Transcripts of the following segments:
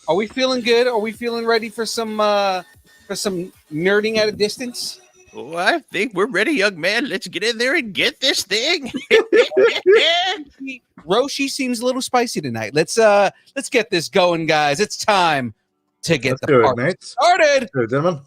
Are we feeling good? Are we feeling ready for some nerding at a distance? Well, I think we're ready, young man. Let's get in there and get this thing. Roshi seems a little spicy tonight. Let's get this going, guys. It's time to get the party started. Good, gentlemen.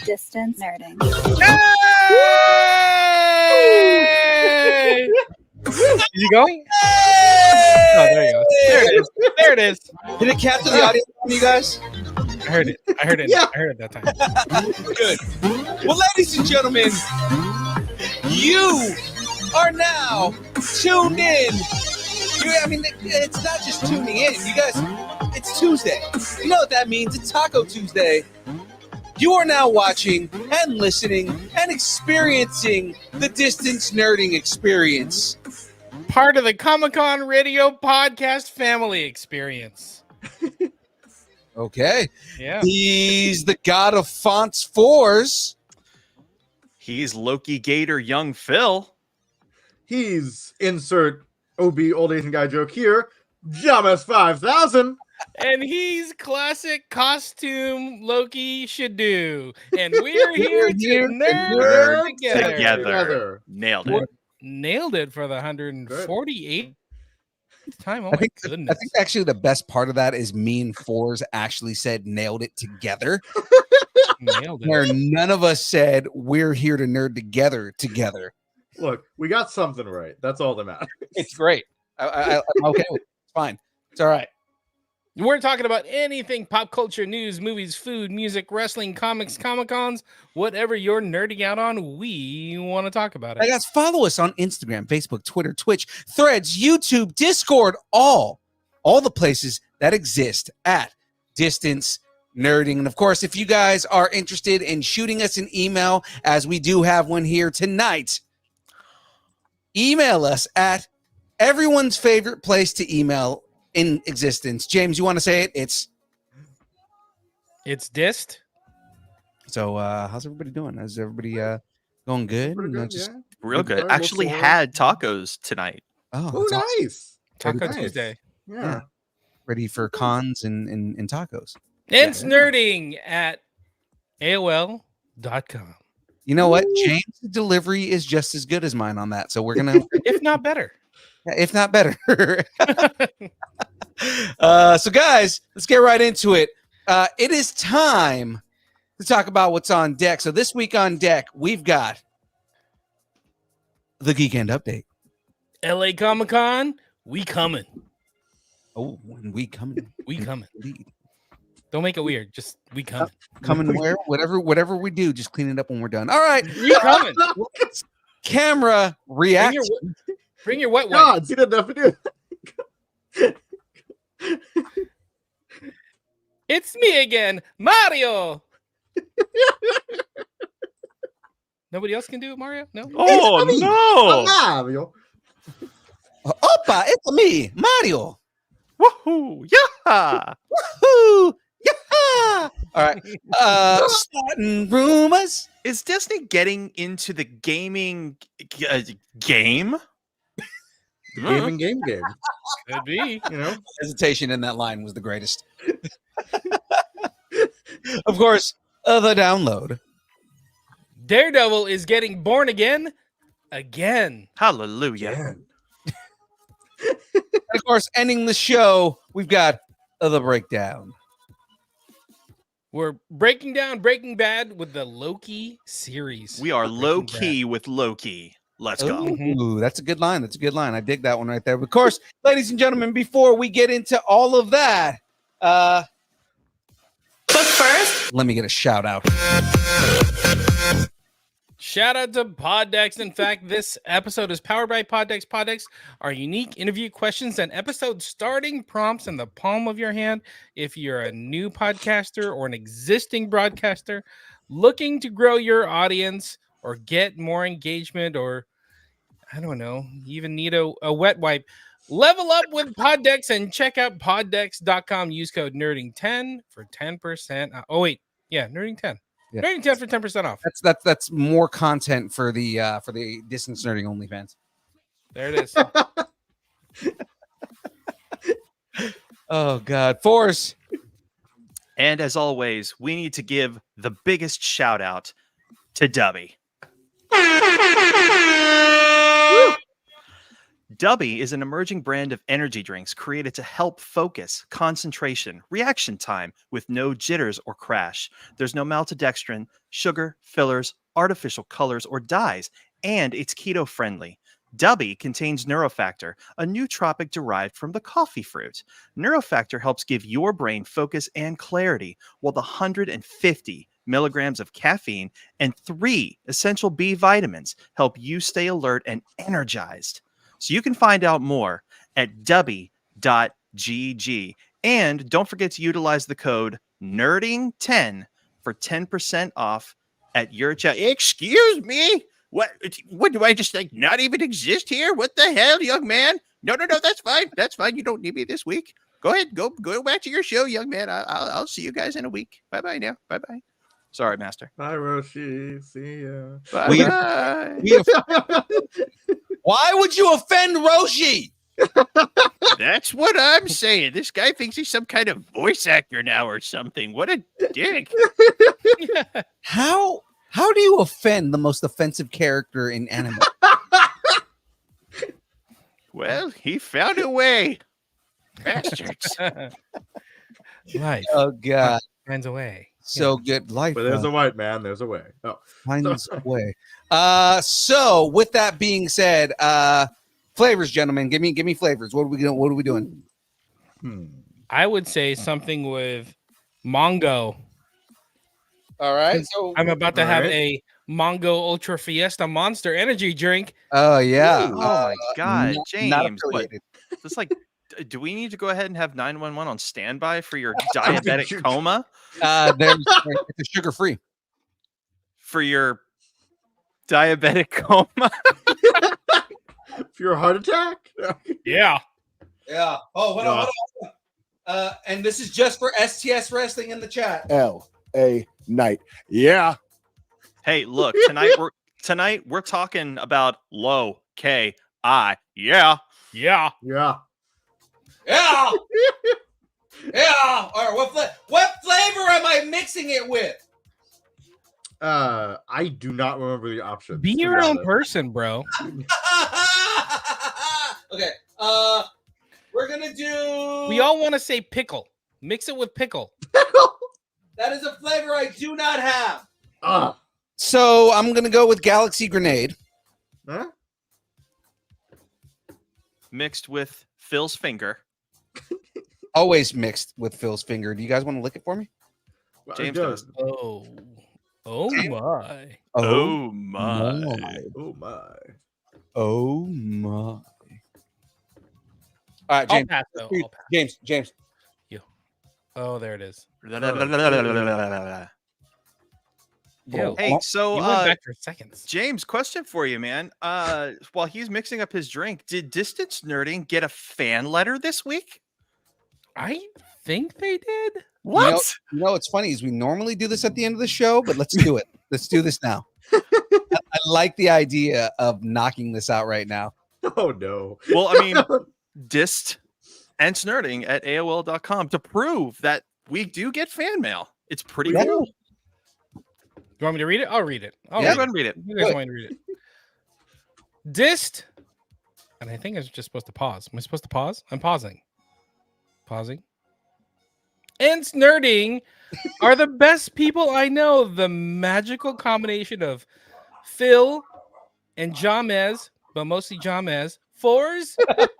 Distance nerding. Yay! Is he going? Oh, there you go. There it is. Did it capture the audio from you guys? I heard it. Yeah. I heard it that time. Good. Well, ladies and gentlemen, you are now tuned in. It's not just tuning in. You guys, it's Tuesday. You know what that means. It's Taco Tuesday. You are now watching and listening and experiencing the Distance Nerding experience. Part of the Comic-Con Radio podcast family experience. Okay. Yeah. He's the god of fonts fours. He's Loki Gator Young Phil. He's insert OB old Asian guy joke here. Jamas 5000. And he's classic costume Loki should do. And we're here to nerd together. Nailed it. Nailed it for the 148th time. Oh my goodness. I think actually the best part of that is me and Fours actually said nailed it together. Nailed it. Where none of us said we're here to nerd together. Look, we got something right. That's all that matters. It's great. I'm okay with it. It's fine. It's all right. We're talking about anything pop culture, news, movies, food, music, wrestling, comics, Comic-Cons, whatever you're nerding out on, we want to talk about it. Hey guys, follow us on Instagram, Facebook, Twitter, Twitch, Threads, YouTube, Discord, all the places that exist at Distance Nerding. And of course, if you guys are interested in shooting us an email, as we do have one here tonight, email us at everyone's favorite place to email in existence. James, you want to say it? It's Dist. So how's everybody doing? Is everybody going good? Good, Just Real good. Actually had tacos tonight. Oh, Oh, that's awesome. nice. Taco Nice. Tuesday. Yeah. Ready for cons and tacos. It's nerding at AOL.com. You know what? James' delivery is just as good as mine on that. So we're gonna If not better. if not better. So guys, let's get right into it. It is time to talk about what's on deck. So this week on deck, we've got the Geekend Update. LA Comic-Con, we coming. Oh, and we coming. We coming. Indeed. Don't make it weird. Just we coming. Coming where? Whatever we do, just clean it up when we're done. All right. We coming. Camera react. Bring your wet God, wipes. see that enough to do. It's me again, Mario. Nobody else can do it, Mario? No? Oh, me. no. Mario. Oppa, it's me, Mario. Woohoo. Yeah. Woohoo! Yeah! All right. Starting rumors. Is Disney getting into the gaming game? Game. Could be. You know? Hesitation in that line was the greatest. Of course, the download. Daredevil is getting born again. Hallelujah. And of course, ending the show, we've got the breakdown. We're breaking down Breaking Bad with the Loki series. We are low key with Loki. Let's go. Ooh, that's a good line. I dig that one right there. But of course, ladies and gentlemen, before we get into all of that, but first, let me get a shout out. Shout out to Poddex. In fact, this episode is powered by Poddex. Poddex are unique interview questions and episode starting prompts in the palm of your hand. If you're a new podcaster or an existing broadcaster looking to grow your audience or get more engagement or I don't know. You even need a wet wipe. Level up with Poddex and check out poddex.com. Use code nerding10 for 10%. Oh wait, yeah, nerding10. Yeah. Nerding10 for 10% off. That's more content for the distance nerding only fans. There it is. Oh God, Force. And as always, we need to give the biggest shout out to Dubby. Dubby is an emerging brand of energy drinks created to help focus, concentration, reaction time with no jitters or crash. There's no maltodextrin, sugar, fillers, artificial colors, or dyes, and it's keto friendly. Dubby contains Neurofactor, a nootropic derived from the coffee fruit. Neurofactor helps give your brain focus and clarity, while the 150 milligrams of caffeine and 3 essential B vitamins help you stay alert and energized. So you can find out more at dubby.gg. And don't forget to utilize the code NERDING10 for 10% off at your check. Excuse me? What do I just like not even exist here? What the hell, young man? No, that's fine. That's fine. You don't need me this week. Go ahead. Go back to your show, young man. I'll see you guys in a week. Bye-bye now. Bye-bye. Sorry, Master. Bye, Roshi. See ya. Bye. Why would you offend Roshi? That's what I'm saying. This guy thinks he's some kind of voice actor now or something. What a dick. How do you offend the most offensive character in anime? Well, he found a way. Bastards. Life Oh God, finds a way. so good. Life But there's a white man. There's a way. Oh, finds a way. So with that being said, flavors, gentlemen, give me flavors. What are we doing? I would say something with Mongo. All right. So I'm about to have Alright. a Mongo Ultra Fiesta Monster Energy drink. oh yeah. Oh my God, not James. What? affiliated. It's like, do we need to go ahead and have 911 on standby for your diabetic coma? It's a sugar free. For your diabetic coma? for your heart attack. Yeah. Yeah. Oh, hold on. And this is just for STS Wrestling in the chat. L.A. Knight. Yeah. Hey, look, tonight we're talking about low K-I. Yeah. Yeah. Yeah. Yeah. Yeah. All right. What flavor am I mixing it with? I do not remember the options. Be to your own honest. person, bro. Okay. We're gonna do. We all want to say pickle. Mix it with pickle. That is a flavor I do not have. Ah. So I'm gonna go with Galaxy Grenade. Huh? Mixed with Phil's finger. Always mixed with Phil's finger. Do you guys want to lick it for me? Well, James good. does. Oh my. Oh my. Oh my. Oh my. All right, I'll James. pass, though. I'll pass. James. Oh, there it is. Whoa. Hey, so You went back for seconds. James, question for you, man. While he's mixing up his drink, did Distance Nerding get a fan letter this week? I think they did. What? You know what's funny is we normally do this at the end of the show, but let's do it. Let's do this now. I like the idea of knocking this out right now. Oh no. Well, I mean, Dist and Snerding at AOL.com to prove that we do get fan mail. It's pretty Yeah. cool. You want me to read it? I'll read it. Yeah, Read go it. ahead and read it. You guys want me to read it? Dist. And I think I was just supposed to pause. Am I supposed to pause? I'm pausing. Pausing. And Snerding are the best people I know. The magical combination of Phil and Jamez, but mostly Jamez, Fourzze,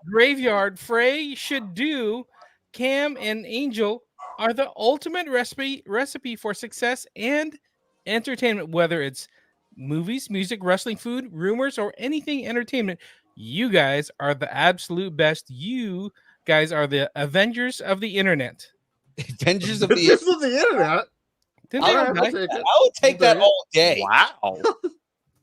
Graveyard, Frey, SHDU, Cam, and Angel are the ultimate recipe for success and entertainment, whether it's movies, music, wrestling, food, rumors, or anything entertainment. You guys are the absolute best. You guys are the Avengers of the internet. Avengers of This the is the internet. Didn't All they all right, die? I'll take it. I would take that all day. Wow.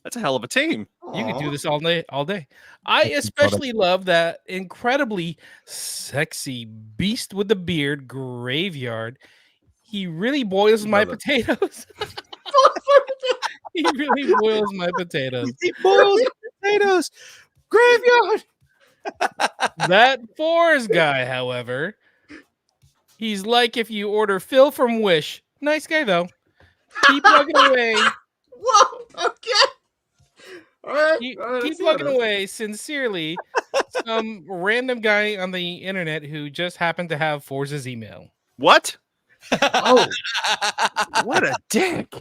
That's a hell of a team. You could do Aw. this all day, all day. I especially love that incredibly sexy beast with the beard, Graveyard. He really boils my Love it. potatoes. He really boils my potatoes. He boils potatoes. Graveyard. That Fours guy, however, he's like if you order Phil from Wish. Nice guy though. Keep plugging away. Whoa. Okay. All right. Keep all right, let's see plugging what it is. away. Sincerely, some random guy on the internet who just happened to have Forza's email. What? Oh. What a dick.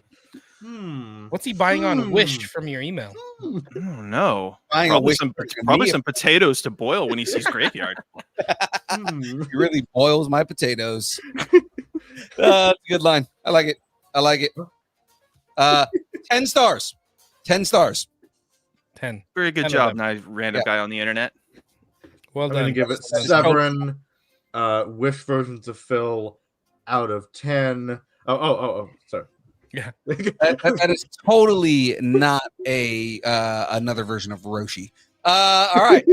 What's he buying on Wish from your email? Oh no. Buying a Probably wish some, for your probably meal. some potatoes to boil when he sees Graveyard. Hmm. He really boils my potatoes. That's a good line. I like it. I like it. 10 stars. 10 stars. 10. Very good 10 of job, them. nice random Yeah. guy on the internet. Well I'm gonna done. give it That is 7 Wish versions of Phil out of 10. Oh, sorry. Yeah. That is totally not a another version of Roshi. All right.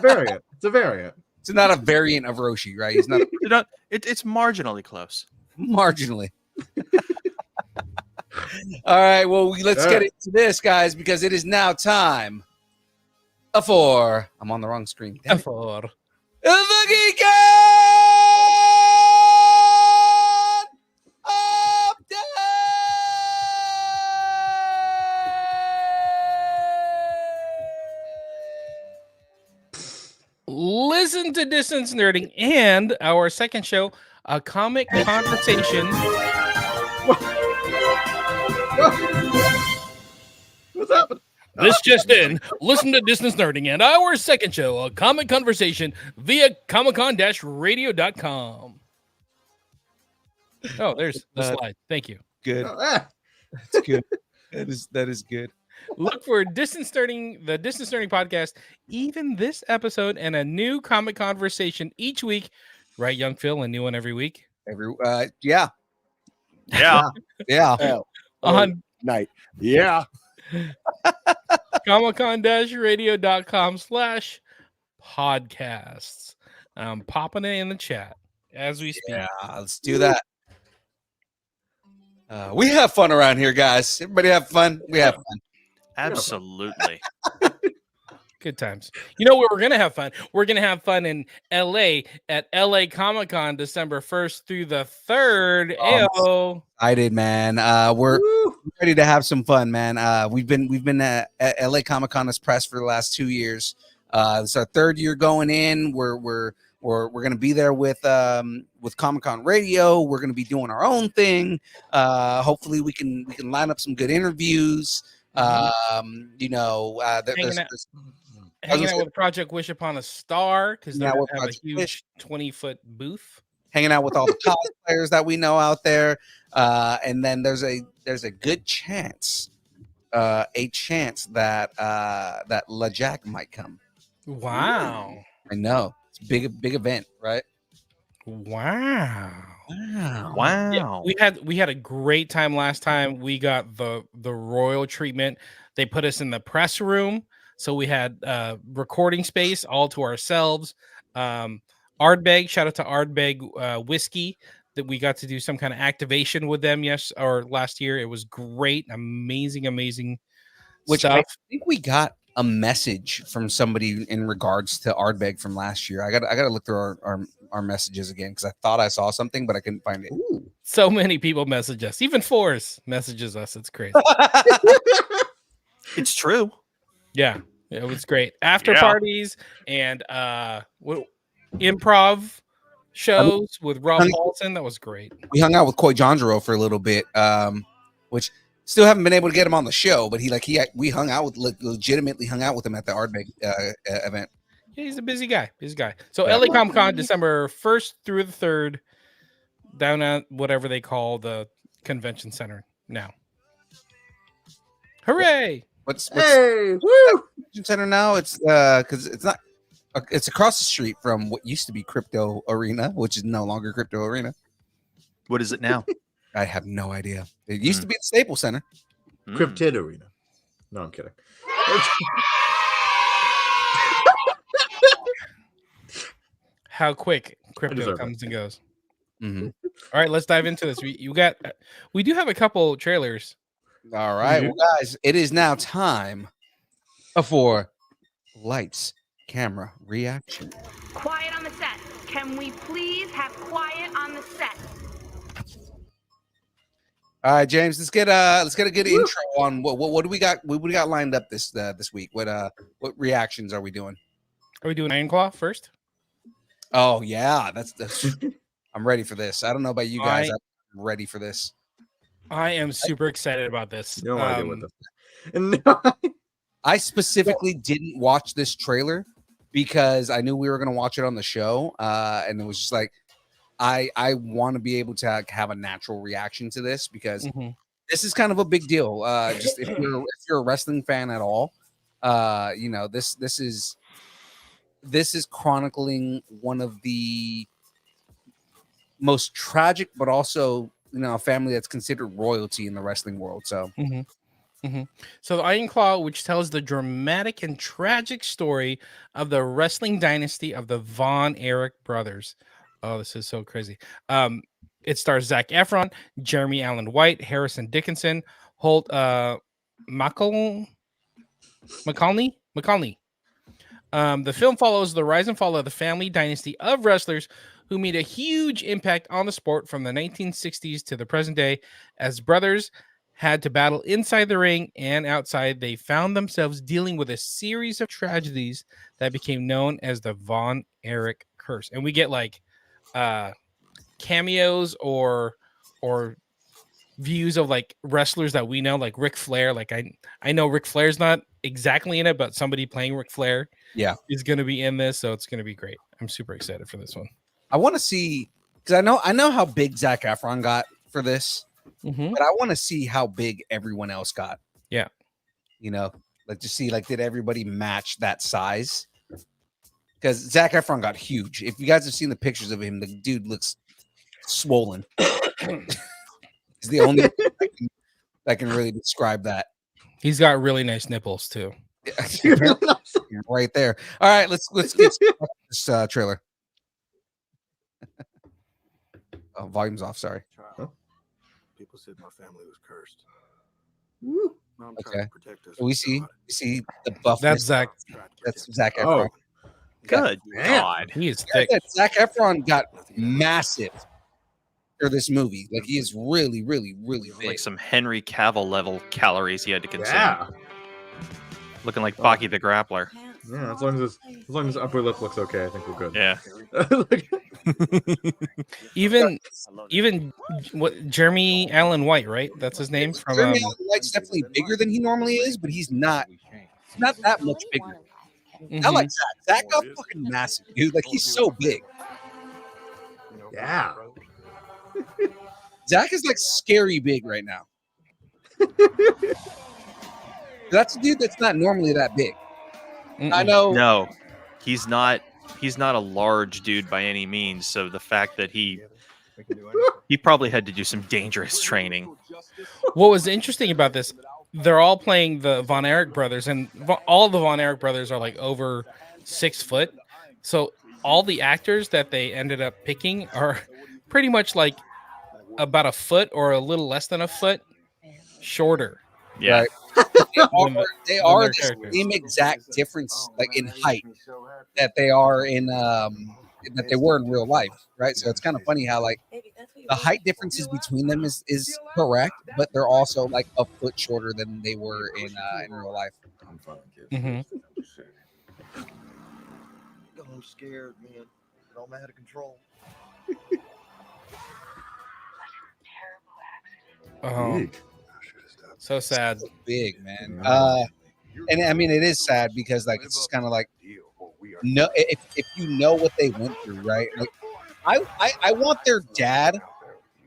Variant. It's a variant. It's not a variant of Roshi, right? He's not It's marginally close. marginally. All right. Well, let's get into this, guys, because it is now time for. I'm on the wrong screen. Damn it. For The Geek listen to Distance Nerding and our second show, a comic conversation. What's happening? This just in. Listen to Distance Nerding and our second show, a comic conversation via comiccon-radio.com. Oh, there's the slide. Thank you. Good. Ah, That's good. That is good. Look for Distance Nerding, the Distance Nerding podcast, even this episode, and a new comic conversation each week. Right, young Phil? A new one every week. Yeah. Yeah. Yeah. Hell, On night. Yeah. comiccon-radio.com/podcasts. I'm popping it in the chat as we speak. Yeah. Let's do that. We have fun around here, guys. Everybody have fun. We have fun. Absolutely. Good times. You know where we're gonna have fun? We're gonna have fun in LA at LA Comic Con December 1st through the 3rd. Ayo. Excited, man. We're ready to have some fun, man. We've been at LA Comic Con as press for the last 2 years. It's our 3rd year going in. We're gonna be there with Comic Con Radio. We're gonna be doing our own thing. Hopefully we can line up some good interviews. Hanging out with Project Wish Upon a Star because they're Hanging out gonna with have a Project huge 20-foot booth. hanging out with all the cosplayers that we know out there. And then there's a good chance, that LaJack might come. Wow. I know. It's a big event, right? Wow. Wow. Yeah, we had a great time last time. We got the royal treatment. They put us in the press room, so we had recording space all to ourselves. Ardbeg, shout out to Ardbeg Whiskey, that we got to do some kind of activation with them last year. It was great, amazing Which stuff. I think we got a message from somebody in regards to Ardbeg from last year. I got to look through our messages again because I thought I saw something, but I couldn't find it. So many people message us. Even Forrest messages us. It's crazy. It's true. Yeah, it was great. After Yeah. parties and improv shows with Rob Paulson. That was great. We hung out with Koi Janjaro for a little bit, which still haven't been able to get him on the show, but we legitimately hung out with him at the Ardbeg event. Yeah, he's a busy guy. So LA Comic Con December 1st through the 3rd, down at whatever they call the convention center now. Hooray! What's Hey, woo! convention center now? It's because it's not. It's across the street from what used to be Crypto Arena, which is no longer Crypto Arena. What is it now? I have no idea. It used to be the Staples Center. Mm. Cryptid Arena. No, I'm kidding. How quick crypto deserve comes and goes. Mhm. All right, let's dive into this. We do have a couple trailers. All right, well, guys, it is now time for lights, camera, reaction. Quiet on the set. Can we please have quiet on the set? All right, James, let's get a good intro on what do we got? What do we got lined up this week? What reactions are we doing? Are we doing Iron Claw first? Oh yeah, that's I'm ready for this. I don't know about you guys. I- I'm ready for this. I am super excited about this. You don't want to deal with this. I specifically didn't watch this trailer because I knew we were going to watch it on the show, and it was just like I want to be able to have a natural reaction to this because this is kind of a big deal. Just if you're a wrestling fan at all, you know this is chronicling one of the most tragic, but also a family that's considered royalty in the wrestling world. So. So the Iron Claw, which tells the dramatic and tragic story of the wrestling dynasty of the Von Erich brothers. Oh, this is so crazy. It stars Zac Efron, Jeremy Allen White, Harrison Dickinson, Holt McCallney. The film follows the rise and fall of the family dynasty of wrestlers who made a huge impact on the sport from the 1960s to the present day. As brothers had to battle inside the ring and outside, they found themselves dealing with a series of tragedies that became known as the Von Erich curse. And we get like cameos or views of like wrestlers that we know, like Ric Flair. Like I know Ric Flair's not exactly in it, but somebody playing Ric Flair is going to be in this, so it's going to be great. I'm super excited for this one. I want to see because I know how big Zac Efron got for this. But I want to see how big everyone else got. Yeah. Like to see, like, did everybody match that size? Because Zac Efron got huge. If you guys have seen the pictures of him, the dude looks swollen. He's the only that can really describe that. He's got really nice nipples too. Right there. All right, let's get this trailer. Oh, volume's off. Sorry. People said my family was cursed. Woo. I'm Okay. trying to protect us. So we see the buff. That's Zac. That's Zac Efron. Good Damn. God. He is thick. Zac Efron got massive for this movie. Like he is really, really, really big. Like some Henry Cavill level calories he had to consume. Yeah. Looking like Baki the Grappler. Yeah, as long as his upper lip looks okay, I think we're good. Yeah. Even what Jeremy Allen White, right? That's his name. From Jeremy Allen White's definitely bigger than he normally is, but he's not that much bigger. I like Zac. Zac got fucking massive, dude. Like he's so big. Yeah. Zac is like scary big right now. That's a dude that's not normally that big. I know. No, he's not a large dude by any means. So the fact that he probably had to do some dangerous training. What was interesting about this, they're all playing the Von Erich brothers, and all the Von Erich brothers are like over 6 foot. So all the actors that they ended up picking are pretty much like about a foot or a little less than a foot shorter. Yeah. Right. They are the same exact difference, like in height, that they are in that they were in real life, right? So it's kind of funny how like the height differences between them is correct, but they're also like a foot shorter than they were in real life. Mm-hmm. I'm scared, man. I'm out of control. Oh, so sad. So big, man. And I mean, it is sad because like it's just kind of like no, if you know what they went through, right? Like, I want their dad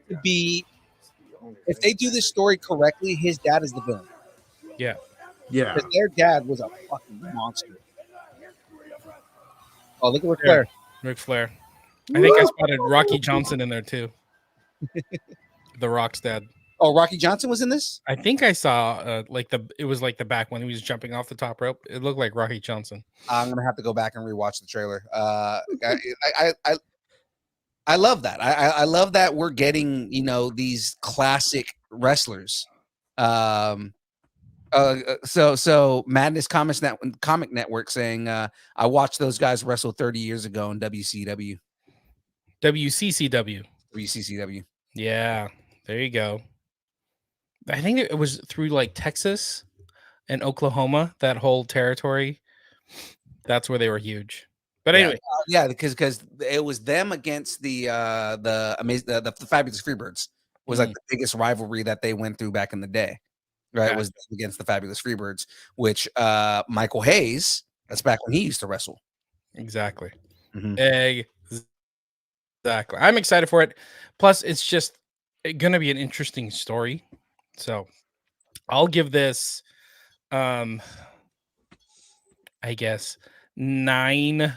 to be. If they do this story correctly, his dad is the villain. Yeah. Yeah. Because their dad was a fucking monster. Oh, look at Ric Flair. Ric Flair. I think I spotted Rocky Johnson in there too. The Rock's dad. Oh, Rocky Johnson was in this? I think I saw it was like the back when he was jumping off the top rope. It looked like Rocky Johnson. I'm gonna have to go back and rewatch the trailer. I love that. I love that we're getting, you know, these classic wrestlers. So Madness Comic Network saying I watched those guys wrestle 30 years ago in WCW. WCCW. Yeah, there you go. I think it was through like Texas and Oklahoma, that whole territory. That's where they were huge. But anyway, because it was them against the Fabulous Freebirds was like the biggest rivalry that they went through back in the day. Right, it was against the Fabulous Freebirds, which Michael Hayes. That's back when he used to wrestle. Exactly. Mhm. Exactly. I'm excited for it. Plus, it's just going to be an interesting story. So, I'll give this, I guess, 9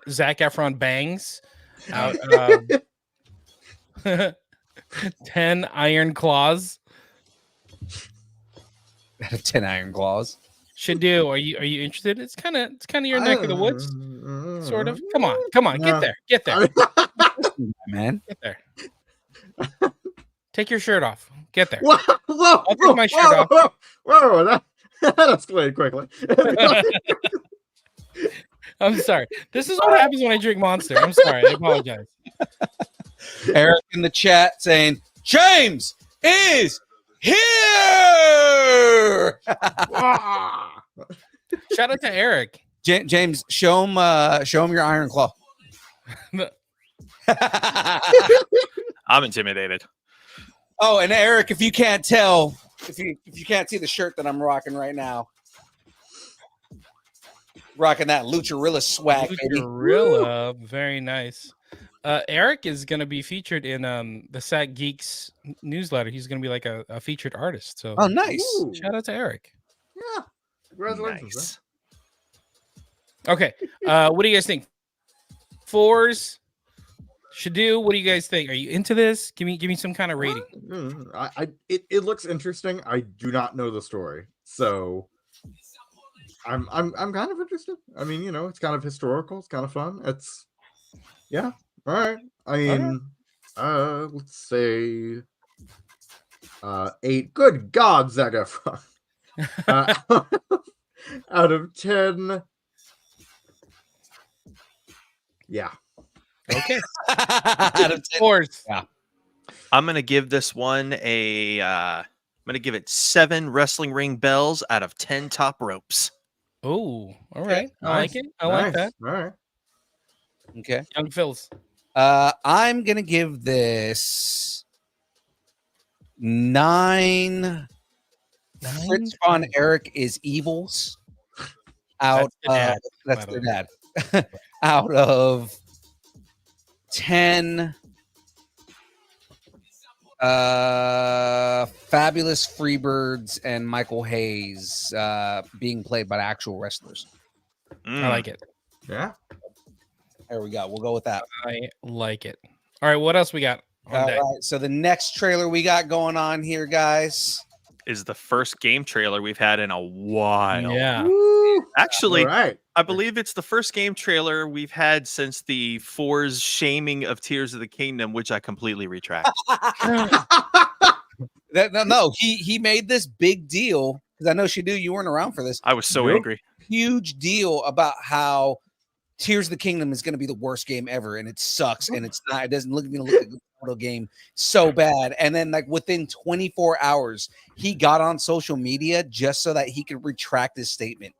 Zac Efron bangs out of 10 iron claws. 10 iron claws. SHDU, are you interested? It's kind of your neck of the woods, sort of. Come on, get there, man. Get there. Take your shirt off. Get there. Whoa, I'll take my shirt off. Whoa, that escalated quickly. I'm sorry. This is what happens when I drink Monster. I'm sorry. I apologize. Eric in the chat saying James is here. Shout out to Eric. James, show him your iron claw. I'm intimidated. Oh, and Eric, if you can't tell, if you can't see the shirt that I'm rocking right now, rocking that Lucharilla swag. Lucharilla, very nice. Eric is going to be featured in the Sack Geeks newsletter. He's going to be like a featured artist. So, oh, nice! Shout out to Eric. Yeah, congratulations. Nice. Okay, what do you guys think? Fourzze, SHDU, what do you guys think? Are you into this? Give me some kind of rating. It looks interesting. I do not know the story, so I'm kind of interested. I mean, you know, it's kind of historical. It's kind of fun. It's all right. I mean, let's say 8. Good God, Zac Efron. Out of 10. Yeah. Okay. Out of 10. Fourzze. Yeah. I'm gonna give this one I'm gonna give it 7 wrestling ring bells out of 10 top ropes. Oh, all right. Nice. I like it. I like that. All right. Okay. Young Phil's. I'm gonna give this 9. Fritz von Eric is evils. Out that's their dad. Out of 10 Fabulous Freebirds and Michael Hayes being played by actual wrestlers. I like it. Yeah. There we go. We'll go with that. I like it. All right, what else we got on deck? All right. So the next trailer we got going on here, guys, Is the first game trailer we've had in a while. Yeah. Woo. Actually, All right. I believe it's the first game trailer we've had since the Fourzze shaming of Tears of the Kingdom, which I completely retract. No, he made this big deal because I know SHDU, you weren't around for this. I was so angry. Huge deal about how Tears of the Kingdom is going to be the worst game ever, and it sucks, and it's not. It doesn't look like a good game so bad. And then, like within 24 hours, he got on social media just so that he could retract his statement.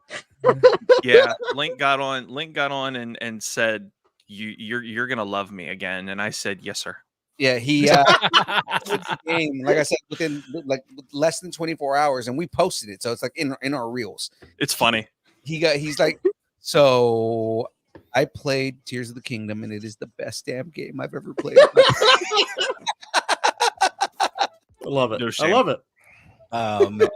Yeah, Link got on and said, "You're gonna love me again," and I said, "Yes, sir." Yeah, he the game, like I said, within like less than 24 hours, and we posted it, so it's like in our reels. It's funny. He's like, so I played Tears of the Kingdom, and it is the best damn game I've ever played. I love it. No I shame. love it. Man.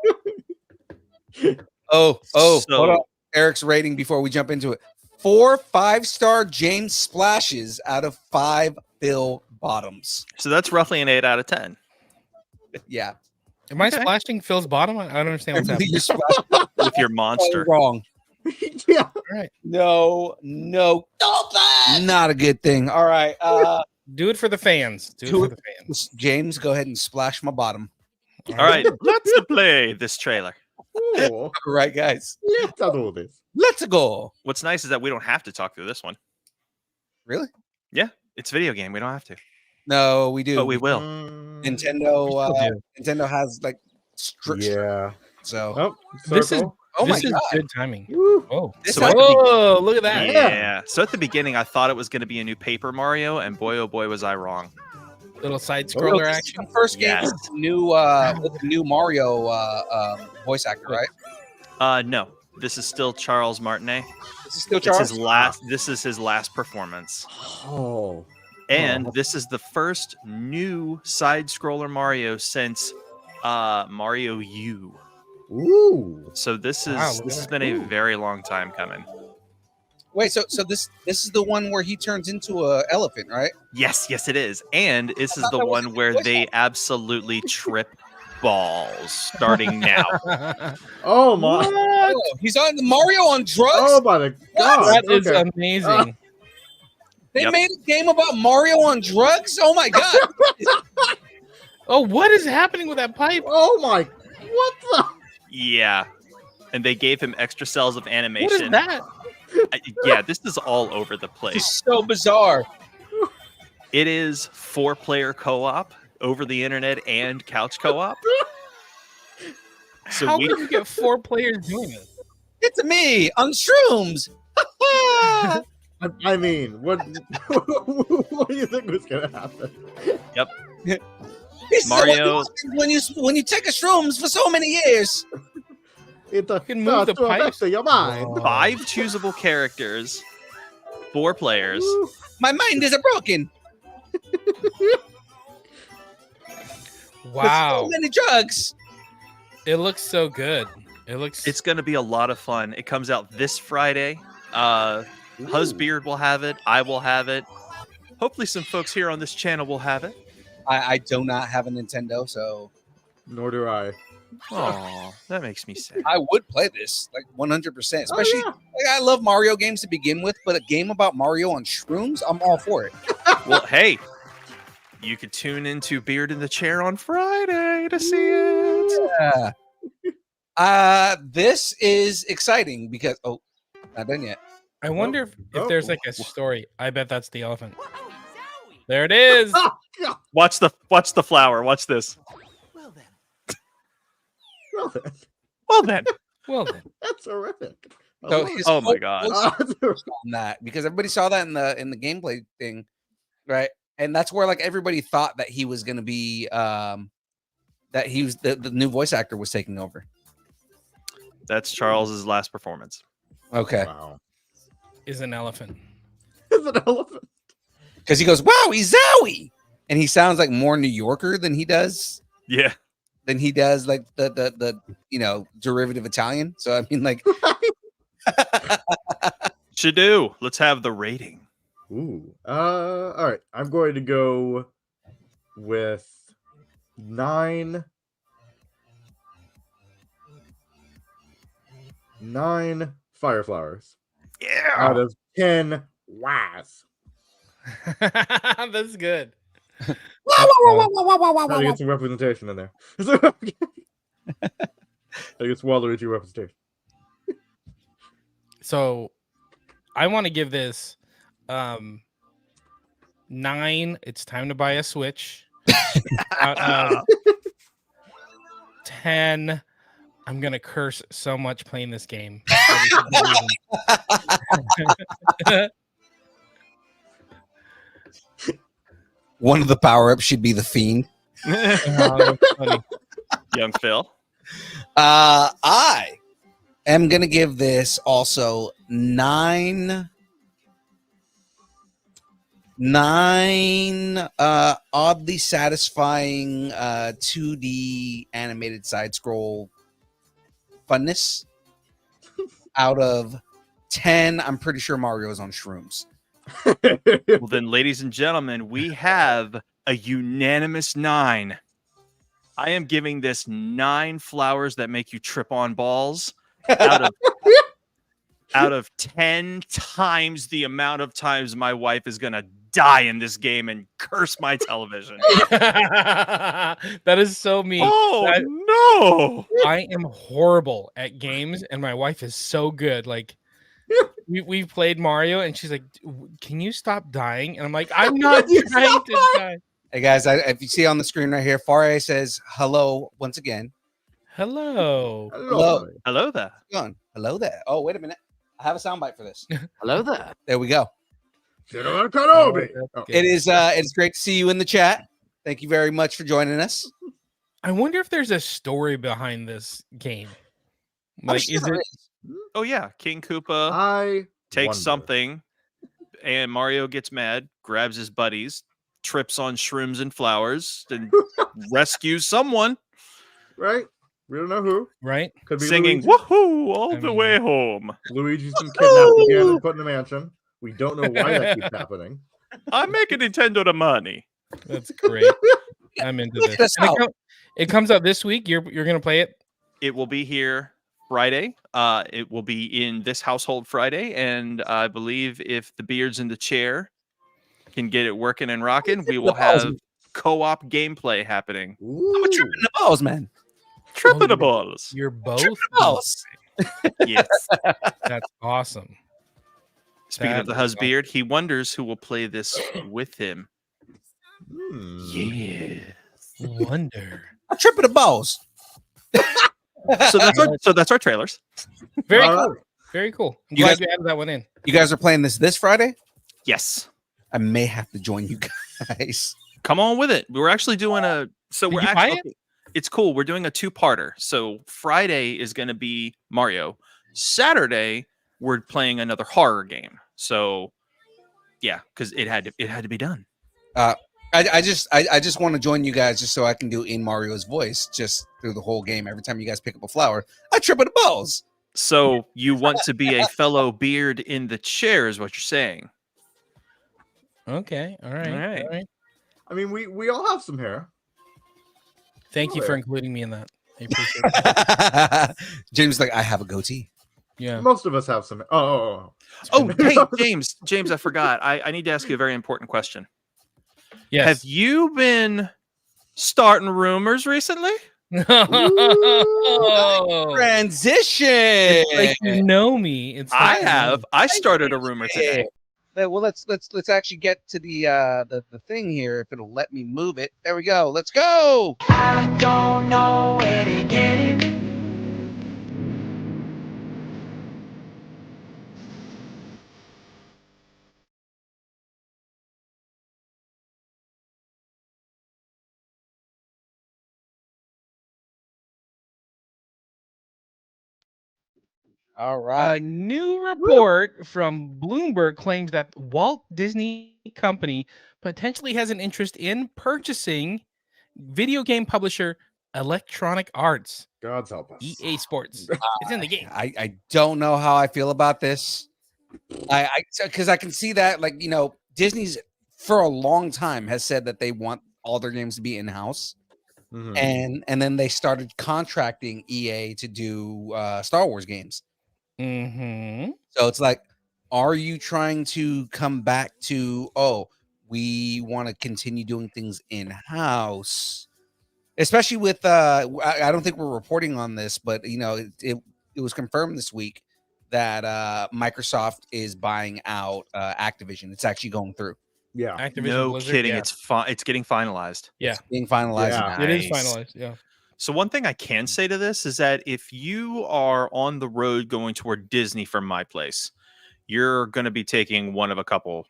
Oh, So- hold on. Eric's rating before we jump into it. 4 5-star James splashes out of 5 Phil bottoms. So that's roughly an 8 out of 10. Yeah. Am I Okay. splashing Phil's bottom? I don't understand what's happening. You're splashing With your monster. wrong. Yeah. All right, No. Not a good thing. All right. do it for the fans. Do it Do for it. the fans. James, go ahead and splash my bottom. All right, let's play this trailer. Ooh. All right, guys. Let's do this. Let's go. What's nice is that we don't have to talk through this one. Really? It's a video game. We don't have to. No, we do. But we will. Nintendo. We still Nintendo has like strict. Yeah. So. Oh, This is circle. Oh my this is god. good timing. Woo. Oh, This So is- whoa! Look at that. Yeah. So at the beginning, I thought it was going to be a new Paper Mario, and boy, oh boy, was I wrong. Little side Oh, scroller this is action. the first game Yes. with the new Mario voice actor, right? No, this is still Charles Martinet. This is still It's Charles. his last. This is his last performance, Oh. and this is the first new side-scroller Mario since Mario U. Ooh. So this is Wow, look at this has that. been a very long time coming. Wait, so this is the one where he turns into a elephant, right? Yes, it is, and this is thought the that was one where voice they absolutely trip balls starting now. Oh my. Oh, he's on Mario on drugs. Oh my god. That is Okay. amazing. They Yep. made a game about Mario on drugs. Oh my god! Oh, what is happening with that pipe? Oh my. What the? Yeah, and they gave him extra cells of What is animation. that? Yeah, this is all over the place. It's so bizarre. It is 4-player co-op over the internet and couch co-op. So How we can you get 4 players doing this? It's me on shrooms. I mean, what? What do you think was gonna happen? This is Mario- what happens when you take a shrooms for so many years. It can move the pipes. Your mind. 5 choosable characters, 4 players. Woo. My mind is broken. Wow. So many drugs. It looks so good. It looks. It's going to be a lot of fun. It comes out this Friday. Husbeard will have it. I will have it. Hopefully some folks here on this channel will have it. I do not have a Nintendo, so Nor do I. Oh, that makes me sad. I would play this like 100%. Especially, yeah. like, I love Mario games to begin with, but a game about Mario on shrooms, I'm all for it. Well, hey, you could tune into Beard in the Chair on Friday to see it. Yeah. This is exciting because not done yet. I wonder if Oh. there's like a story. I bet that's the elephant. There it is. Oh, God. Watch the flower. Watch this. Well then. Well then. Well then. That's horrific. I So love his it. Oh my whole God. focus on that because everybody saw that in the gameplay thing, right? And that's where like everybody thought that he was going to be that he was the new voice actor was taking over. That's Charles's last performance. Okay, Wow. Is an elephant. It's an elephant. because he goes, "Wow, he's Zowie," and he sounds like more New Yorker than he does Yeah. like the derivative Italian. So I mean, like, Should do. Let's have the rating. Ooh. All right. I'm going to go with 9 fire flowers Yeah. out of 10 whys. That's good. Try to get some representation in there. I get some Waluigi representation. So I want to give this 9. It's time to buy a Switch. Out of 10. I'm gonna curse so much playing this game. one of the power ups should be the Fiend. Oh, that's funny. Young Phil. I am gonna give this also 9 oddly satisfying 2D animated side scroll funness out of 10. I'm pretty sure Mario's on shrooms. Well, then, ladies and gentlemen, we have a unanimous 9. I am giving this 9 flowers that make you trip on balls out of 10 times the amount of times my wife is going to die in this game and curse my television. That is so me. Oh, no. I am horrible at games, and my wife is so good. Like, we played Mario, and she's like, "Can you stop dying?" And I'm like, "I'm not trying to die." Hey guys, if you see on the screen right here, fourzze says hello once again. Hello. Hello. Hello there. Hello there. Oh, wait a minute. I have a soundbite for this. Hello there. There we go. Kenobi. It is great to see you in the chat. Thank you very much for joining us. I wonder if there's a story behind this game. Like, sure is there it? Oh, yeah. King Koopa I takes wonder. something, and Mario gets mad, grabs his buddies, trips on shrooms and flowers, and rescues someone. Right? We don't know who. Right? Could be Singing Luigi. woohoo all the way home. Luigi's been kidnapped again and put in a mansion. We don't know why that keeps happening. I'm making Nintendo the money. That's great. I'm into Look this. at us And out. it comes out this week. You're gonna play it? It will be here Friday. It will be in this household Friday, and I believe if the beards in the chair can get it working and rocking, we will have co-op gameplay happening. I'm a tripping the balls, man. Tripping the balls. You're both. Balls. Yes. That's awesome. Speaking That of the is awesome. husbeard, he wonders who will play this with him. Yeah. Wonder. I'm tripping the balls. So that's our trailers. Very All cool. right. Very cool. I'm You glad guys- you added that one in. You guys are playing this Friday? Yes. I may have to join you guys. Come on with it. We're actually doing a Did you buy it? It's cool. We're doing a 2-parter. So Friday is going to be Mario. Saturday we're playing another horror game. So yeah, because it had to be done. I just want to join you guys just so I can do in Mario's voice just through the whole game. Every time you guys pick up a flower, I trip the balls. So you want to be a fellow beard in the chair is what you're saying. Okay. All right. All right. All right. I mean, we all have some hair. Thank you for including me in that. I appreciate it. James is like, I have a goatee. Yeah. Most of us have some. Oh. Oh, hey, James, I forgot. I need to ask you a very important question. Yes. Have you been starting rumors recently? Oh, Transition. it's like you know me. It's I like- have. I started a rumor today. Well, let's actually get to the thing here. If it'll let me move it. There we go. Let's go. I don't know where to get it. All right. A new report from Bloomberg claims that Walt Disney Company potentially has an interest in purchasing video game publisher Electronic Arts, God's help us. EA Sports. It's in the game. I don't know how I feel about this. Because I can see that, like, you know, Disney's for a long time has said that they want all their games to be in house, and then they started contracting EA to do Star Wars games. Mm-hmm. So it's like, are you trying to come back to, we want to continue doing things in house? Especially with, I don't think we're reporting on this, but you know, it was confirmed this week that Microsoft is buying out Activision. It's actually going through. Yeah. Activision No Blizzard, kidding. yeah. It's getting finalized. Yeah. It's being finalized. Yeah. It is Nice. finalized. Yeah. So one thing I can say to this is that if you are on the road going toward Disney from my place, you're going to be taking one of a couple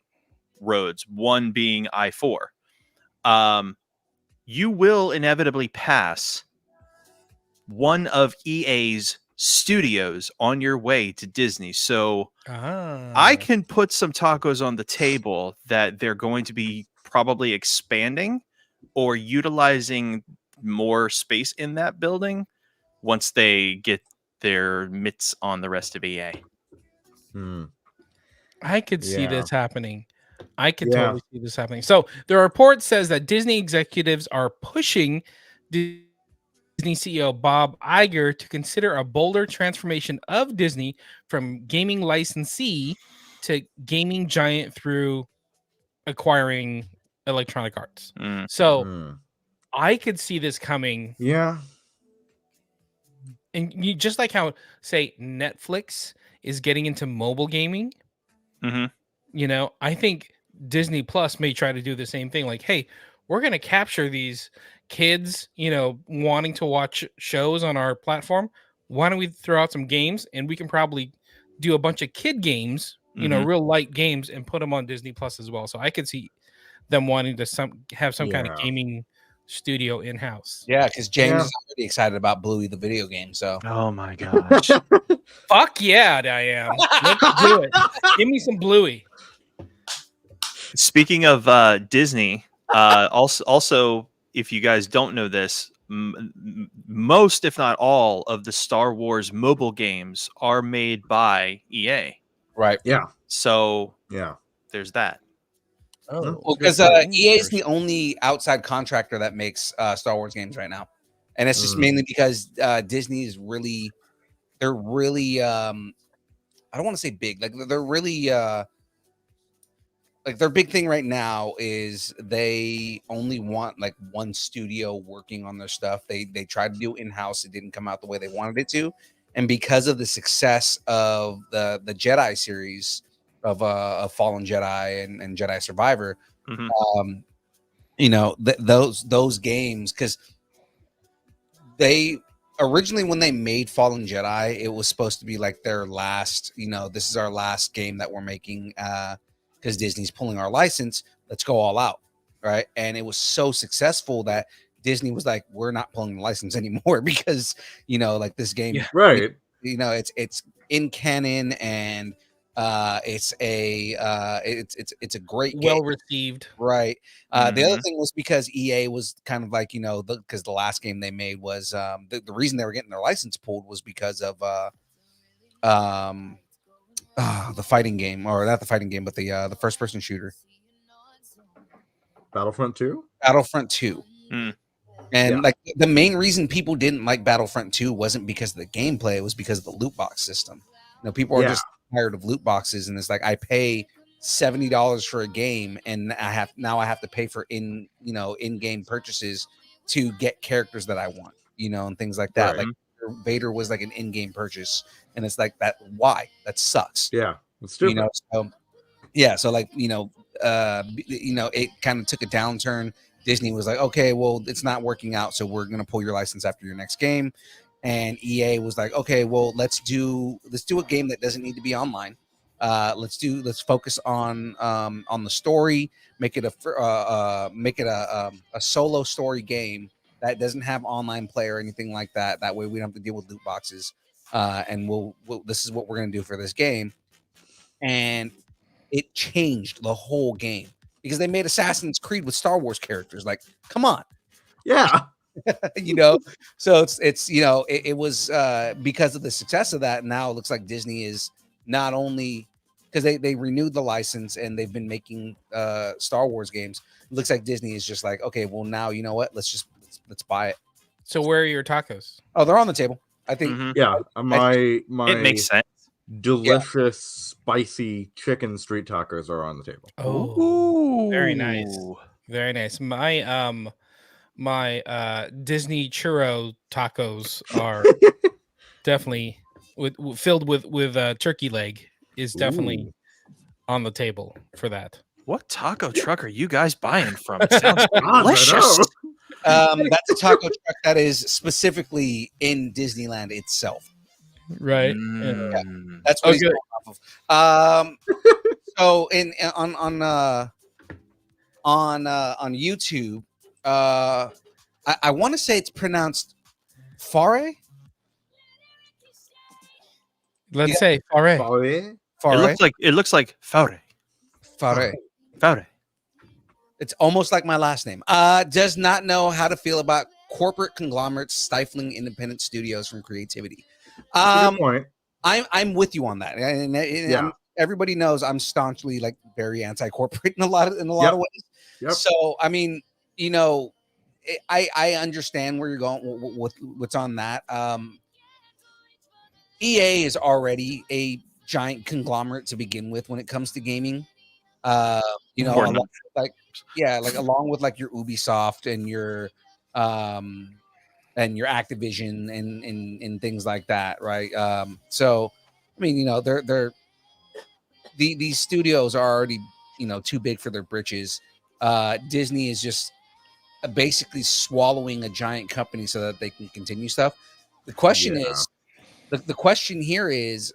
roads, one being I-4. You will inevitably pass one of EA's studios on your way to Disney. So I can put some tacos on the table that they're going to be probably expanding or utilizing more space in that building once they get their mitts on the rest of EA. I could see Yeah. this happening. I could Yeah. totally see this happening. So the report says that Disney executives are pushing Disney CEO Bob Iger to consider a bolder transformation of Disney from gaming licensee to gaming giant through acquiring Electronic Arts. Mm. So Mm. I could see this coming. Yeah. And you just like how, say, Netflix is getting into mobile gaming. Mm-hmm. You know, I think Disney Plus may try to do the same thing. Like, hey, we're going to capture these kids, you know, wanting to watch shows on our platform. Why don't we throw out some games, and we can probably do a bunch of kid games, you know, Mhm. real light games, and put them on Disney Plus as well. So I could see them wanting to have some kind of Yeah. gaming studio in house. Yeah, because James Yeah. is already excited about Bluey the video game. So Oh my gosh. Fuck yeah, I am. Let's do it. Give me some Bluey. Speaking of Disney, also, if you guys don't know this, most, if not all, of the Star Wars mobile games are made by EA. right. Yeah. So Yeah. there's that. Oh, Well, because EA is the only outside contractor that makes Star Wars games right now, and it's just Mm. mainly because Disney is really, they're really, I don't want to say big, like they're really, like their big thing right now is they only want like one studio working on their stuff. They tried to do in house, it didn't come out the way they wanted it to, and because of the success of the Jedi series of Fallen Jedi and Jedi Survivor. Mhm. You know, those games, because they originally, when they made Fallen Jedi, it was supposed to be like their last, you know, this is our last game that we're making because Disney's pulling our license, let's go all out, right? And it was so successful that Disney was like, we're not pulling the license anymore because, you know, like this game, Right. you know, it's in canon, and it's a great game, well received. right? The other Mhm. thing was because EA was kind of like, you know, because the last game they made was the reason they were getting their license pulled was because of the fighting game, or not the fighting game, but the first person shooter, Battlefront 2? Battlefront 2. Mm. And Yeah. like the main reason people didn't like Battlefront 2 wasn't because of the gameplay, it was because of the loot box system. You know, people are Yeah. just tired of loot boxes, and it's like, I pay $70 for a game, and I have to pay for in-game purchases to get characters that I want, you know, and things like that. Right. Like Vader was like an in-game purchase, and it's like that. Why? That sucks. Yeah. It's stupid. You know, so yeah, so like, you know, it kind of took a downturn. Disney was like, okay, well, it's not working out, so we're gonna pull your license after your next game. And EA was like, okay, well, let's do a game that doesn't need to be online. Let's focus on the story. Make it a solo story game that doesn't have online play or anything like that. That way, we don't have to deal with loot boxes. And we'll this is what we're gonna do for this game. And it changed the whole game because they made Assassin's Creed with Star Wars characters. Like, come on. Yeah. You know, so it's you know, it was because of the success of that. Now it looks like Disney is not only, because they renewed the license and they've been making Star Wars games. It looks like Disney is just like, okay, well, now you know what, let's buy it. So where are your tacos? Oh, they're on the table, I think. Mhm. Yeah. My It makes sense. delicious spicy chicken street tacos are on the table. Oh, very nice. Ooh. Very nice. My Disney churro tacos are definitely filled with turkey leg is definitely Ooh. on the table for that. What taco truck are you guys buying from? It sounds God, I delicious. know. That's a taco truck that is specifically in Disneyland itself. Right. Mm. That's what he's Okay. going off of. So on YouTube, I want to say it's pronounced Fare. Let's say all right. Fare? It looks like Faude. Fare. Faude. It's almost like my last name. Does not know how to feel about corporate conglomerates stifling independent studios from creativity. That's a good point. I'm with you on that, and Yeah. everybody knows I'm staunchly like very anti-corporate in a lot of ways. Yep. So I mean, you know, I understand where you're going with what's on that. EA is already a giant conglomerate to begin with when it comes to gaming. You know, along with like your Ubisoft and your Activision and things like that, right? So I mean, you know, these studios are already, you know, too big for their britches. Disney is just basically swallowing a giant company so that they can continue stuff. The question is, the question here is,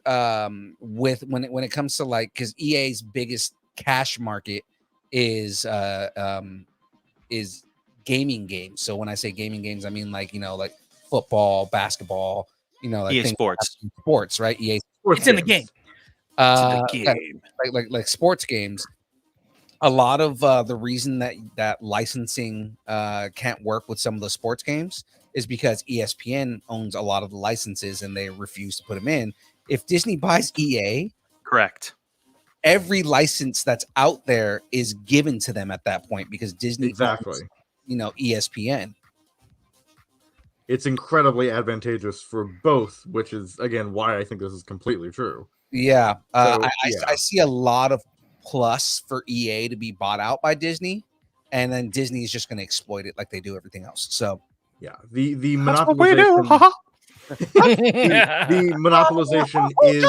with when it comes to like, because EA's biggest cash market is gaming games. So when I say gaming games, I mean like, you know, like football, basketball, you know, like EA Sports, right? EA Sports, it's in the game. Like sports games. A lot of the reason that licensing can't work with some of the sports games is because ESPN owns a lot of the licenses and they refuse to put them in. If Disney buys EA, correct, every license that's out there is given to them at that point because Disney owns, you know, ESPN. It's incredibly advantageous for both, which is again why I think this is completely true. Yeah, I see a lot of plus for EA to be bought out by Disney, and then Disney is just going to exploit it like they do everything else. So yeah, the monopolization, the monopolization is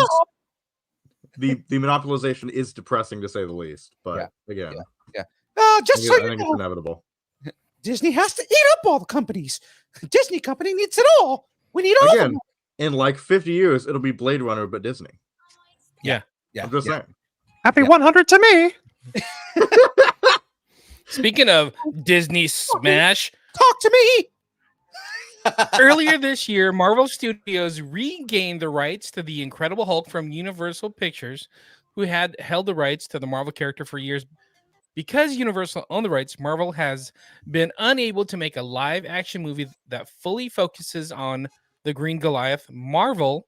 the monopolization is depressing to say the least. But again, just I think it's inevitable. Disney has to eat up all the companies. Disney company needs it all. We need all of them. In like 50 years, it'll be Blade Runner, but Disney. Yeah. I'm just saying. Happy 100 to me. Speaking of Disney smash, talk to me. Earlier this year, Marvel Studios regained the rights to the Incredible Hulk from Universal Pictures, who had held the rights to the Marvel character for years. Because Universal owned the rights, Marvel has been unable to make a live-action movie that fully focuses on the Green Goliath. Marvel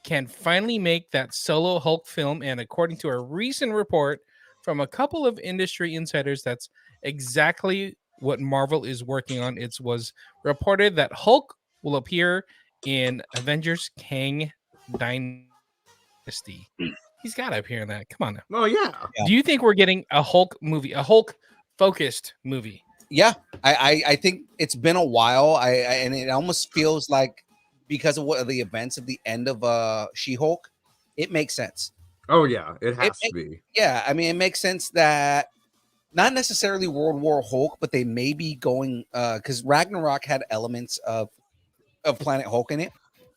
can finally make that solo Hulk film, and according to a recent report from a couple of industry insiders, that's exactly what Marvel is working on. It was reported that Hulk will appear in Avengers Kang Dynasty. He's got to appear in that. Come on now. Oh, yeah. Do you think we're getting a Hulk movie, a Hulk-focused movie? Yeah, I think it's been a while. And it almost feels like because of what the events of the end of She-Hulk, it makes sense. Oh, yeah, it has to be. Yeah, I mean, it makes sense that not necessarily World War Hulk, but they may be going because Ragnarok had elements of Planet Hulk in it.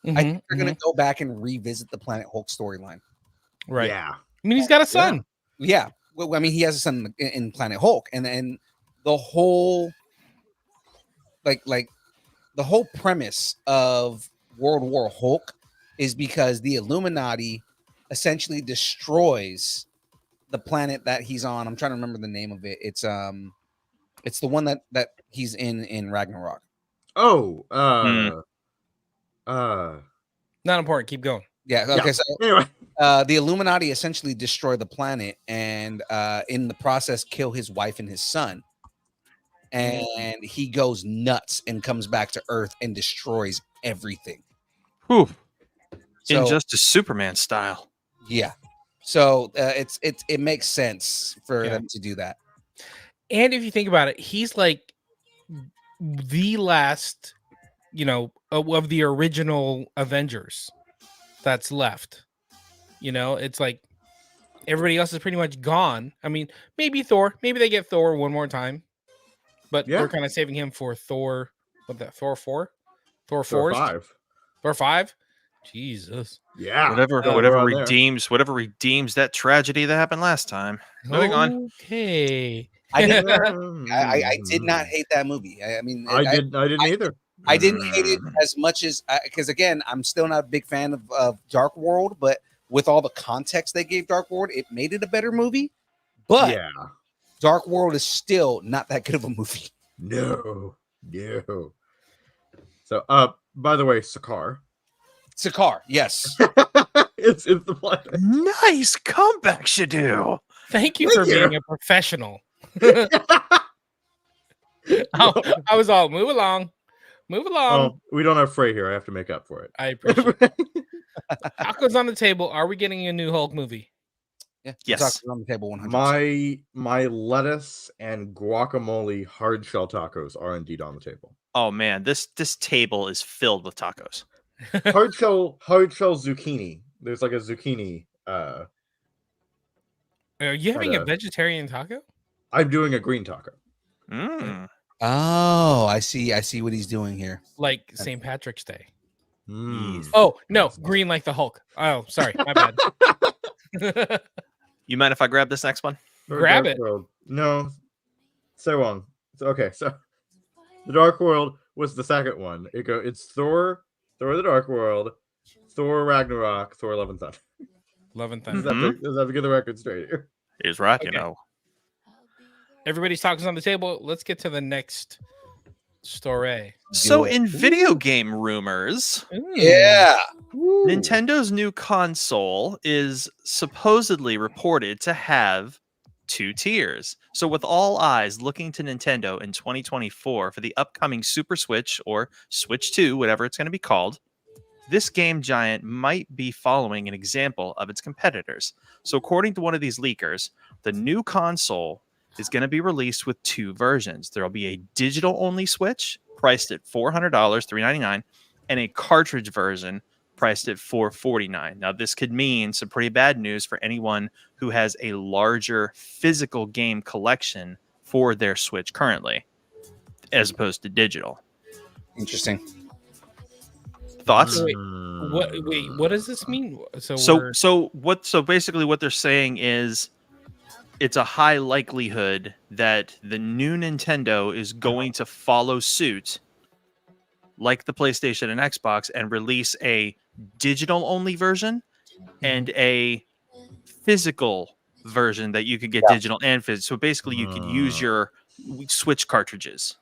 I think they're going to go back and revisit the Planet Hulk storyline. Right. Yeah. I mean, he's got a son. Yeah. Well, I mean, he has a son in Planet Hulk, and then the whole, like the whole premise of World War Hulk is because the Illuminati essentially destroys the planet that he's on. I'm trying to remember the name of it. It's the one that he's in Ragnarok. Oh, not important. Keep going. Yeah. Okay. Yeah. So anyway, the Illuminati essentially destroy the planet and in the process kill his wife and his son. And he goes nuts and comes back to Earth and destroys everything. Whew. So, Injustice Superman style. Yeah. So it makes sense for them to do that. And if you think about it, he's like the last, of the original Avengers that's left. It's like everybody else is pretty much gone. I mean, maybe Thor. Maybe they get Thor one more time. But they're kind of saving him for Thor. What that? Thor 4? Thor 4? 5. Thor 5? Jesus. Yeah. Whatever redeems that tragedy that happened last time. Moving on. Okay. I did not hate that movie. I mean, I didn't either. I didn't hate it as much as because again, I'm still not a big fan of Dark World, but with all the context they gave Dark World, it made it a better movie. But Dark World is still not that good of a movie. No. So, by the way, Sakaar, yes. It's the plan. Nice comeback, SHDU. Thank you Thank for you. being a professional. I was all move along. Oh, we don't have Frey here. I have to make up for it. I appreciate it. Tacos on the table. Are we getting a new Hulk movie? Yeah. Yes. Tacos on the table 100%. My lettuce and guacamole hard shell tacos are indeed on the table. Oh man, this table is filled with tacos. Hard shell zucchini. There's like a zucchini. Are you having a Kinda- vegetarian taco? I'm doing a green taco. Mm. Oh, I see what he's doing here. Like St. Patrick's Day. Mm. Oh, no. Green like the Hulk. Oh, sorry. My bad. You mind if I grab this next one? Grab Dark it. World. No. So on. Okay, so the Dark World was the second one. It's Thor the Dark World, Thor Ragnarok, Thor Love and Thunder. Love and Does Thunder. that have to get the record straight here? He's right, you Okay. know. Everybody's tacos on the table. Let's get to the next story. So in video game rumors, Yeah. Nintendo's new console is supposedly reported to have 2 tiers. So with all eyes looking to Nintendo in 2024 for the upcoming Super Switch or Switch 2, whatever it's going to be called, this game giant might be following an example of its competitors. So according to one of these leakers, the new console is going to be released with 2 versions. There will be a digital-only Switch priced at $400, $399, and a cartridge version priced at $449. Now, this could mean some pretty bad news for anyone who has a larger physical game collection for their Switch currently, as opposed to digital. Interesting. Thoughts? Wait, what does this mean? So basically what they're saying is it's a high likelihood that the new Nintendo is going to follow suit like the PlayStation and Xbox and release a digital only version and a physical version that you could get digital and physical. So basically you could use your Switch cartridges.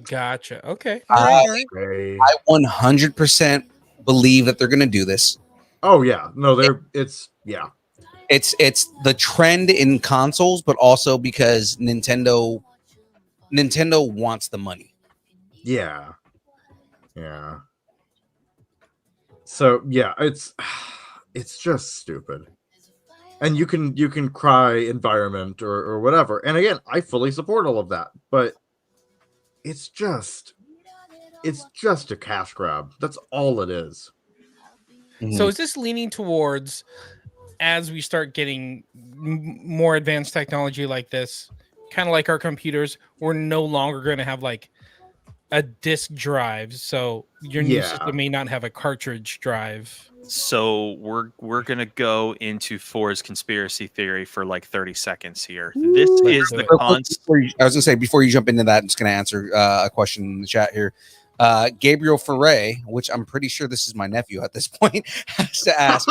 Gotcha. Okay. I 100% believe that they're going to do this. Oh yeah, no, it's It's the trend in consoles, but also because Nintendo wants the money. Yeah. So yeah, it's just stupid. And you can cry environment or whatever. And again, I fully support all of that, but it's just a cash grab. That's all it is. So is this leaning towards, as we start getting more advanced technology like this, kind of like our computers, we're no longer going to have like a disk drive, so your new system may not have a cartridge drive. So we're gonna go into Fourz's conspiracy theory for like 30 seconds here. This is the I was gonna say, before you jump into that, I'm just gonna answer a question in the chat here. Gabriel Ferre, which I'm pretty sure this is my nephew at this point, has to ask: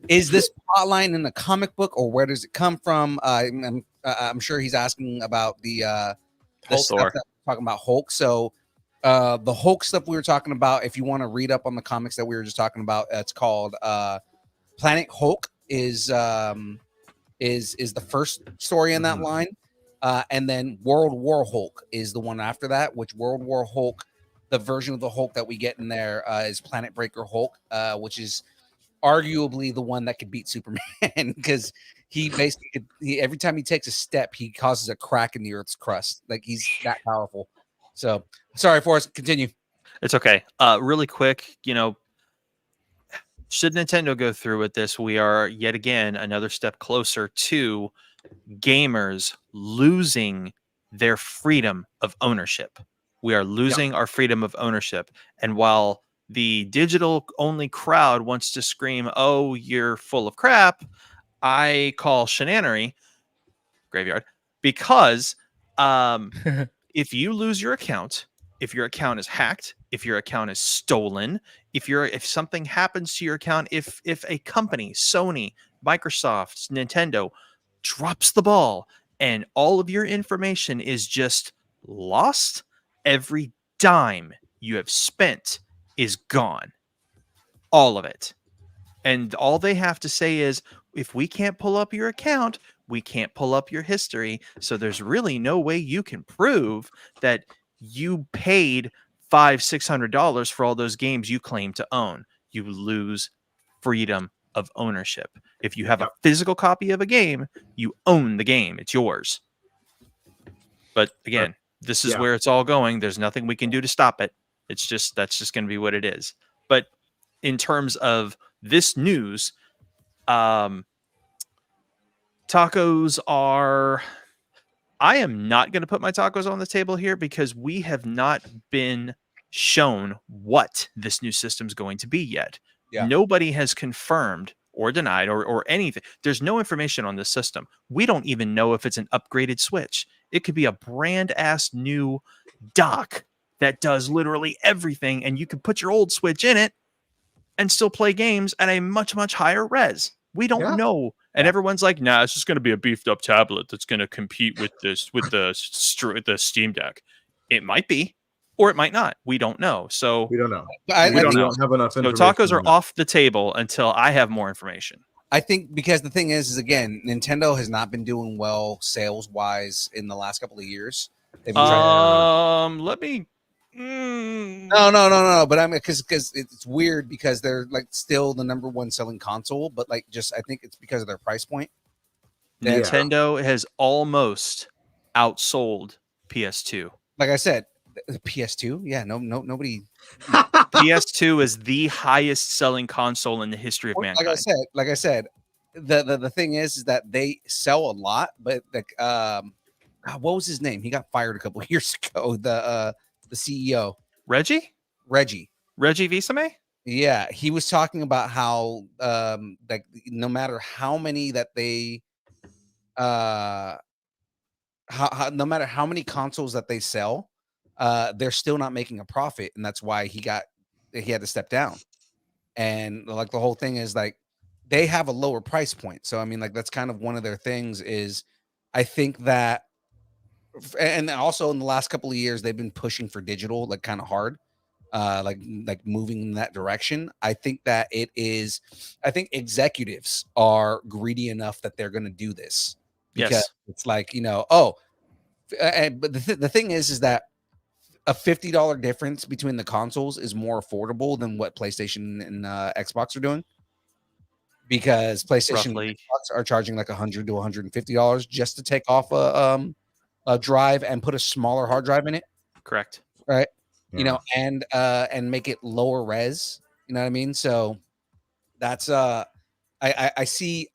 is this plotline in the comic book, or where does it come from? I'm sure he's asking about the stuff that we're talking about Hulk. So the Hulk stuff we were talking about, if you want to read up on the comics that we were just talking about, it's called Planet Hulk is the first story in that line. And then World War Hulk is the one after that, which World War Hulk, the version of the Hulk that we get in there is Planet Breaker Hulk, which is arguably the one that could beat Superman because he basically every time he takes a step, he causes a crack in the Earth's crust. Like he's that powerful. So sorry, Forrest, continue. It's okay. Really quick, should Nintendo go through with this, we are yet again another step closer to gamers losing their freedom of ownership. We are losing our freedom of ownership. And while the digital only crowd wants to scream, "Oh, you're full of crap," I call shenanery graveyard because if you lose your account, if your account is hacked, if your account is stolen, if something happens to your account, if a company, Sony, Microsoft, Nintendo drops the ball and all of your information is just lost, every dime you have spent is gone. All of it. And all they have to say is, if we can't pull up your account, we can't pull up your history. So there's really no way you can prove that you paid $500-$600 for all those games you claim to own. You lose freedom of ownership. If you have a physical copy of a game, you own the game. It's yours. But again, this is where it's all going. There's nothing we can do to stop it. It's just, that's just going to be what it is. But in terms of this news, tacos are, I am not going to put my tacos on the table here because we have not been shown what this new system is going to be yet. Yeah. Nobody has confirmed or denied or anything. There's no information on this system. We don't even know if it's an upgraded Switch. It could be a brand ass new dock that does literally everything, and you can put your old Switch in it and still play games at a much, much higher res. We don't know. And everyone's like, nah, it's just going to be a beefed up tablet that's going to compete with this, with the Steam Deck. It might be, or it might not. We don't know. So we don't know. We don't know. Have enough so information tacos are on that. off the table until I have more information. I think because the thing is again, Nintendo has not been doing well sales wise in the last couple of years. They've been let me. No. But I mean, because it's weird because they're like still the number one selling console, but like just I think it's because of their price point. Nintendo has almost outsold PS2. Like I said, the PS2, yeah, nobody. PS2 is the highest selling console in the history of mankind. Like I said, the thing is that they sell a lot, but like God, what was his name? He got fired a couple of years ago. The CEO, Reggie Fils-Aimé. Yeah, he was talking about how like no matter how many that they no matter how many consoles that they sell, they're still not making a profit, and that's why he had to step down. And like the whole thing is like they have a lower price point, so I mean like that's kind of one of their things is I think that, and also in the last couple of years they've been pushing for digital like kind of hard, like moving in that direction. I think that I think executives are greedy enough that they're going to do this because it's like, you know, but the thing is that a $50 difference between the consoles is more affordable than what PlayStation and Xbox are doing, because PlayStation and Xbox are charging like $100 to $150 just to take off a drive and put a smaller hard drive in it. Correct. Right. Yeah. You know, and make it lower res. You know what I mean? So that's I see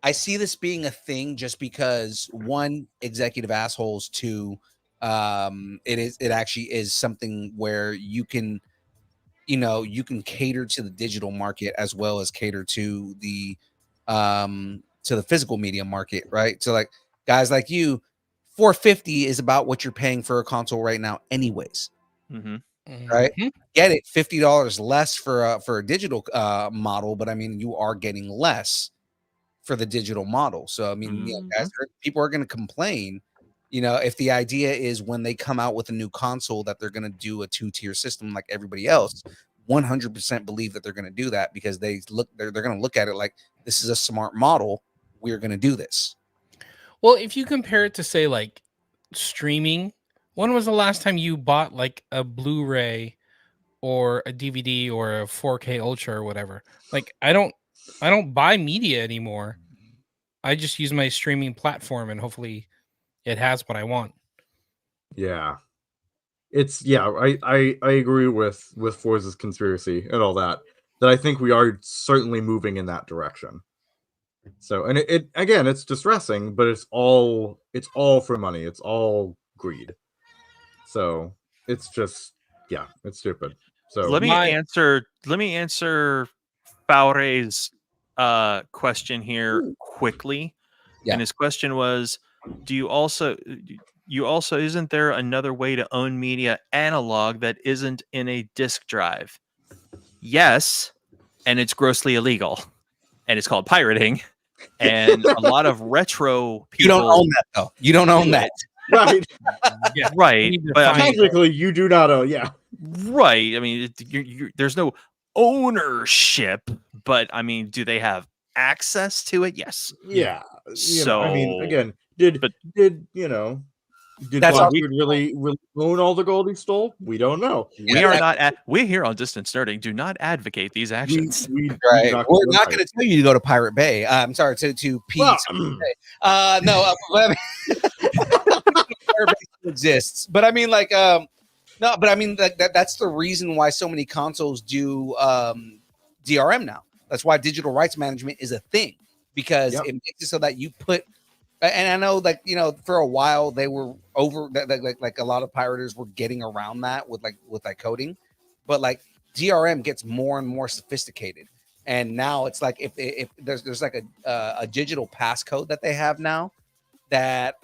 this being a thing just because one, executive assholes, two, it actually is something where you can cater to the digital market as well as cater to the physical media market, right? So like guys like you, $450 is about what you're paying for a console right now anyways. Right? Get it, $50 less for a digital model, but I mean you are getting less for the digital model. So I mean, guys, people are going to complain, you know, if the idea is when they come out with a new console that they're going to do a 2-tier system like everybody else. 100% believe that they're going to do that because they're going to look at it like this is a smart model. We're going to do this. Well, if you compare it to say like streaming, when was the last time you bought like a Blu-ray or a DVD or a 4K Ultra or whatever? Like I don't buy media anymore. I just use my streaming platform and hopefully it has what I want. Yeah. I agree with Forza's conspiracy and all that I think we are certainly moving in that direction. So, and it again, it's distressing, but it's all for money. It's all greed. So it's just, it's stupid. So let me answer Fourzze's question here quickly. Yeah. And his question was, isn't there another way to own media analog that isn't in a disk drive? Yes, and it's grossly illegal, and it's called pirating. And a lot of retro people. You don't own that though. You don't own that. Right. Right. But technically, you do not own. Yeah. Right. I mean, there's no ownership, but I mean, do they have access to it? Yes. Yeah. So I mean, again, did That's Bob really own all the gold he stole? We don't know. we are not. We here on Distance Nerding do not advocate these actions. We Right. do We're not going to tell you to go to Pirate Bay. I'm sorry, to P. Well, No, but Pirate Bay still exists. But I mean, like, no, but I mean, that's the reason why so many consoles do DRM now. That's why digital rights management is a thing, because it makes it so that you put. And I know, like, for a while they were over like a lot of pirators were getting around that with coding, but like DRM gets more and more sophisticated, and now it's like if there's like a digital passcode that they have now that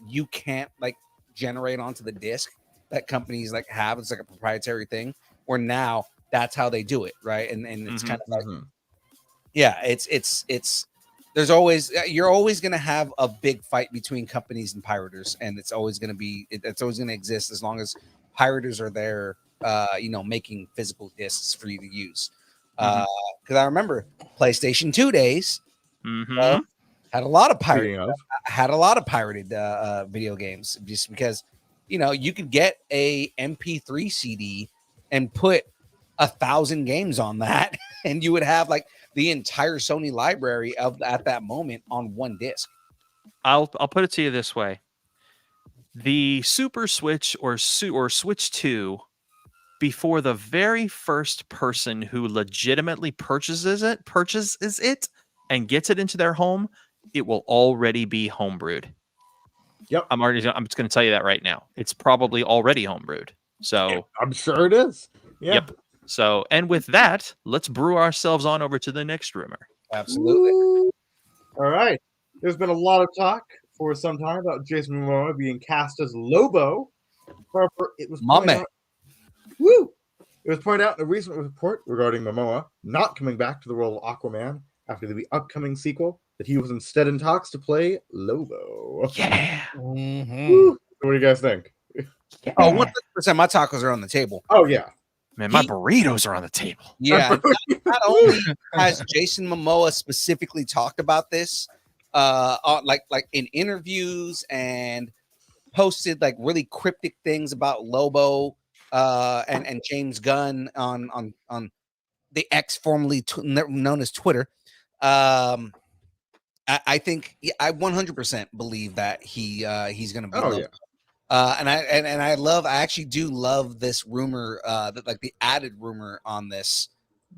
you can't like generate onto the disc that companies like have. It's like a proprietary thing where now that's how they do it, right? And it's kind of like it's there's always you're always going to have a big fight between companies and pirators, and it's always going to exist as long as pirators are there making physical discs for you to use. Because I remember PlayStation 2 days had a lot of pirated video games, just because you could get a MP3 CD and put 1,000 games on that, and you would have like the entire Sony library at that moment on one disc. I'll put it to you this way: the Super Switch or Switch 2, before the very first person who legitimately purchases it and gets it into their home, it will already be homebrewed. Yep. I'm just going to tell you that right now. It's probably already homebrewed. So I'm sure it is. Yeah. Yep. So, and with that, let's brew ourselves on over to the next rumor. Absolutely. Woo. All right. There's been a lot of talk for some time about Jason Momoa being cast as Lobo. However, it was pointed out in a recent report regarding Momoa not coming back to the role of Aquaman after the upcoming sequel that he was instead in talks to play Lobo. Yeah. Woo. What do you guys think? Yeah. Oh, 100%. My tacos are on the table. Oh, yeah. Man, my burritos are on the table. Yeah. Not only has Jason Momoa specifically talked about this, like in interviews, and posted like really cryptic things about Lobo, and James Gunn on the X, formerly known as Twitter. I think I 100% believe that he's going to be Lobo. Yeah. And I actually do love this rumor, that like the added rumor on this.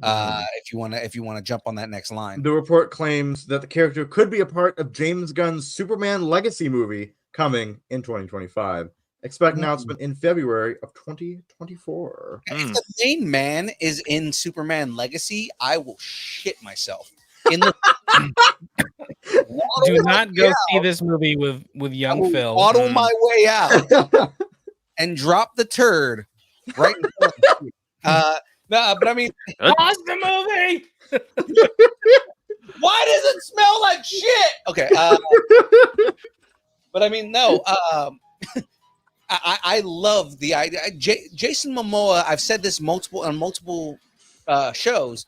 If you want to jump on that next line. The report claims that the character could be a part of James Gunn's Superman Legacy movie coming in 2025. Expect announcement in February of 2024. If the main man is in Superman Legacy, I will shit myself. Do not go see this movie with young Phil. Waddle my way out and drop the turd right in front of me. No, but I mean, pause the movie. Why does it smell like shit? Okay, but I mean, no. I love the idea. Jason Momoa, I've said this on multiple shows,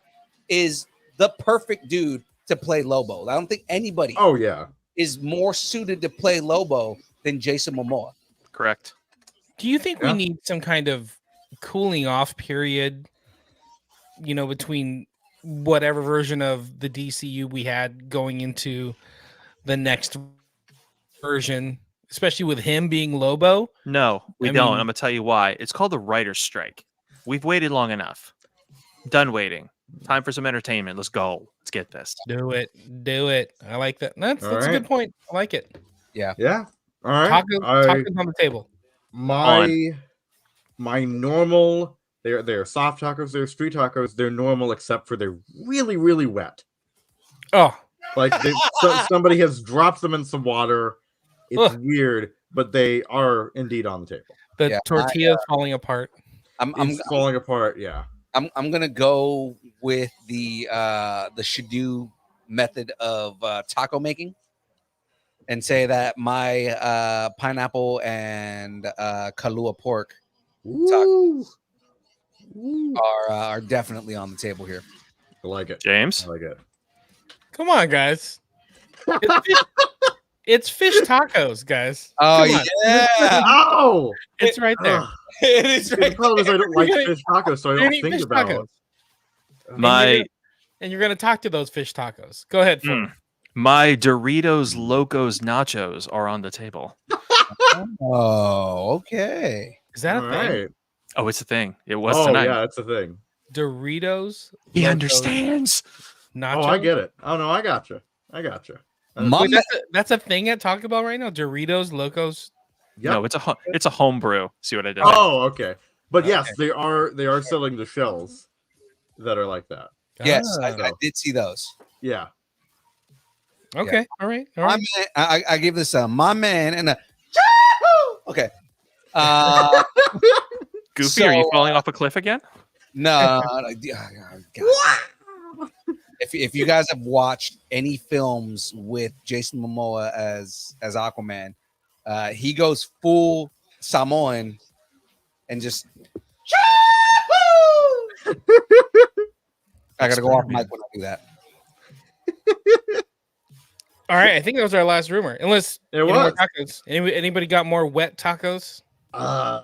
is the perfect dude to play Lobo. I don't think anybody is more suited to play Lobo than Jason Momoa. Correct. Do you think we need some kind of cooling off period, between whatever version of the DCU we had going into the next version, especially with him being Lobo? No, we don't. I'm going to tell you why. It's called the writer's strike. We've waited long enough. Done waiting. Time for some entertainment. Let's go. Let's get this. Do it. I like that. That's a good point. I like it. Yeah. All right. Tacos on the table. My normal. They're soft tacos. They're street tacos. They're normal, except for they're really, really wet. Oh, like somebody has dropped them in some water. It's weird, but they are indeed on the table. The tortilla's falling apart. I'm falling apart. Yeah. I'm gonna go with the SHDU method of taco making, and say that my pineapple and Kahlua pork tacos are definitely on the table here. I like it. James? I like it. Come on, guys. It's fish tacos, guys. Oh Come on. yeah, Oh, It's right there. Ugh. it is The right. problem is I don't like You're gonna- fish tacos, so I You're don't gonna eat think fish about tacos. My And you're gonna talk to those fish tacos. Go ahead, Ford. my Doritos Locos Nachos are on the table. Oh, okay. Is that a All thing? right. Oh, it's a thing. It was Oh tonight. yeah, that's a thing. Doritos. He Locos understands. Nachos. Oh, I get it. Oh no, I gotcha. My Wait, man- that's a thing at Taco Bell right now. Doritos Locos. Yep. No, it's a home brew. See what I did? Oh, okay. But yes, Okay. they are selling the shells that are like that. yes, Ah, I did see those. Yeah. okay. All right. All My right. man, I give this a my man and a okay. Goofy, are you so, falling off a cliff again? No, if you guys have watched any films with Jason Momoa as Aquaman, he goes full Samoan and just I gotta go off mic when I do that. All right. I think that was our last rumor. Unless It any more was. tacos. Anybody got more wet tacos? I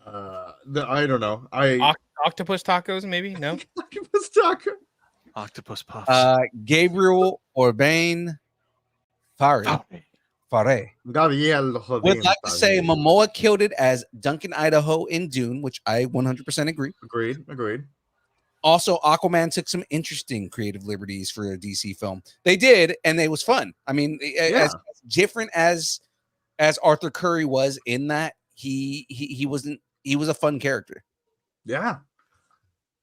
don't know. Octopus tacos? Maybe no. Octopus taco. Octopus puffs. Gabriel Orbain Fare Gabriel would like to say Momoa killed it as Duncan Idaho in Dune, which I 100% agree. Agreed. Also, Aquaman took some interesting creative liberties for a DC film. They did, and it was fun. I mean, as different as Arthur Curry was in that, he was a fun character. Yeah.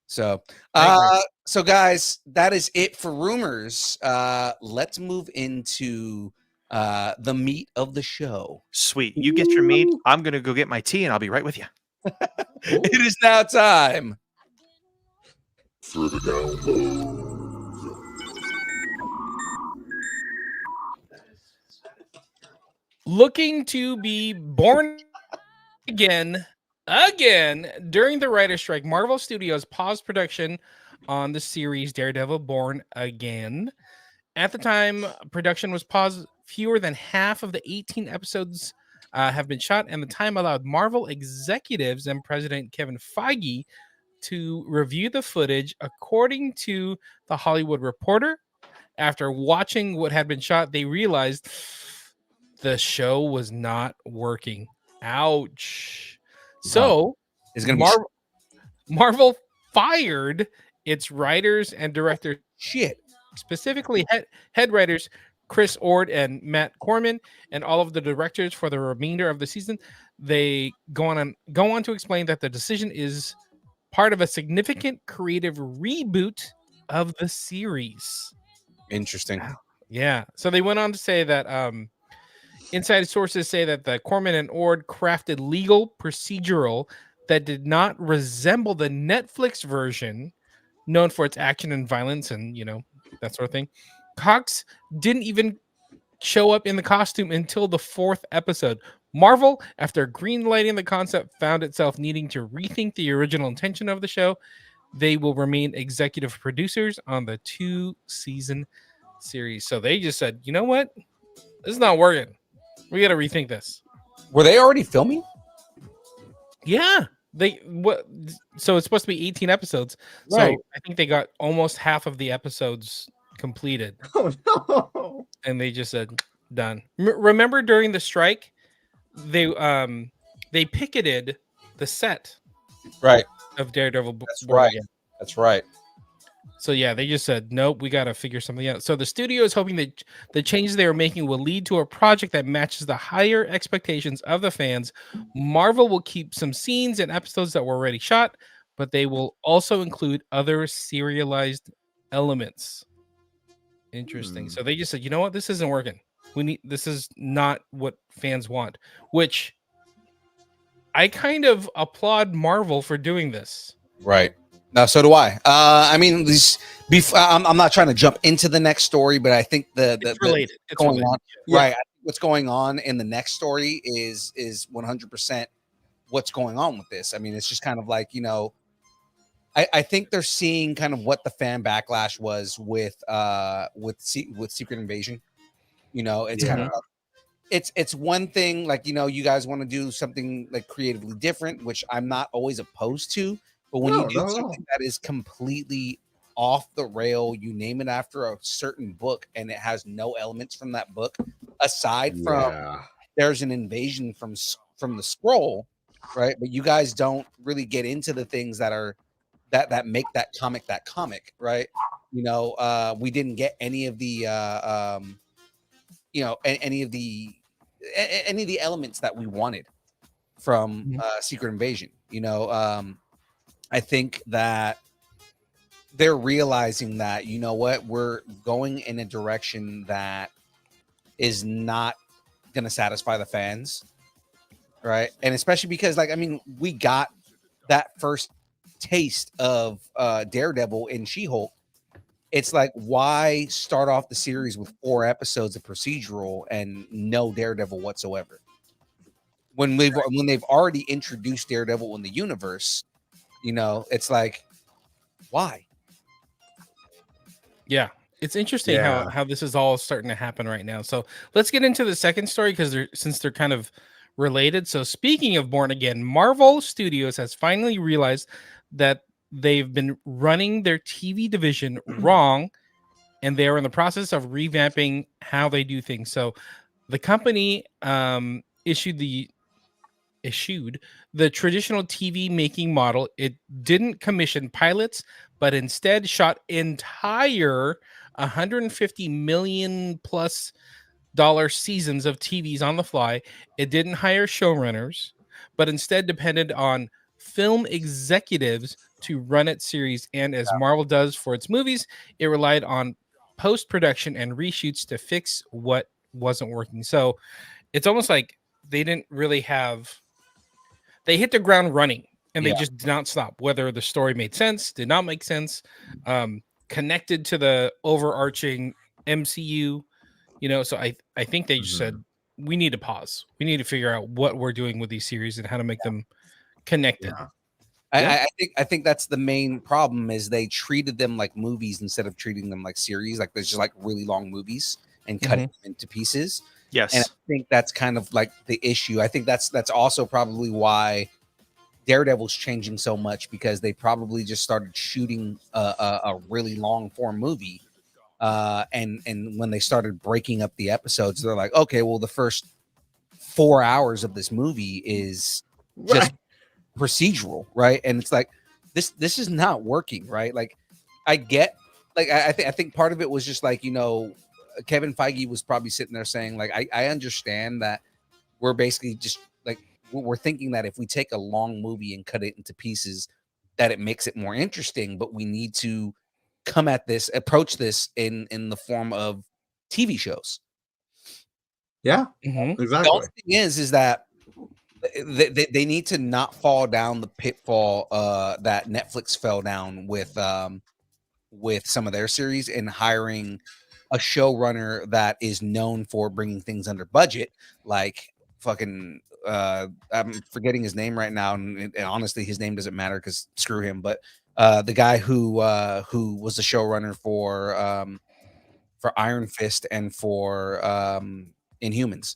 So, I agree. so guys, that is it for rumors. Let's move into the meat of the show. Sweet. You get your meat. I'm gonna go get my tea, and I'll be right with you. It is now time. Looking to be born again during the writer's strike, Marvel Studios paused production on the series Daredevil Born Again. At the time production was paused, fewer than half of the 18 episodes have been shot, and the time allowed Marvel executives and President Kevin Feige to review the footage. According to the Hollywood Reporter, after watching what had been shot, they realized the show was not working. Ouch. So It's gonna be Marvel fired its writers and directors, shit. specifically head writers Chris Ord and Matt Corman, and all of the directors for the remainder of the season. They go on to explain that the decision is part of a significant creative reboot of the series. Interesting. Yeah. So they went on to say that inside sources say that the Corman and Ord crafted legal procedural that did not resemble the Netflix version, known for its action and violence and, that sort of thing. Cox didn't even show up in the costume until the 4th episode. Marvel, after greenlighting the concept, found itself needing to rethink the original intention of the show. They will remain executive producers on the 2-season series. So they just said, you know what? This is not working. We got to rethink this. Were they already filming? Yeah. So it's supposed to be 18 episodes. Right. So I think they got almost half of the episodes completed. Oh no. And they just said done. Remember during the strike, they picketed the set Right. of Daredevil. That's Born right. Again. That's right. So yeah, they just said nope. We got to figure something out. So the studio is hoping that the changes they are making will lead to a project that matches the higher expectations of the fans. Marvel will keep some scenes and episodes that were already shot, but they will also include other serialized elements. Interesting. So they just said, you know what, this isn't working. This is not what fans want. Which I kind of applaud Marvel for doing this. Right. No, so do I. I mean, I'm not trying to jump into the next story, but I think It's related. It's going related. on, right? I think what's going on in the next story is 100% what's going on with this. I mean, it's just kind of like I think they're seeing kind of what the fan backlash was with Secret Invasion. You know, it's kind of it's one thing, like, you know, you guys want to do something like creatively different, which I'm not always opposed to, but when you do something that is completely off the rail, you name it after a certain book and it has no elements from that book aside from there's an invasion from the scroll, right? But you guys don't really get into the things that are that make that comic, right? You know, we didn't get any of the you know, any of the elements that we wanted from Secret Invasion. You know, I think that they're realizing that, you know what, we're going in a direction that is not going to satisfy the fans, right? And especially because, like, I mean, we got that first taste of Daredevil in She-Hulk. It's like, why start off the series with 4 episodes of procedural and no Daredevil whatsoever? When they've already introduced Daredevil in the universe, you know, it's like, why? Yeah, it's interesting how this is all starting to happen right now. So let's get into the second story because since they're kind of related. So speaking of Born Again, Marvel Studios has finally realized that they've been running their TV division wrong, and they are in the process of revamping how they do things. So the company issued the traditional TV making model. It didn't commission pilots, but instead shot entire $150 million plus seasons of TVs on the fly. It didn't hire showrunners, but instead depended on film executives to run its series. And as Marvel does for its movies, it relied on post-production and reshoots to fix what wasn't working. So it's almost like they didn't really have... They hit the ground running, and they just did not stop. Whether the story made sense, did not make sense, connected to the overarching MCU, you know. So I think they just said, we need to pause. We need to figure out what we're doing with these series and how to make them connected. I think that's the main problem, is they treated them like movies instead of treating them like series. Like, there's just like really long movies and cutting them into pieces. Yes. And I think that's kind of like the issue. I think that's also probably why Daredevil's changing so much, because they probably just started shooting a really long form movie. And when they started breaking up the episodes, they're like, okay, well, the first 4 hours of this movie is just procedural, right? And it's like, this is not working, right? Like, I get, like, I think part of it was just like, you know, Kevin Feige was probably sitting there saying, like, I understand that we're basically just like, we're thinking that if we take a long movie and cut it into pieces, that it makes it more interesting, but we need to approach this in the form of TV shows. Yeah, exactly. The only thing is that they need to not fall down the pitfall that Netflix fell down with some of their series, and hiring a showrunner that is known for bringing things under budget, like fucking I'm forgetting his name right now, and honestly his name doesn't matter because screw him, but the guy who was the showrunner for Iron Fist and for Inhumans.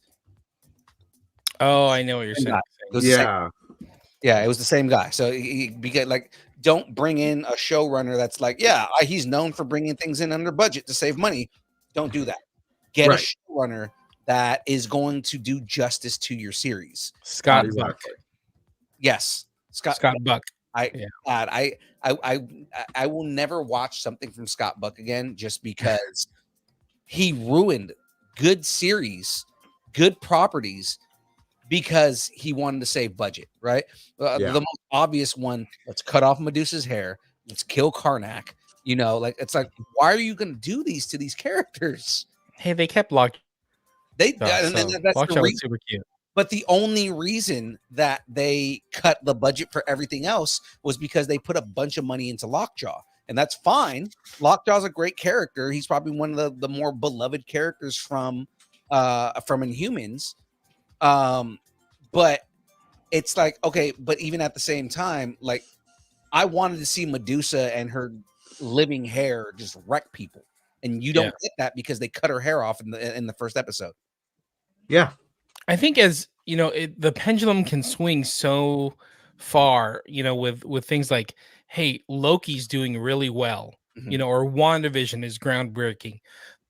Oh, I know what you're saying. It was the same guy. So because, like, don't bring in a showrunner that's like, he's known for bringing things in under budget to save money. Don't do that. Get a showrunner that is going to do justice to your series. Scott Buck. Yes, Scott Buck. I will never watch something from Scott Buck again, just because he ruined good series, good properties, because he wanted to save budget, right? The most obvious one, let's cut off Medusa's hair, let's kill Karnak. You know, like, it's like, why are you going to do these to these characters? Hey, they kept Lockjaw. That's Lockjaw the was super cute. But the only reason that they cut the budget for everything else was because they put a bunch of money into Lockjaw, and that's fine. Lockjaw's a great character. He's probably one of the more beloved characters from Inhumans. But it's like, okay, but even at the same time, like, I wanted to see Medusa and her living hair just wreck people, and you don't get that because they cut her hair off in the first episode. Yeah, I think as you know, the pendulum can swing so far. With things like, hey, Loki's doing really well. Or WandaVision is groundbreaking.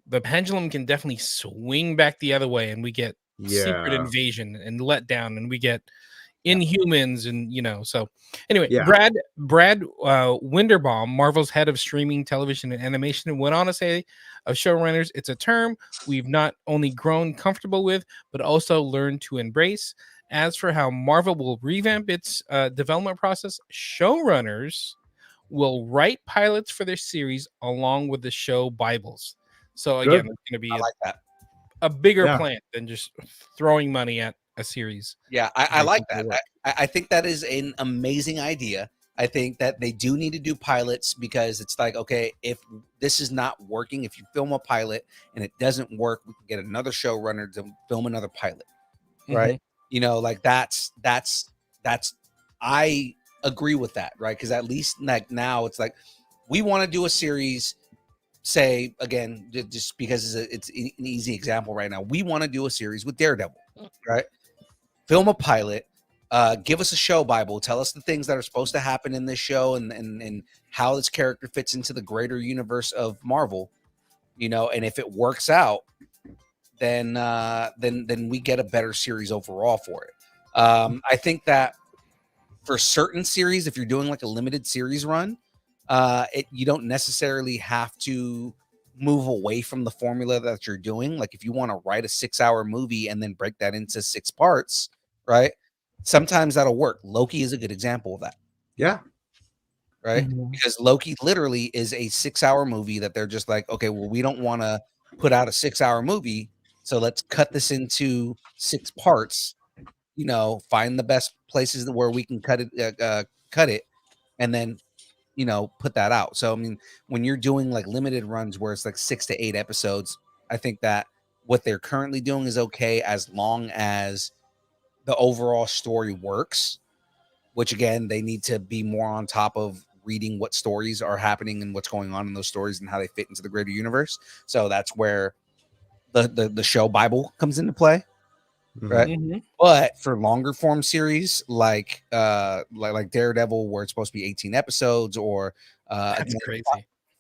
The pendulum can definitely swing back the other way, and we get Secret Yeah. Invasion and Letdown, and we get Inhumans, and so anyway, Yeah. Brad Winderbaum, Marvel's head of streaming television and animation, went on to say of showrunners, it's a term we've not only grown comfortable with, but also learned to embrace. As for how Marvel will revamp its development process, showrunners will write pilots for their series along with the show Bibles. So again, it's going to be I like that. a bigger Yeah. plan than just throwing money at a series. Yeah, I like that. I think that is an amazing idea. I think that they do need to do pilots because it's like, okay, if this is not working, if you film a pilot and it doesn't work, we can get another showrunner to film another pilot, right? Like that's I agree with that, right? Because at least like now it's like we want to do a series. Say again, just because it's an easy example right now, we want to do a series with Daredevil, right? Film a pilot, give us a show Bible, tell us the things that are supposed to happen in this show and how this character fits into the greater universe of Marvel, and if it works out, then we get a better series overall for it. I think that for certain series, if you're doing like a limited series run, you don't necessarily have to move away from the formula that you're doing. Like if you want to write a 6-hour movie and then break that into 6 parts, right? Sometimes that'll work. Loki is a good example of that. Yeah. Right. Because Loki literally is a 6-hour movie that they're just like, okay, well, we don't want to put out a 6-hour movie. So let's cut this into 6 parts, find the best places where we can cut it and then, put that out. So, I mean, when you're doing like limited runs where it's like 6 to 8 episodes, I think that what they're currently doing is okay as long as the overall story works, which again, they need to be more on top of reading what stories are happening and what's going on in those stories and how they fit into the greater universe. So that's where the show Bible comes into play. Right. But for longer form series like Daredevil, where it's supposed to be 18 episodes, or That's crazy.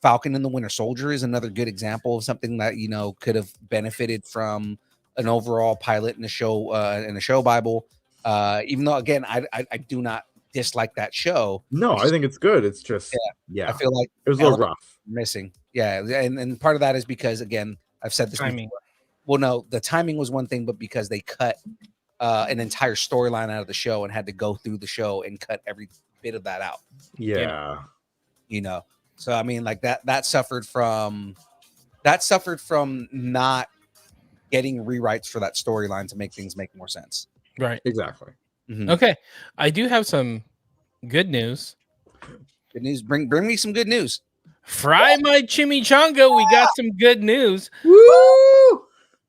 Falcon and the Winter Soldier is another good example of something that could have benefited from an overall pilot in the show Bible. Even though again, I do not dislike that show. No, I think it's good. It's just I feel like it was a little rough. Missing. Yeah, and part of that is because again, I've said this Timing. before. Well, no, the timing was one thing, but because they cut an entire storyline out of the show and had to go through the show and cut every bit of that out. Yeah. So I mean, like that suffered from not getting rewrites for that storyline to make things make more sense. Right. Exactly. Okay. I do have some good news. Good news. Bring me some good news. Fry my chimichanga. We got some good news. Woo!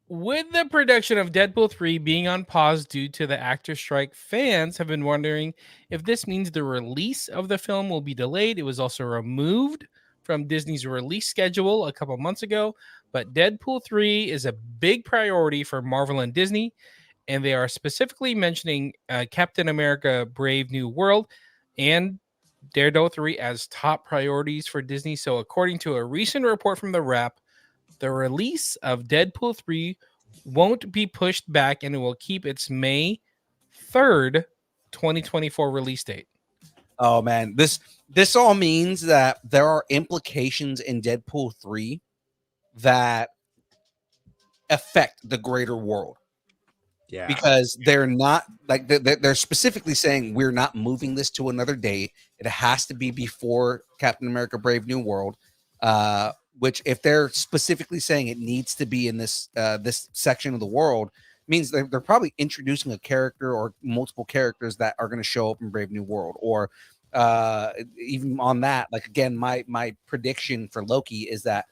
With the production of Deadpool 3 being on pause due to the actor strike, fans have been wondering if this means the release of the film will be delayed. It was also removed from Disney's release schedule a couple months ago, but Deadpool 3 is a big priority for Marvel and Disney, and they are specifically mentioning Captain America Brave New World and Daredevil 3 as top priorities for Disney. So according to a recent report from The Wrap, the release of Deadpool 3 won't be pushed back and it will keep its May 3rd, 2024 release date. Oh man, this all means that there are implications in Deadpool 3 that affect the greater world. Yeah. Because they're not like they're specifically saying we're not moving this to another date. It has to be before Captain America Brave New World. Which if they're specifically saying it needs to be in this section of the world, means they're probably introducing a character or multiple characters that are going to show up in Brave New World. Or even on that, like again, my prediction for Loki is that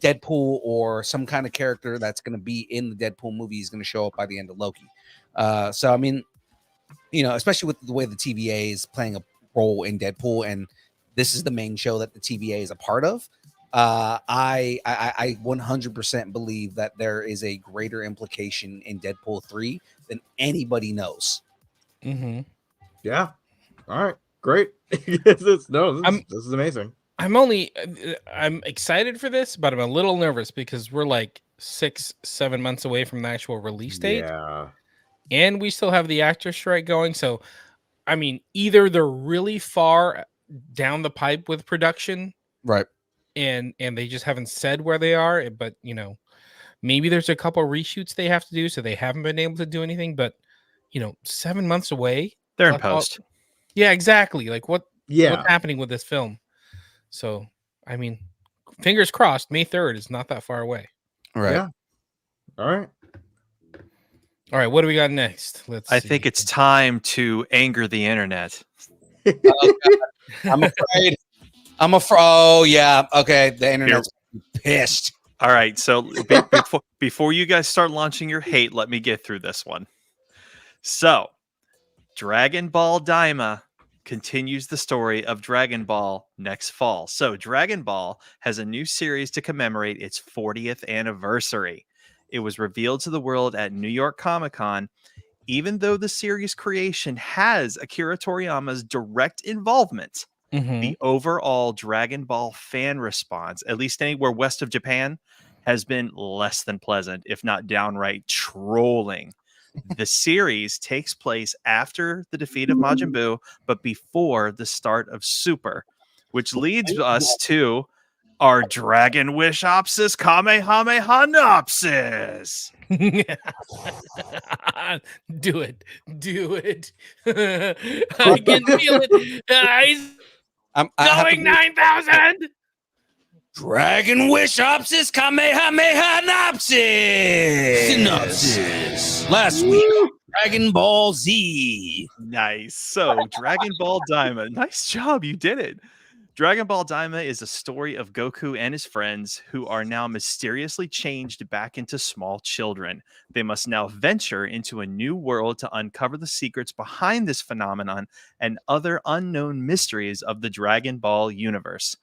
Deadpool or some kind of character that's going to be in the Deadpool movie is going to show up by the end of Loki. So I mean, especially with the way the TVA is playing a role in Deadpool, and this is the main show that the TVA is a part of. I 100% believe that there is a greater implication in Deadpool 3 than anybody knows. Mm-hmm. Yeah. All right. Great. this is amazing. I'm excited for this, but I'm a little nervous because we're like 6-7 months away from the actual release date. Yeah. And we still have the actor strike going. So, I mean, either they're really far down the pipe with production, right? And they just haven't said where they are. But maybe there's a couple reshoots they have to do, so they haven't been able to do anything. But 7 months away, they're in post. Yeah, exactly. Like what's happening with this film? So, I mean, fingers crossed. May 3rd is not that far away. Right. Yeah. All right. All right, what do we got next? I think it's time to anger the internet. I'm afraid. Oh yeah. Okay. The internet's pissed. All right. So before you guys start launching your hate, let me get through this one. So, Dragon Ball Daima continues the story of Dragon Ball next fall. So, Dragon Ball has a new series to commemorate its 40th anniversary. It was revealed to the world at New York Comic-Con. Even though the series creation has Akira Toriyama's direct involvement, the overall Dragon Ball fan response, at least anywhere west of Japan, has been less than pleasant, if not downright trolling. The series takes place after the defeat of Majin Buu, but before the start of Super, which leads us to our Dragon Wish Opsis Kamehamehanopsis. Do it. I can feel it. He's going 9,000. Dragon Wish Opsis Kamehamehanopsis. Synopsis. Last week, Dragon Ball Z. Nice. So, Dragon Ball Daima. Nice job. You did it. Dragon Ball Daima is a story of Goku and his friends who are now mysteriously changed back into small children. They must now venture into a new world to uncover the secrets behind this phenomenon and other unknown mysteries of the Dragon Ball universe.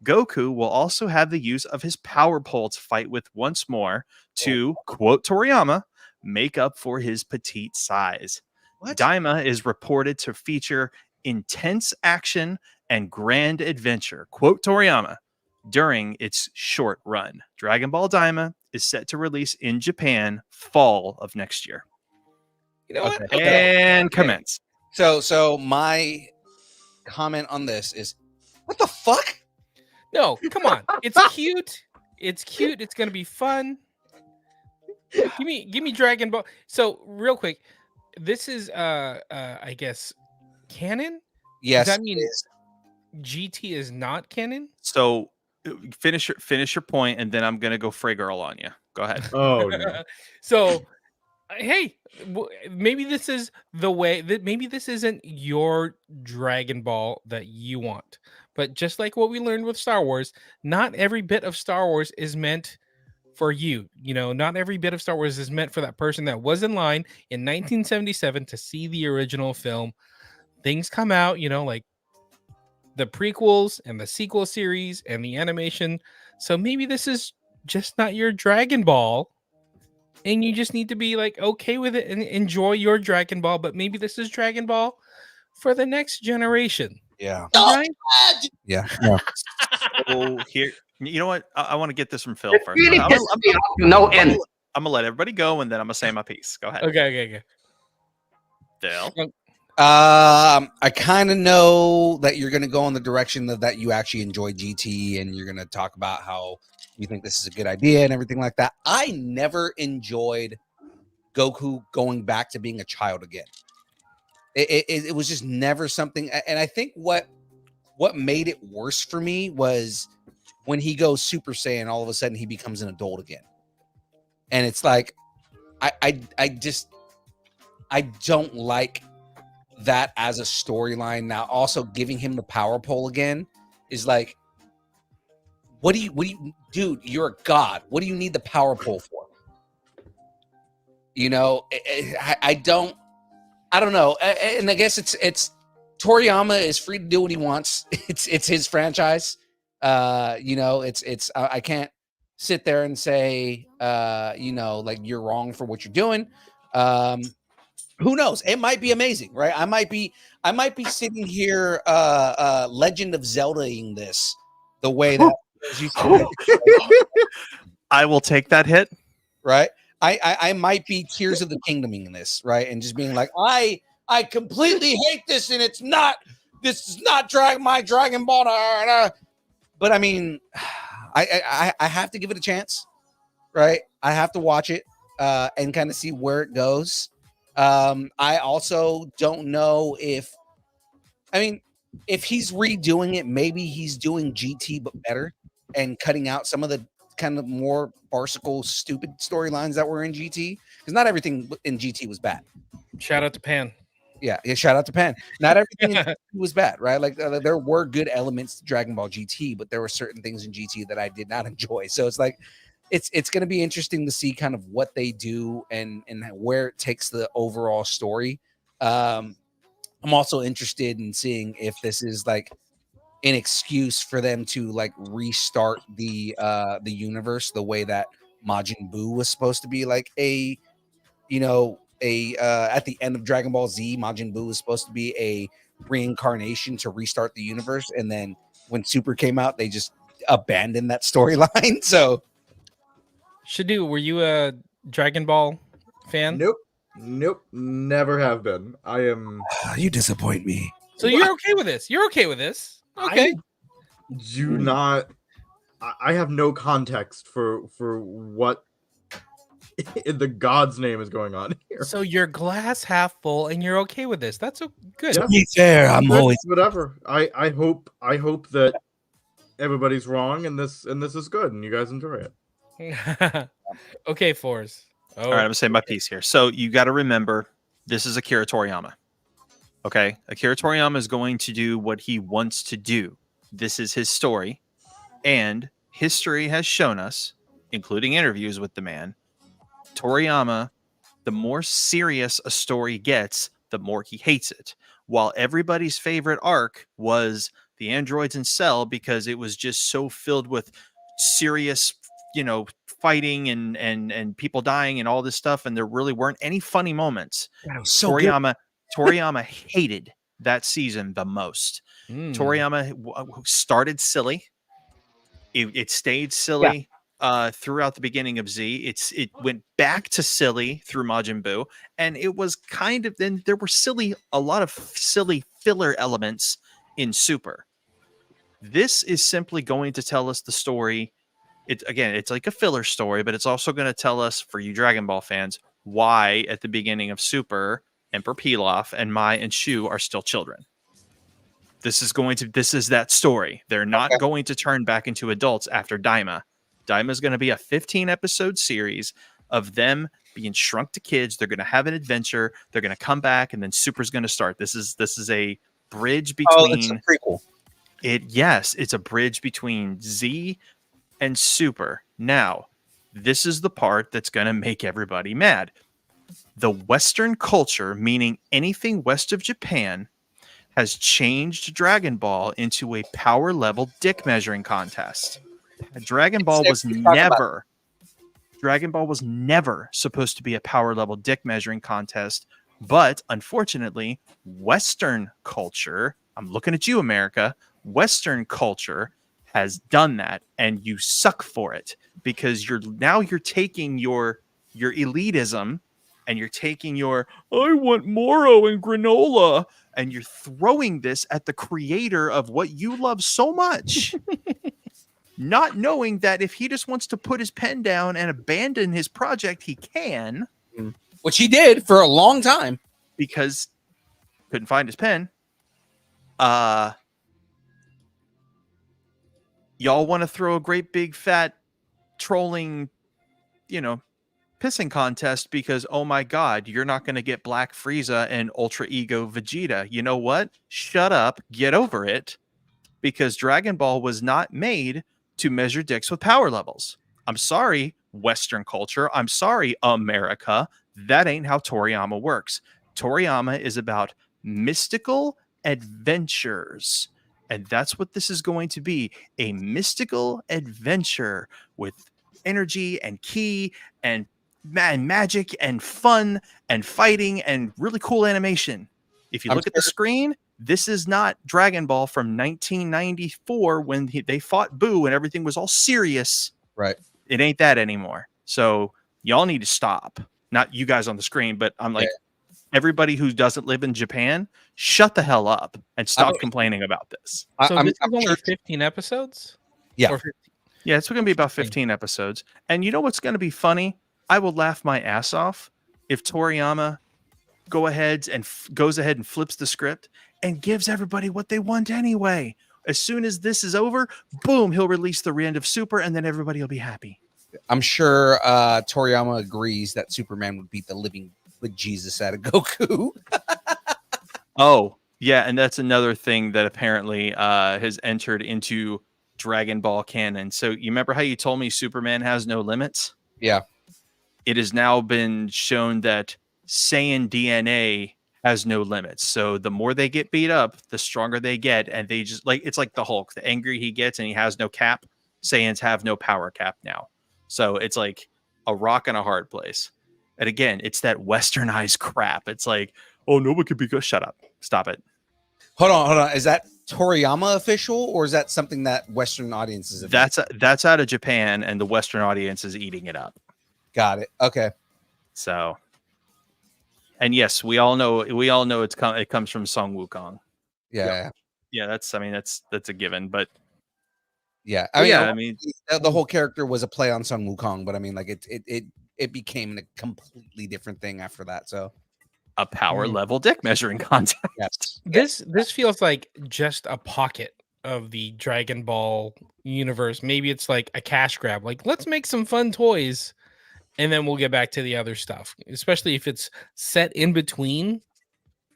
Goku will also have the use of his power pole to fight with once more to, quote Toriyama, make up for his petite size. Daima is reported to feature intense action and grand adventure, quote Toriyama, during its short run. Dragon Ball Daima is set to release in Japan fall of next year. You know what? And commence. So my comment on this is, what the fuck? No, come on. It's cute. It's gonna be fun. Give me Dragon Ball. So real quick, this is I guess canon. Yes. Does that mean GT is not canon? So finish your point, and then I'm gonna go Frey Girl on you. Go ahead. Oh no. So hey, maybe this is the way that maybe this isn't your Dragon Ball that you want. But just like what we learned with Star Wars, not every bit of Star Wars is meant for you. Not every bit of Star Wars is meant for that person that was in line in 1977 to see the original film. Things come out, like the prequels and the sequel series and the animation. So maybe this is just not your Dragon Ball. And you just need to be like okay with it and enjoy your Dragon Ball. But maybe this is Dragon Ball for the next generation. Yeah. Right? Yeah. So here, you know what? I want to get this from Phil first. Really I'm pisses me off to no end. gonna let everybody go, and then I'm gonna say my piece. Go ahead. Okay. Phil. I kind of know that you're going to go in the direction that you actually enjoy GT, and you're going to talk about how you think this is a good idea and everything like that. I never enjoyed Goku going back to being a child again. It was just never something. And I think what made it worse for me was when he goes Super Saiyan, all of a sudden he becomes an adult again. And it's like, I don't like that as a storyline. Now also giving him the power pole again is like, what do you dude, you're a god, what do you need the power pole for? I don't know, and I guess it's Toriyama is free to do what he wants. It's his franchise. You know, I can't sit there and say, you know, like you're wrong for what you're doing. Who knows? It might be amazing, right? I might be sitting here, Legend of Zelda-ing this the way that I will take that hit. Right? I might be Tears of the Kingdoming in this, right? And just being like, I completely hate this, and this is not my Dragon Ball. But I mean, I have to give it a chance, right? I have to watch it and kind of see where it goes. I also don't know if he's redoing it, maybe he's doing GT but better and cutting out some of the kind of more farcical, stupid storylines that were in GT, because not everything in GT was bad. Shout out to Pan. Yeah, shout out to Pan. Not everything in GT was bad, right? Like there were good elements to Dragon Ball GT, but there were certain things in GT that I did not enjoy. So it's like it's going to be interesting to see kind of what they do and where it takes the overall story. I'm also interested in seeing if this is like an excuse for them to like restart the universe the way that Majin Buu was supposed to be, like at the end of Dragon Ball Z, Majin Buu was supposed to be a reincarnation to restart the universe, and then when Super came out, they just abandoned that storyline. So, SHDU, were you a Dragon Ball fan? Nope, never have been. I am. You disappoint me. So you're okay with this? You're okay with this? Okay. I do not. I have no context for what in the God's name is going on here. So you're glass half full, and you're okay with this. That's good. To be fair, I'm always whatever. I hope that everybody's wrong, and this is good, and you guys enjoy it. Okay, Fourzze. All right, I'm gonna say my piece here. So you got to remember, this is Akira Toriyama. Okay, Akira Toriyama is going to do what he wants to do. This is his story, and history has shown us, including interviews with the man, Toriyama, the more serious a story gets, the more he hates it. While everybody's favorite arc was the androids in Cell because it was just so filled with serious, fighting and people dying and all this stuff, and there really weren't any funny moments. So Toriyama hated that season the most. Toriyama started silly. It stayed silly throughout the beginning of Z. It went back to silly through Majin Buu, and it was kind of, then there were a lot of silly filler elements in Super. This is simply going to tell us the story. It's like a filler story, but it's also going to tell us, for you Dragon Ball fans, why at the beginning of Super, Emperor Pilaf and Mai and Shu are still children. This is that story. They're not going to turn back into adults after Daima. Daima is going to be a 15-episode series of them being shrunk to kids. They're going to have an adventure. They're going to come back, and then Super's going to start. This is a bridge between. It's a prequel. Yes, it's a bridge between Z and Super. Now, this is the part that's going to make everybody mad. The Western culture, meaning anything west of Japan, has changed Dragon Ball into a power level dick measuring contest. Dragon Ball was never supposed to be a power level dick measuring contest, but unfortunately, Western culture, I'm looking at you, America, Western culture has done that, and you suck for it, because you're taking your elitism, and you're taking your I want Moro and granola, and you're throwing this at the creator of what you love so much. Not knowing that if he just wants to put his pen down and abandon his project, he can. Which he did for a long time. Because couldn't find his pen. Y'all want to throw a great big fat trolling, pissing contest because, oh my God, you're not going to get Black Frieza and Ultra Ego Vegeta. You know what? Shut up. Get over it. Because Dragon Ball was not made to measure dicks with power levels. I'm sorry, Western culture. I'm sorry, America. That ain't how Toriyama works. Toriyama is about mystical adventures. And that's what this is going to be, a mystical adventure with energy and ki and magic and fun and fighting and really cool animation. If you look at the screen, this is not Dragon Ball from 1994 when they fought Boo and everything was all serious. Right. It ain't that anymore. So y'all need to stop. Not you guys on the screen, but I'm like, everybody who doesn't live in Japan, shut the hell up and stop complaining about this. So this is only 15 episodes? Yeah. Or 15? Yeah, it's going to be about 15 episodes. And you know what's going to be funny? I will laugh my ass off if Toriyama goes ahead and flips the script and gives everybody what they want anyway. As soon as this is over, boom, he'll release the end of Super, and then everybody will be happy. I'm sure Toriyama agrees that Superman would beat the living Jesus out of Goku. Oh, yeah, and that's another thing that apparently has entered into Dragon Ball canon. So you remember how you told me Superman has no limits? Yeah. It has now been shown that Saiyan DNA has no limits. So the more they get beat up, the stronger they get. And they just it's like the Hulk. The angrier he gets and he has no cap, Saiyans have no power cap now. So it's like a rock and a hard place. And again, it's that westernized crap. It's like, oh, nobody could be good. Shut up. Stop it. Hold on. Is that Toriyama official, or is that something that Western audiences have? That's out of Japan, and the Western audience is eating it up. Got it. Okay. So, and yes, we all know it comes from Song Wukong. Yeah. Yeah, that's a given, but yeah. I mean, the whole character was a play on Sun Wukong, but I mean, like it became a completely different thing after that. So a power level dick measuring contest. Yes. This feels like just a pocket of the Dragon Ball universe. Maybe it's like a cash grab. Like, let's make some fun toys, and then we'll get back to the other stuff. Especially if it's set in between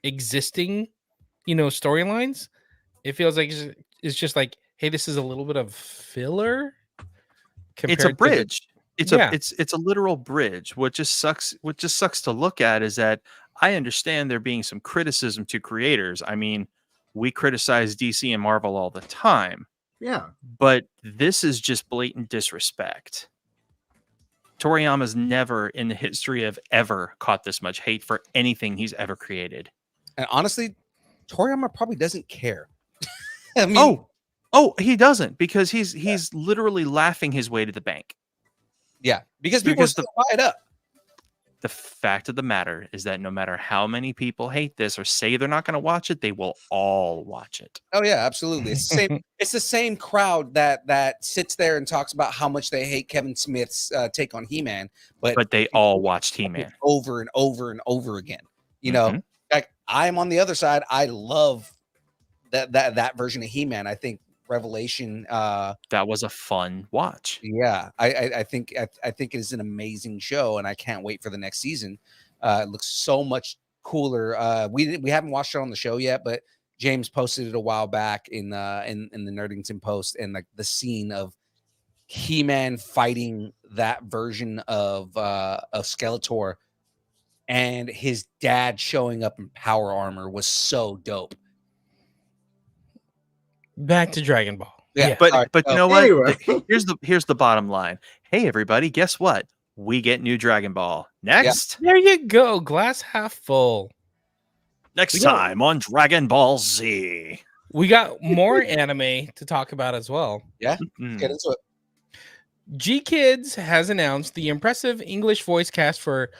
existing, storylines. It feels like it's just like, hey, this is a little bit of filler. It's a bridge. It's a literal bridge. What just sucks to look at is that I understand there being some criticism to creators. I mean, we criticize DC and Marvel all the time. Yeah. But this is just blatant disrespect. Toriyama's never in the history of ever caught this much hate for anything he's ever created. And honestly, Toriyama probably doesn't care. I mean, oh, he doesn't, because he's literally laughing his way to the bank. Yeah, because people still buy it up. The fact of the matter is that no matter how many people hate this or say they're not going to watch it, they will all watch it. Oh yeah, absolutely. It's the same. It's the same crowd that sits there and talks about how much they hate Kevin Smith's take on He-Man, but they all watched He-Man over and over and over again. You know, like I'm on the other side. I love that version of He-Man. I think Revelation that was a fun watch. Yeah, I think it is an amazing show, and I can't wait for the next season. It looks so much cooler. We haven't watched it on the show yet, but James posted it a while back in the Nerdington post, and like the scene of He-Man fighting that version of Skeletor and his dad showing up in power armor was so dope. Back to Dragon Ball. Yeah, but you know what? Anyway. Here's the bottom line. Hey everybody, guess what? We get new Dragon Ball next. Yeah. There you go. Glass half full. Next time on Dragon Ball Z. We got more anime to talk about as well. Yeah. Get into it. G Kids has announced the impressive English voice cast for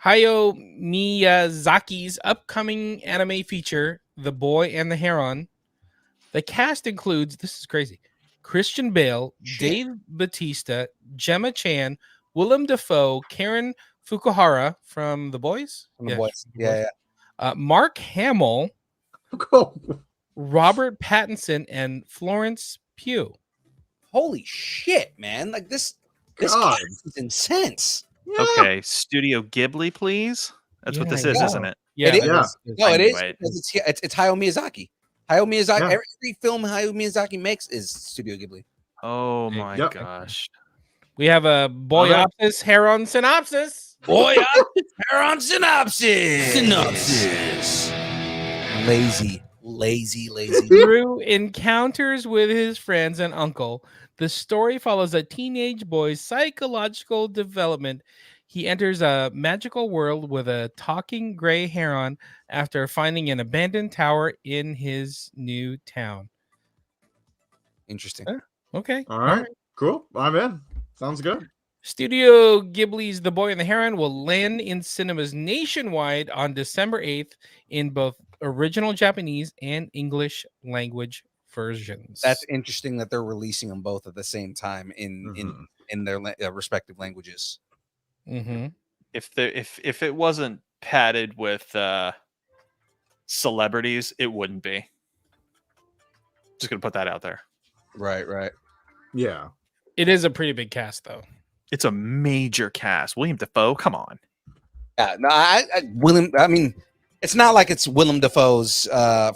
Hayao Miyazaki's upcoming anime feature, The Boy and the Heron. The cast includes, this is crazy, Christian Bale, Dave Bautista, Gemma Chan, Willem Dafoe, Karen Fukuhara from The Boys. Yeah. Mark Hamill, Robert Pattinson, and Florence Pugh. Holy shit, man. Like this cast is intense. Yeah. Okay, Studio Ghibli, please. That's what this is, isn't it? Yeah, it is. No, it is. It's Hayao Miyazaki. Hayao Miyazaki. Every film Hayao Miyazaki makes is Studio Ghibli. Oh my gosh. We have a Boyopsis Heron synopsis. Boyopsis Heron synopsis. Lazy. Lazy. Through encounters with his friends and uncle, the story follows a teenage boy's psychological development. He enters a magical world with a talking gray heron after finding an abandoned tower in his new town. Interesting. Okay. All right. Cool. I'm in. Sounds good. Studio Ghibli's The Boy and the Heron will land in cinemas nationwide on December 8th in both original Japanese and English language versions. That's interesting that they're releasing them both at the same time in their respective languages. Mm-hmm. If it wasn't padded with celebrities, it wouldn't be. Just gonna put that out there. Right. Yeah. It is a pretty big cast, though. It's a major cast. William Dafoe, come on. Yeah, no, William. I mean, it's not like it's Willem Dafoe's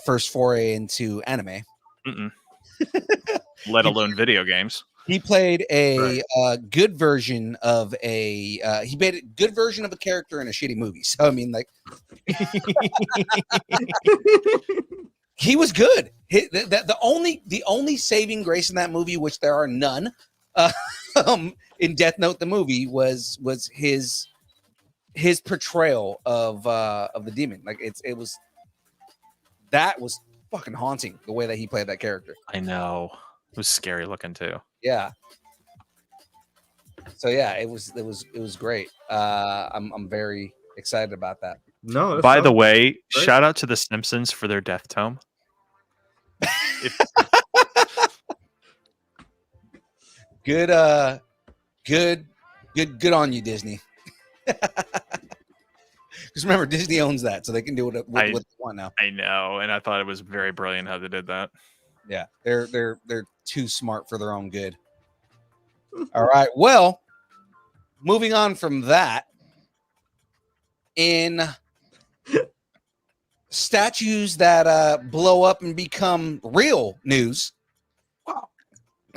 first foray into anime. Let alone video games. He played a good version of he made a good version of a character in a shitty movie. So I mean, like, he was good. The only saving grace in that movie, which there are none, in Death Note the movie, was his portrayal of the demon. Like it was fucking haunting, the way that he played that character. I know. It was scary looking too. Yeah. So yeah, it was great. I'm very excited about that. No. By the way, great. shout out to the Simpsons for their death tome. Good on you, Disney. Because remember, Disney owns that, so they can do what they want now. I know, and I thought it was very brilliant how they did that. Yeah, they're too smart for their own good. All right, well, moving on from that, in statues that blow up and become real news.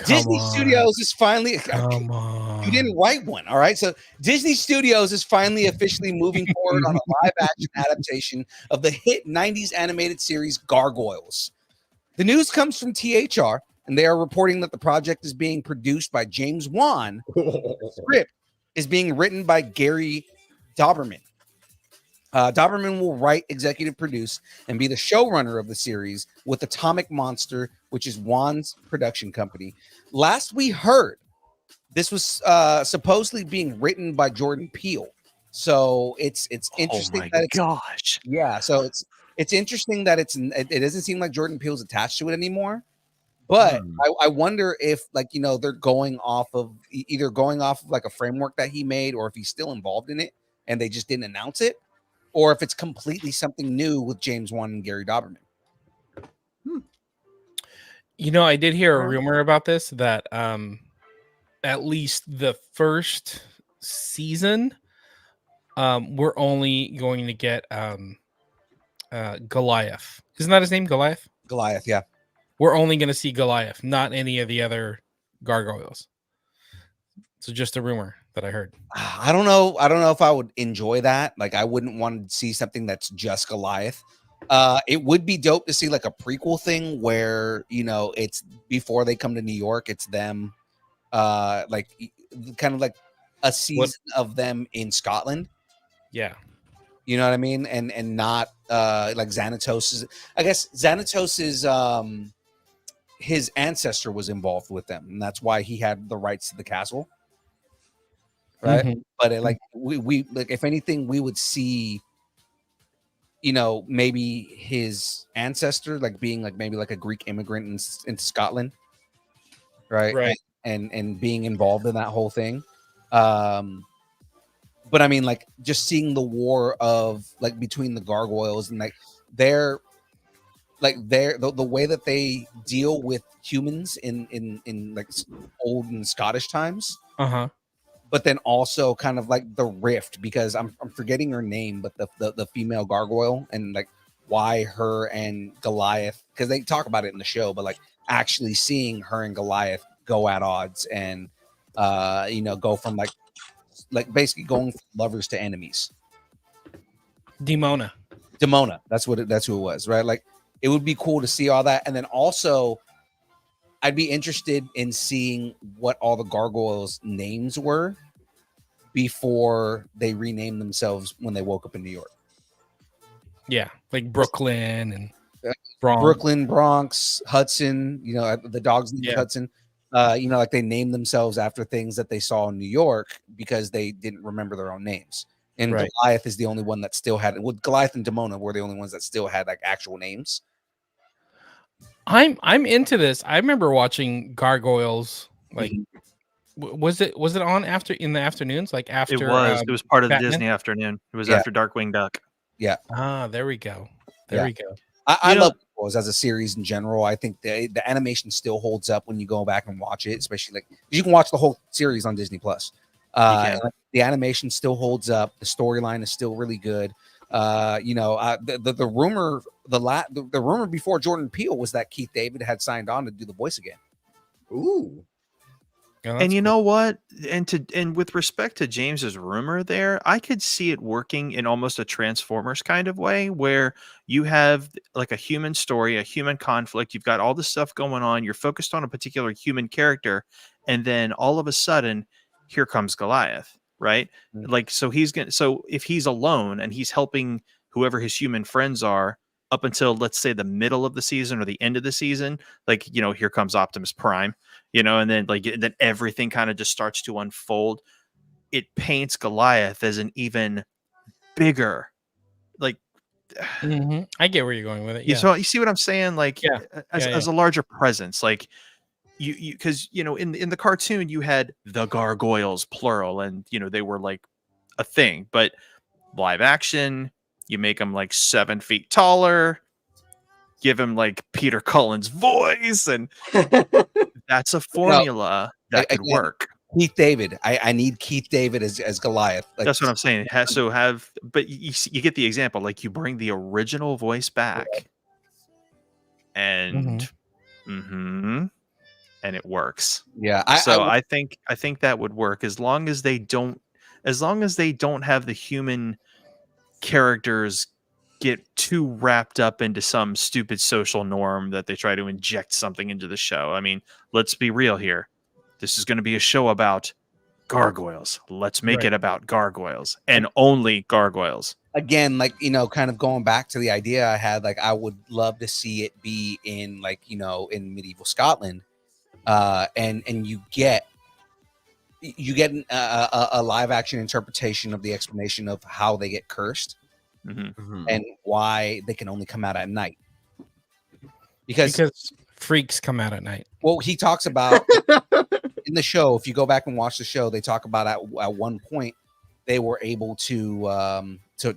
Disney Studios is finally. You didn't write one, all right? So Disney Studios is finally officially moving forward on a live-action adaptation of the hit '90s animated series Gargoyles. The news comes from THR, and they are reporting that the project is being produced by James Wan. The script is being written by Gary Dauberman. Dauberman will write, executive produce, and be the showrunner of the series with Atomic Monster, which is Wan's production company. Last we heard, this was supposedly being written by Jordan Peele. So it's interesting that it's gosh. Yeah, so it's interesting that it doesn't seem like Jordan Peele's attached to it anymore. But I wonder if, like, you know, they're going off of like a framework that he made, or if he's still involved in it and they just didn't announce it, or if it's completely something new with James Wan and Gary Dauberman. You know, I did hear a rumor about this that at least the first season, we're only going to get Goliath. Isn't that his name, Goliath? Goliath, yeah. We're only going to see Goliath, not any of the other gargoyles. So just a rumor that I heard. I don't know if I would enjoy that. Like, I wouldn't want to see something that's just Goliath. It would be dope to see like a prequel thing where, you know, it's before they come to New York, it's them, like kind of like a season of them in Scotland. Yeah. You know what I mean? And not like Xanatos is, I guess Xanatos is his ancestor was involved with them, and that's why he had the rights to the castle. Right. Mhm. But like we like, if anything, we would see, you know, maybe his ancestor like being like maybe like a Greek immigrant in Scotland. Right. And being involved in that whole thing. But I mean, like, just seeing the war of like between the gargoyles and like the way that they deal with humans in like old and Scottish times. But then also kind of like the rift, because I'm forgetting her name, but the female gargoyle, and like why her and Goliath, because they talk about it in the show, but like actually seeing her and Goliath go at odds and you know, go from like basically going from lovers to enemies. Demona, that's who it was, right? Like it would be cool to see all that. And then also, I'd be interested in seeing what all the gargoyles' names were before they renamed themselves when they woke up in New York. Yeah, like Brooklyn and Brooklyn, Bronx, Hudson. You know, the dog's named Hudson. You know, like they named themselves after things that they saw in New York because they didn't remember their own names. And Goliath is the only one that still had it. Well, Goliath and Demona were the only ones that still had like actual names. I'm into this. I remember watching Gargoyles. Like, was it on in the afternoons? Like after it was part of the Batman? Disney afternoon. It was after Darkwing Duck. Yeah. Ah, there we go. There we go. I love Gargoyles as a series in general. I think the animation still holds up when you go back and watch it, especially like you can watch the whole series on Disney Plus. And the animation still holds up. The storyline is still really good. You know, the rumor before Jordan Peele was that Keith David had signed on to do the voice again. Ooh. And you know what? And with respect to James's rumor there, I could see it working in almost a Transformers kind of way where you have like a human story, a human conflict. You've got all this stuff going on. You're focused on a particular human character. And then all of a sudden, here comes Goliath, right? Like, so if he's alone and he's helping whoever his human friends are up until, let's say, the middle of the season or the end of the season, like, you know, here comes Optimus Prime, you know, and then then everything kind of just starts to unfold. It paints Goliath as an even bigger, like, I get where you're going with it. Yeah. So you see what I'm saying? Like, as a larger presence, like you because you know in the cartoon you had the Gargoyles plural, and you know they were like a thing, but live action, you make them like 7 feet taller, give him like Peter Cullen's voice, and that's a formula that could work. Keith David, I need Keith David as Goliath. Like, that's what I'm saying. But you get the example. Like you bring the original voice back, and and it works. Yeah. I think that would work as long as they don't have the human characters get too wrapped up into some stupid social norm that they try to inject something into the show. I mean, let's be real here. This is going to be a show about gargoyles. Let's make it about gargoyles and only gargoyles. Again, like, you know, kind of going back to the idea I had, like, I would love to see it be in, like, you know, in medieval Scotland. And you get a live action interpretation of the explanation of how they get cursed and why they can only come out at night. Because freaks come out at night. Well, he talks about in the show, if you go back and watch the show, they talk about at one point they were able to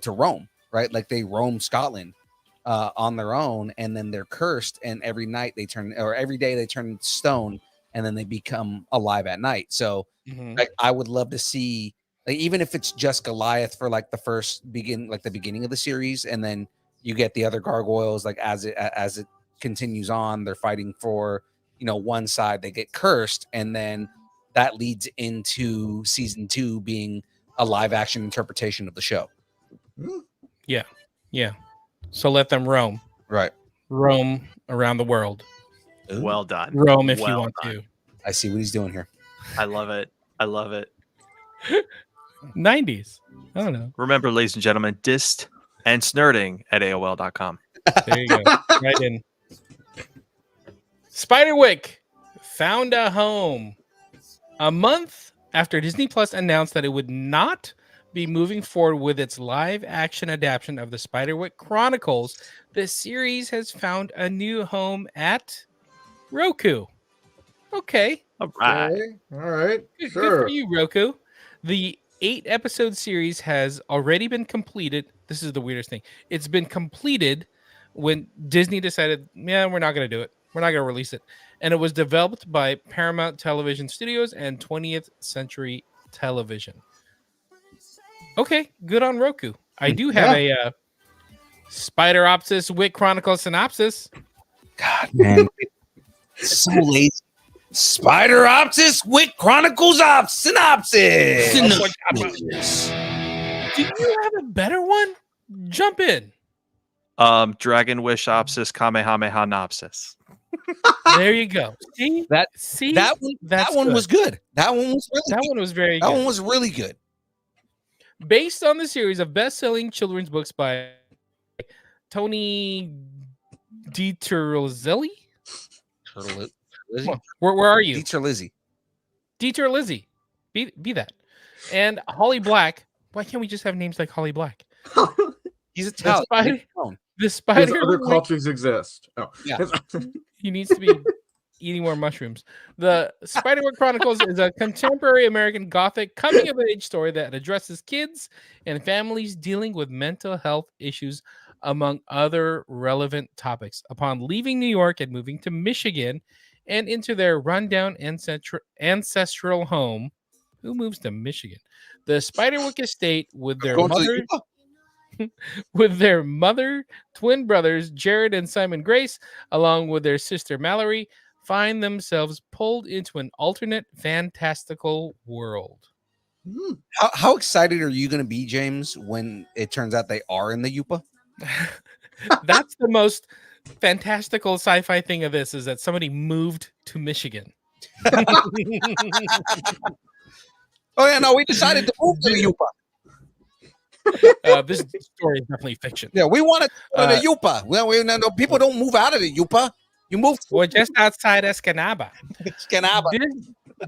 roam, right? Like they roam Scotland on their own, and then they're cursed, and every day they turn stone, and then they become alive at night. So like, I would love to see, like, even if it's just Goliath for like the beginning of the series, and then you get the other gargoyles, like as it continues on, they're fighting for, you know, one side, they get cursed, and then that leads into season 2 being a live action interpretation of the show. Yeah. So let them roam. Right. Roam around the world. Ooh. Well done. Roam if you want to. I see what he's doing here. I love it. 90s. I don't know. Remember, ladies and gentlemen, dist and snerding at AOL.com. There you go. Right in. Spiderwick found a home. A month after Disney Plus announced that it would not be moving forward with its live action adaptation of the Spiderwick Chronicles, the series has found a new home at Roku. Okay. All right. Okay. All right. Good Sure. for you, Roku. The 8-episode series has already been completed. This is the weirdest thing. It's been completed when Disney decided, we're not going to do it. We're not going to release it. And it was developed by Paramount Television Studios and 20th Century Television. Okay, good on Roku. I do have a Spider-Opsis Chronicle synopsis. God, man. So lazy. Spider-Opsis Chronicles synopsis. Do you have a better one? Jump in. Dragon Wishopsis Kamehamehanopsis. There you go. See That that's that one good. was good. That one was really That good. one was very That good. one was really good. Based on the series of best-selling children's books by Tony DiTerlizzi. Where are you? DiTerlizzi. DiTerlizzi. Be that. And Holly Black. Why can't we just have names like Holly Black? He's The Italian. spider. The Because spider. other cultures exist. Oh, Yeah. He needs to be eating more mushrooms. The Spiderwick Chronicles is a contemporary American Gothic coming-of-age story that addresses kids and families dealing with mental health issues, among other relevant topics. Upon leaving New York and moving to Michigan and into their rundown ancestral home, who moves to Michigan? The Spiderwick estate with their Going to the mother. Utah? With their mother, twin brothers, Jared and Simon Grace, along with their sister Mallory, find themselves pulled into an alternate fantastical world. How excited are you going to be, James, when it turns out they are in the Yupa? That's the most fantastical sci-fi thing of this, is that somebody moved to Michigan. Oh yeah, no, we decided to move to the Yupa. This story is definitely fiction. Yeah, we want to go to the Yupa. Well, no, people don't move out of the Yupa. You move. We're just outside Escanaba. Escanaba.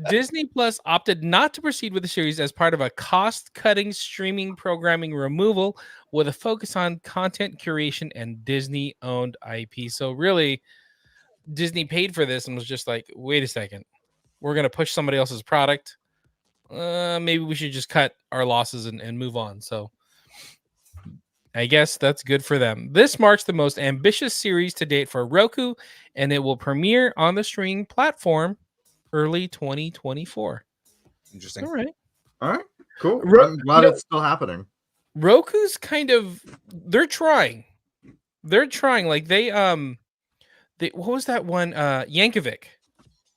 Disney Plus opted not to proceed with the series as part of a cost-cutting streaming programming removal with a focus on content curation and Disney-owned IP. So really, Disney paid for this and was just like, wait a second, we're going to push somebody else's product. Maybe we should just cut our losses and move on. So I guess that's good for them. This marks the most ambitious series to date for Roku, and it will premiere on the streaming platform early 2024. Interesting. All right. Cool. I'm glad it's still happening. Roku's kind of, they're trying. Like they what was that one? Yankovic,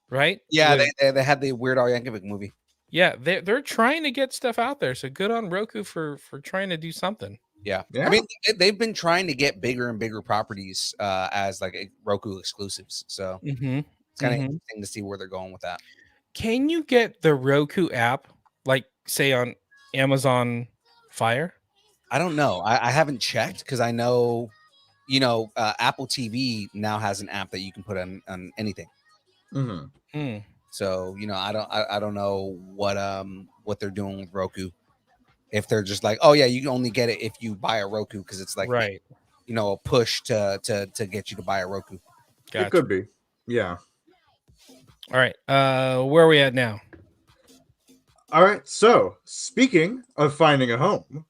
right? Yeah, With- they had the Weird Al Yankovic movie. yeah, they're trying to get stuff out there. So good on Roku for trying to do something. Yeah. I mean, they've been trying to get bigger and bigger properties as like Roku exclusives. So it's kind of interesting to see where they're going with that. Can you get the Roku app, like say on Amazon Fire? I don't know. I haven't checked because I know, Apple TV now has an app that you can put on anything. So I don't know what they're doing with Roku. If they're just like, oh yeah, you can only get it if you buy a Roku because it's like right, a push to get you to buy a Roku. It could be, yeah. All right, where are we at now? All right, so speaking of finding a home,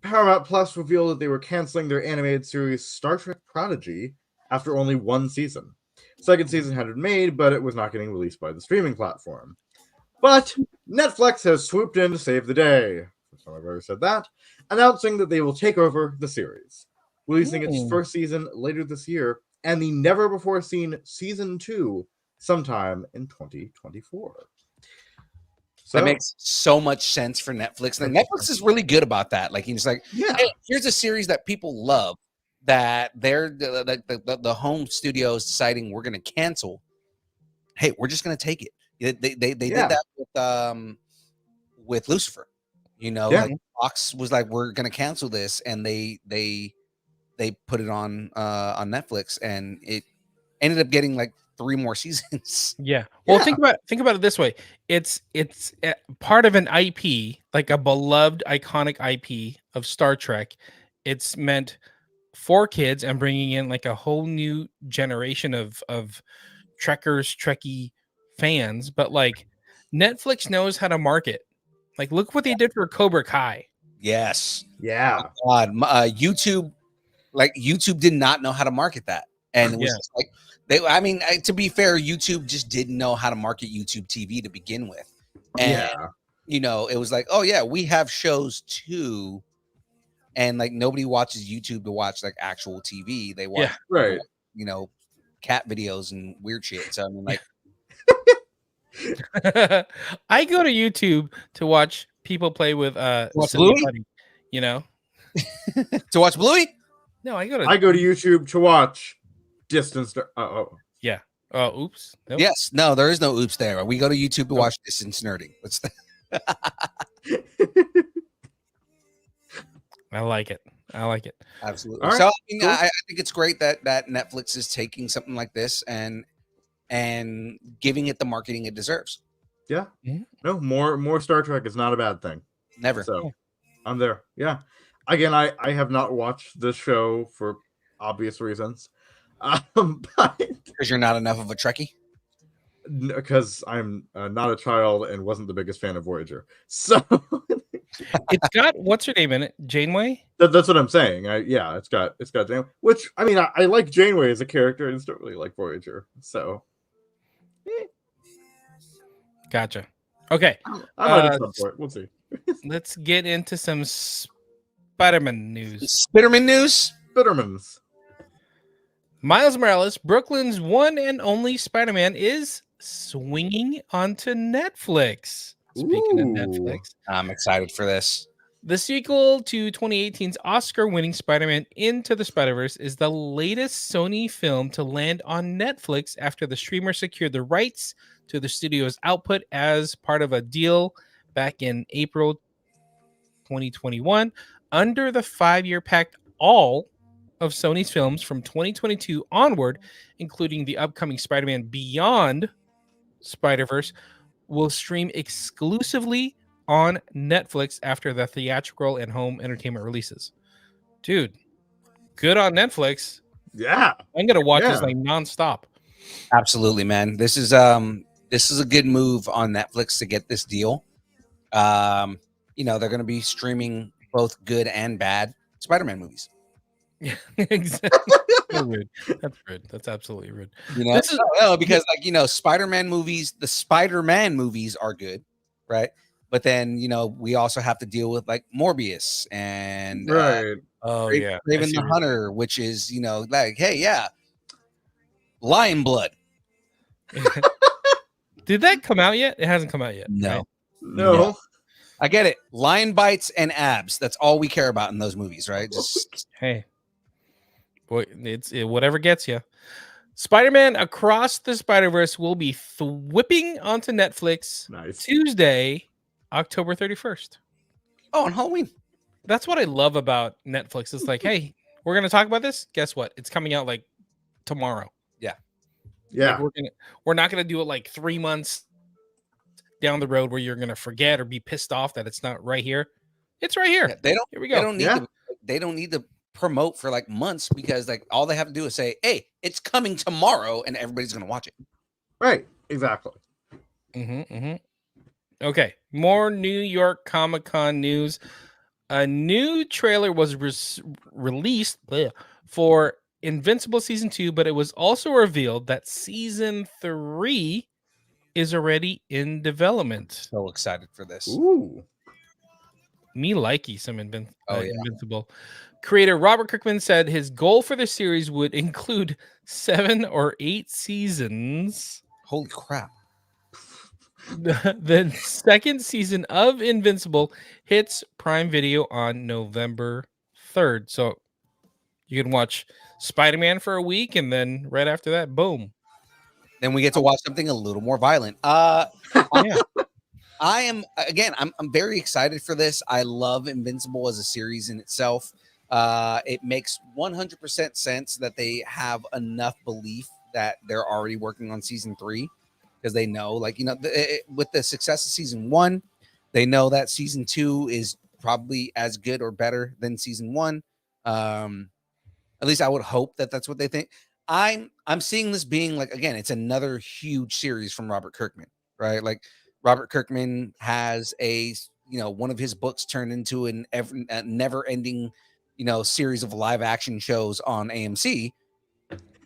Paramount Plus revealed that they were canceling their animated series Star Trek Prodigy after only one season. Second season had been made, but it was not getting released by the streaming platform. But Netflix has swooped in to save the day. I've already said that, announcing that they will take over the series, releasing its first season later this year, and the never-before-seen season 2 sometime in 2024. So that makes so much sense for Netflix. Like, Netflix is really good about that. Like, he's like, hey, here's a series that people love that they're the home studio is deciding we're going to cancel. Hey, we're just going to take it. They did that with Lucifer. Like Fox was like, we're going to cancel this, and they put it on Netflix, and it ended up getting like 3 more seasons. Yeah. Well, think about it this way. It's part of an IP, like a beloved iconic IP of Star Trek. It's meant for kids and bringing in like a whole new generation of Trekkie fans, but like Netflix knows how to market. Like, look what they did for Cobra Kai. Yes. Yeah. Oh God, YouTube did not know how to market that, and it was just like to be fair, YouTube just didn't know how to market YouTube TV to begin with, and it was like, oh yeah, we have shows too, and like nobody watches YouTube to watch like actual TV. They watch cat videos and weird shit. So I mean, like. I go to YouTube to watch people play with Bluey? buddy, To watch Bluey? No, I go to YouTube to watch Distance. yeah. Oops. Nope. Yes, no, there is no oops there. We go to YouTube to watch Distance Nerding. Let's I like it. absolutely. All right, So I, mean, cool. I think it's great that Netflix is taking something like this and giving it the marketing it deserves. Yeah. Mhm. No, more Star Trek is not a bad thing. Never. So I'm there. Yeah. Again, I have not watched this show for obvious reasons. But Because you're not enough of a Trekkie. because I'm not a child and wasn't the biggest fan of Voyager. So It's got what's her name in it? Janeway? that's what I'm saying. It's got Janeway, which I mean I like Janeway as a character. I just don't really like Voyager. So Gotcha. Okay. I might have some for it. We'll see. Let's get into some Spider-Man news. Spiderman news. Bittermans. Miles Morales, Brooklyn's one and only Spider-Man, is swinging onto Netflix. Speaking of Ooh. Netflix, I'm excited for this. the sequel to 2018's Oscar-winning Spider-Man Into the Spiderverse is the latest Sony film to land on Netflix after the streamer secured the rights to the studio's output as part of a deal back in April 2021. Under the 5-year pact, all of Sony's films from 2022 onward, including the upcoming Spider-Man Beyond Spider-Verse, will stream exclusively on Netflix after the theatrical and home entertainment releases. Dude, good on Netflix. Yeah. I'm gonna watch this Yeah. like nonstop. Absolutely, man. This is a good move on Netflix to get this deal. You know, they're going to be streaming both good and bad Spider-Man movies. Yeah, exactly. So rude. That's rude. That's absolutely rude. You know, This is- because like the Spider-Man movies are good, right? But then we also have to deal with like Morbius and Right. Oh yeah, I Raven see the what you're Hunter, which is like, hey, yeah, lion blood. saying. Did that come out yet? It hasn't come out yet. No. right? No. No. I get it. Lion bites and abs. That's all we care about in those movies, right? Just Hey, boy, whatever gets you. Spider-Man Across the Spider-Verse will be whipping onto Netflix Nice. Tuesday, October 31st. on Halloween. That's what I love about Netflix. It's like, hey, we're gonna talk about this. Guess what? It's coming out like tomorrow. Yeah. Like, we're not gonna do it like 3 months down the road where you're gonna forget or be pissed off that it's not right here. It's right here. Yeah, they don't. Here we They go. don't need. Yeah. They don't need to promote for like months because like all they have to do is say, "Hey, it's coming tomorrow," and everybody's gonna watch it. Right. Exactly. Okay, more New York Comic Con news. A new trailer was released for Invincible Season 2, but it was also revealed that Season 3 is already in development. So excited for this. Ooh. Me likey some Oh, yeah. Invincible. Creator Robert Kirkman said his goal for the series would include 7 or 8 seasons. Holy crap! The second season of Invincible hits Prime Video on November 3rd. So you can watch Spider-Man for a week and then right after that, boom. Then we get to watch something a little more violent. Yeah. I am again. I'm very excited for this. I love Invincible as a series in itself. It makes 100% sense that they have enough belief that they're already working on season 3 because they know, like with the success of season 1, they know that season 2 is probably as good or better than season 1. At least I would hope that that's what they think. I'm seeing this being like, again, it's another huge series from Robert Kirkman, right? Like Robert Kirkman has one of his books turned into a never-ending, series of live action shows on AMC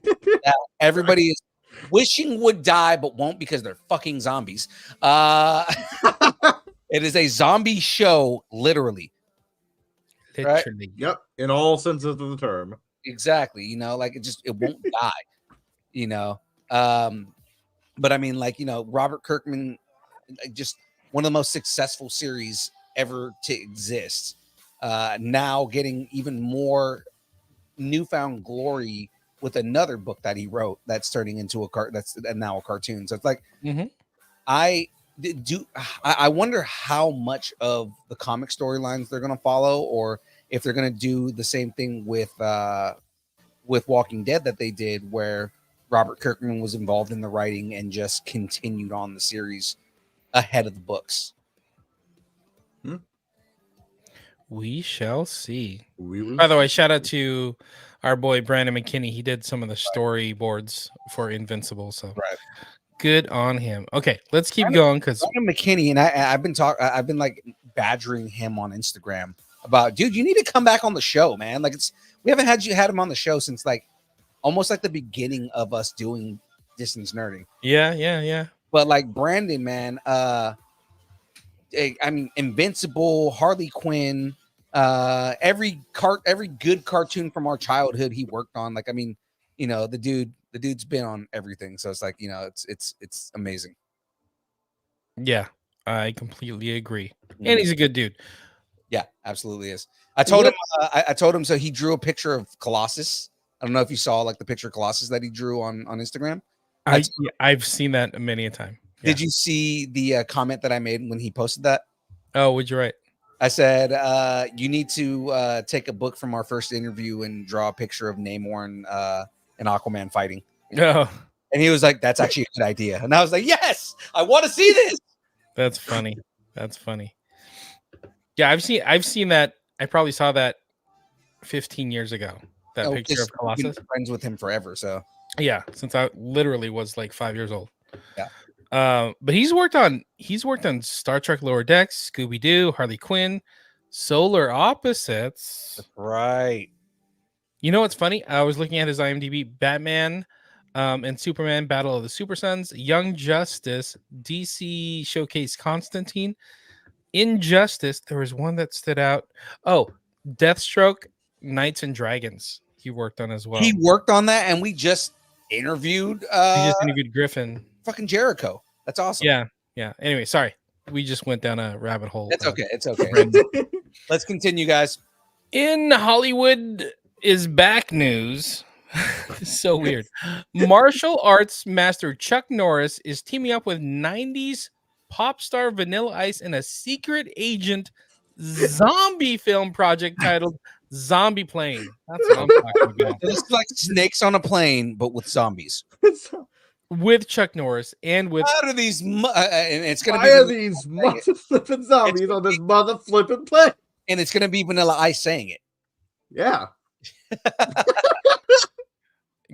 that everybody is wishing would die but won't because they're fucking zombies. It is a zombie show, literally. Right? Literally. Yep. In all senses of the term. Exactly. Like it won't die. But I mean, Robert Kirkman, just one of the most successful series ever to exist. Now getting even more, newfound glory with another book that he wrote that's turning into that's now a cartoon. So it's like I wonder how much of the comic storylines they're going to follow, or if they're going to do the same thing with Walking Dead that they did, where Robert Kirkman was involved in the writing and just continued on the series ahead of the books. We shall see. By the way, shout out to our boy Brandon McKinney. He did some of the storyboards for Invincible, so good on him. Okay, let's keep going because Brandon McKinney and I've been like badgering him on Instagram about, dude, you need to come back on the show, man. Like we haven't had him on the show since like almost like the beginning of us doing distance nerding. Yeah. But like Brandon, man, I mean, Invincible, Harley Quinn, every good cartoon from our childhood he worked on. Like, I mean, you know, the dude's been on everything. So it's like, you know, it's amazing. Yeah, I completely agree. And he's a good dude. Yeah, absolutely is. I told him, so he drew a picture of Colossus. I don't know if you saw like the picture of Colossus that he drew on Instagram. I've seen that many a time. Yeah. Did you see the comment that I made when he posted that? Oh, what'd you write? I said, you need to take a book from our first interview and draw a picture of Namor and Aquaman fighting. Oh. And he was like, that's actually a good idea. And I was like, yes, I want to see this. That's funny. That's funny. Yeah, I've seen that. I probably saw that 15 years ago. That picture of Colossus. Been friends with him forever, so yeah, since I literally was like 5 years old. Yeah. But he's worked on Star Trek Lower Decks, Scooby-Doo, Harley Quinn, Solar Opposites. That's right. You know what's funny? I was looking at his IMDb. Batman and Superman Battle of the Super Sons, Young Justice, DC Showcase Constantine, Injustice. There was one that stood out. Oh, Deathstroke, Knights and Dragons. He worked on as well. He worked on that, and we just interviewed Griffin. Fucking Jericho. That's awesome. Yeah. Anyway, sorry. We just went down a rabbit hole. It's okay. Let's continue, guys. In Hollywood is back news. So weird. Martial arts master Chuck Norris is teaming up with 90s pop star Vanilla Ice in a secret agent zombie film project titled Zombie Plane. That's what I'm talking about. It's like snakes on a plane, but with zombies. With Chuck Norris and with and it's gonna these mother flipping zombies on this mother flipping plane, and it's gonna be Vanilla Ice saying it. Yeah.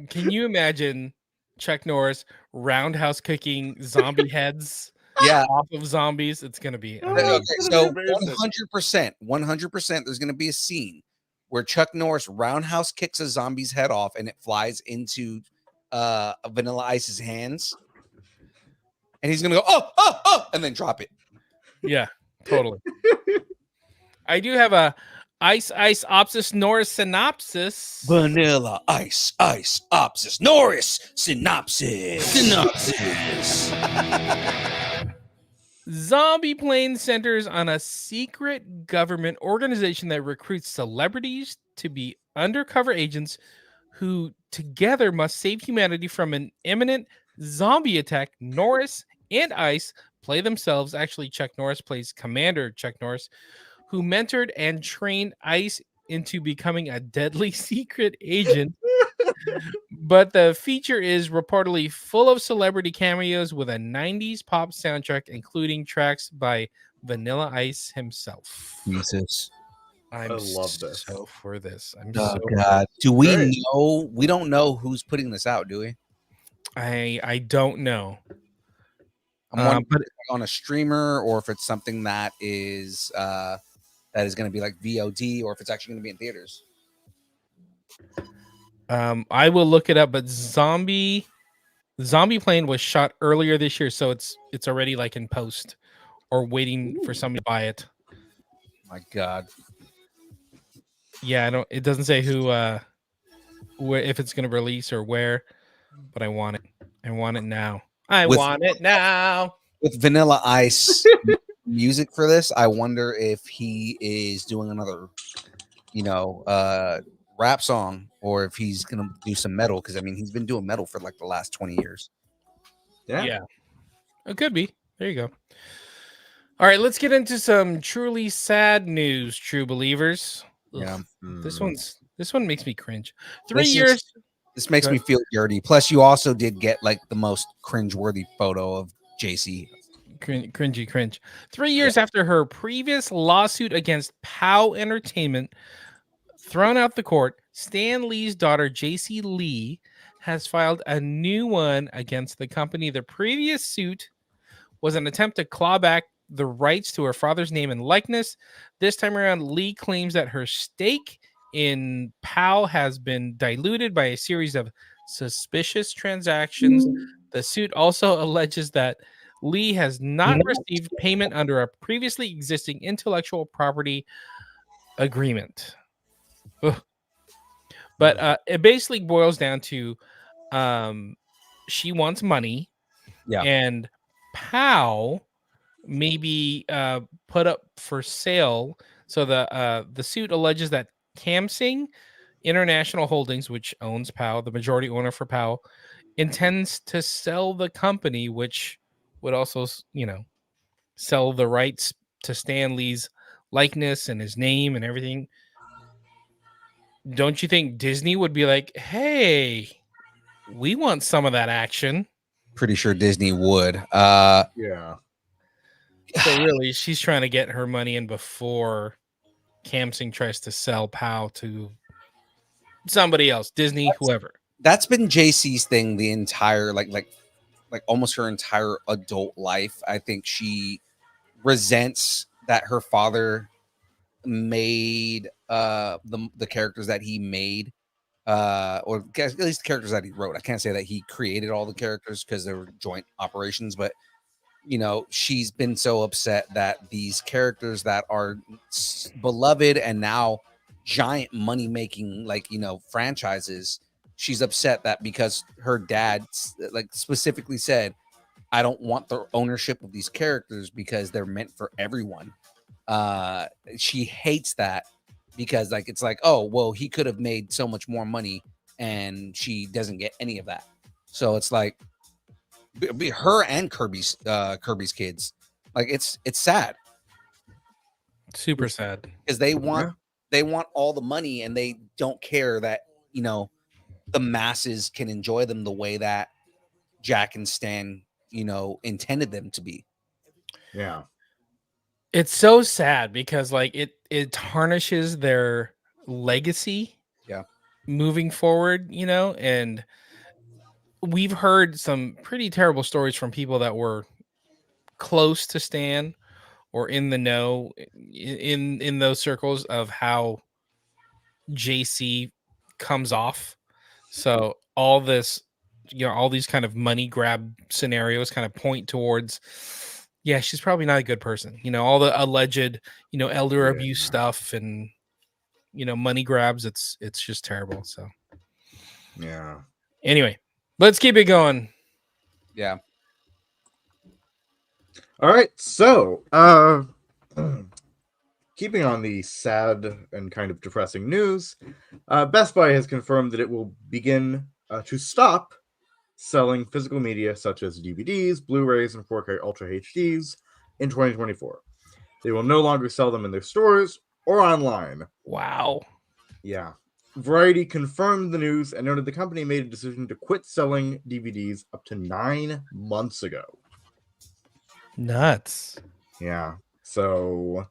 Can you imagine Chuck Norris roundhouse kicking zombie heads? Yeah, off of zombies. It's gonna be okay. So 100%. There's gonna be a scene where Chuck Norris roundhouse kicks a zombie's head off, and it flies into Vanilla Ice's hands, and he's gonna go oh, and then drop it. Yeah, totally. I do have a Ice Opsis Norris synopsis. Vanilla Ice Opsis Norris synopsis. Zombie Plane centers on a secret government organization that recruits celebrities to be undercover agents who together must save humanity from an imminent zombie attack. Norris and Ice play themselves. Actually, Chuck Norris plays Commander Chuck Norris, who mentored and trained Ice into becoming a deadly secret agent. But the feature is reportedly full of celebrity cameos with a 90s pop soundtrack, including tracks by Vanilla Ice himself. Jesus. I love this. So for this. God. Do we know? We don't know who's putting this out, do we? I don't know. I'm wondering if it's on a streamer, or if it's something that is going to be like VOD, or if it's actually going to be in theaters. I will look it up, but Zombie Plane was shot earlier this year, so it's already like in post or waiting for somebody to buy it. My God. Yeah, it doesn't say who if it's going to release or where, but I want it. I want it now. I want it now. With Vanilla Ice music for this, I wonder if he is doing another, rap song or if he's gonna do some metal, because I mean he's been doing metal for like the last 20 years. Yeah. It could be. There you go. All right, let's get into some truly sad news, true believers. Ugh, Yeah. This one makes me cringe. 3 This is- years. This makes Go me ahead. feel dirty. Plus, you also did get like the most cringeworthy photo of JC. Cringy. 3 years after her previous lawsuit against POW Entertainment thrown out the court, Stan Lee's daughter, JC Lee, has filed a new one against the company. The previous suit was an attempt to claw back the rights to her father's name and likeness. This time around, Lee claims that her stake in POW has been diluted by a series of suspicious transactions. The suit also alleges that Lee has not received payment under a previously existing intellectual property agreement. Ugh. But it basically boils down to she wants money, and POW maybe put up for sale. So the suit alleges that Kamsing International Holdings, which owns POW, the majority owner for POW, intends to sell the company, which would also, sell the rights to Stan Lee's likeness and his name and everything. Don't you think Disney would be like, hey, we want some of that action? Pretty sure Disney would. Yeah. So really, she's trying to get her money in before Kamsing tries to sell POW to somebody else, Disney, whoever. That's been JC's thing the entire like almost her entire adult life. I think she resents that her father made the characters that he made, or at least the characters that he wrote. I can't say that he created all the characters because they were joint operations, but she's been so upset that these characters that are beloved and now giant money making franchises, she's upset that because her dad specifically said, I don't want the ownership of these characters because they're meant for everyone. She hates that because it's like, oh well, he could have made so much more money and she doesn't get any of that. So it's like be her and Kirby's kids. Like it's sad. Super sad. Because they want all the money and they don't care that the masses can enjoy them the way that Jack and Stan intended them to be. Yeah. It's so sad because it tarnishes their legacy. Yeah. Moving forward, and we've heard some pretty terrible stories from people that were close to Stan or in the know in those circles of how JC comes off. So all this, all these kind of money grab scenarios kind of point towards, yeah, she's probably not a good person. All the alleged, elder abuse stuff and, money grabs. It's just terrible. So, Yeah. Anyway, let's keep it going. Yeah. All right. So, keeping on the sad and kind of depressing news, Best Buy has confirmed that it will begin to stop selling physical media such as DVDs, Blu-rays, and 4K Ultra HDs in 2024. They will no longer sell them in their stores or online. Wow. Yeah. Variety confirmed the news and noted the company made a decision to quit selling DVDs up to 9 months ago. Nuts. Yeah. So,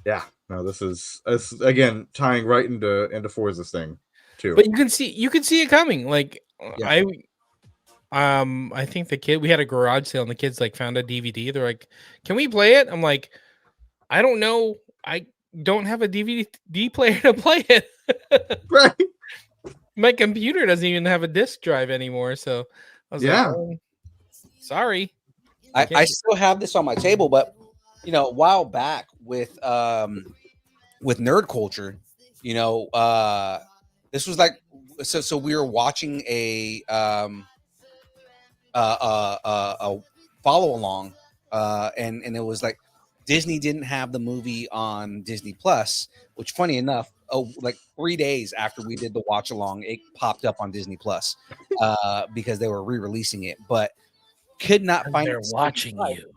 yeah. No, this is again tying right into Forza's thing too. But you can see it coming. Yeah. I think we had a garage sale and the kids found a DVD. They're like, "Can we play it?" I'm like, "I don't know. I don't have a DVD player to play it." Right. My computer doesn't even have a disk drive anymore. So I was like, oh, sorry. I still have this on my table, but a while back with Nerd Culture, this was so we were watching a follow along, and it was Disney didn't have the movie on Disney Plus, which funny enough, like 3 days after we did the watch along, it popped up on Disney Plus because they were re-releasing it, but could not find They're it. watching you.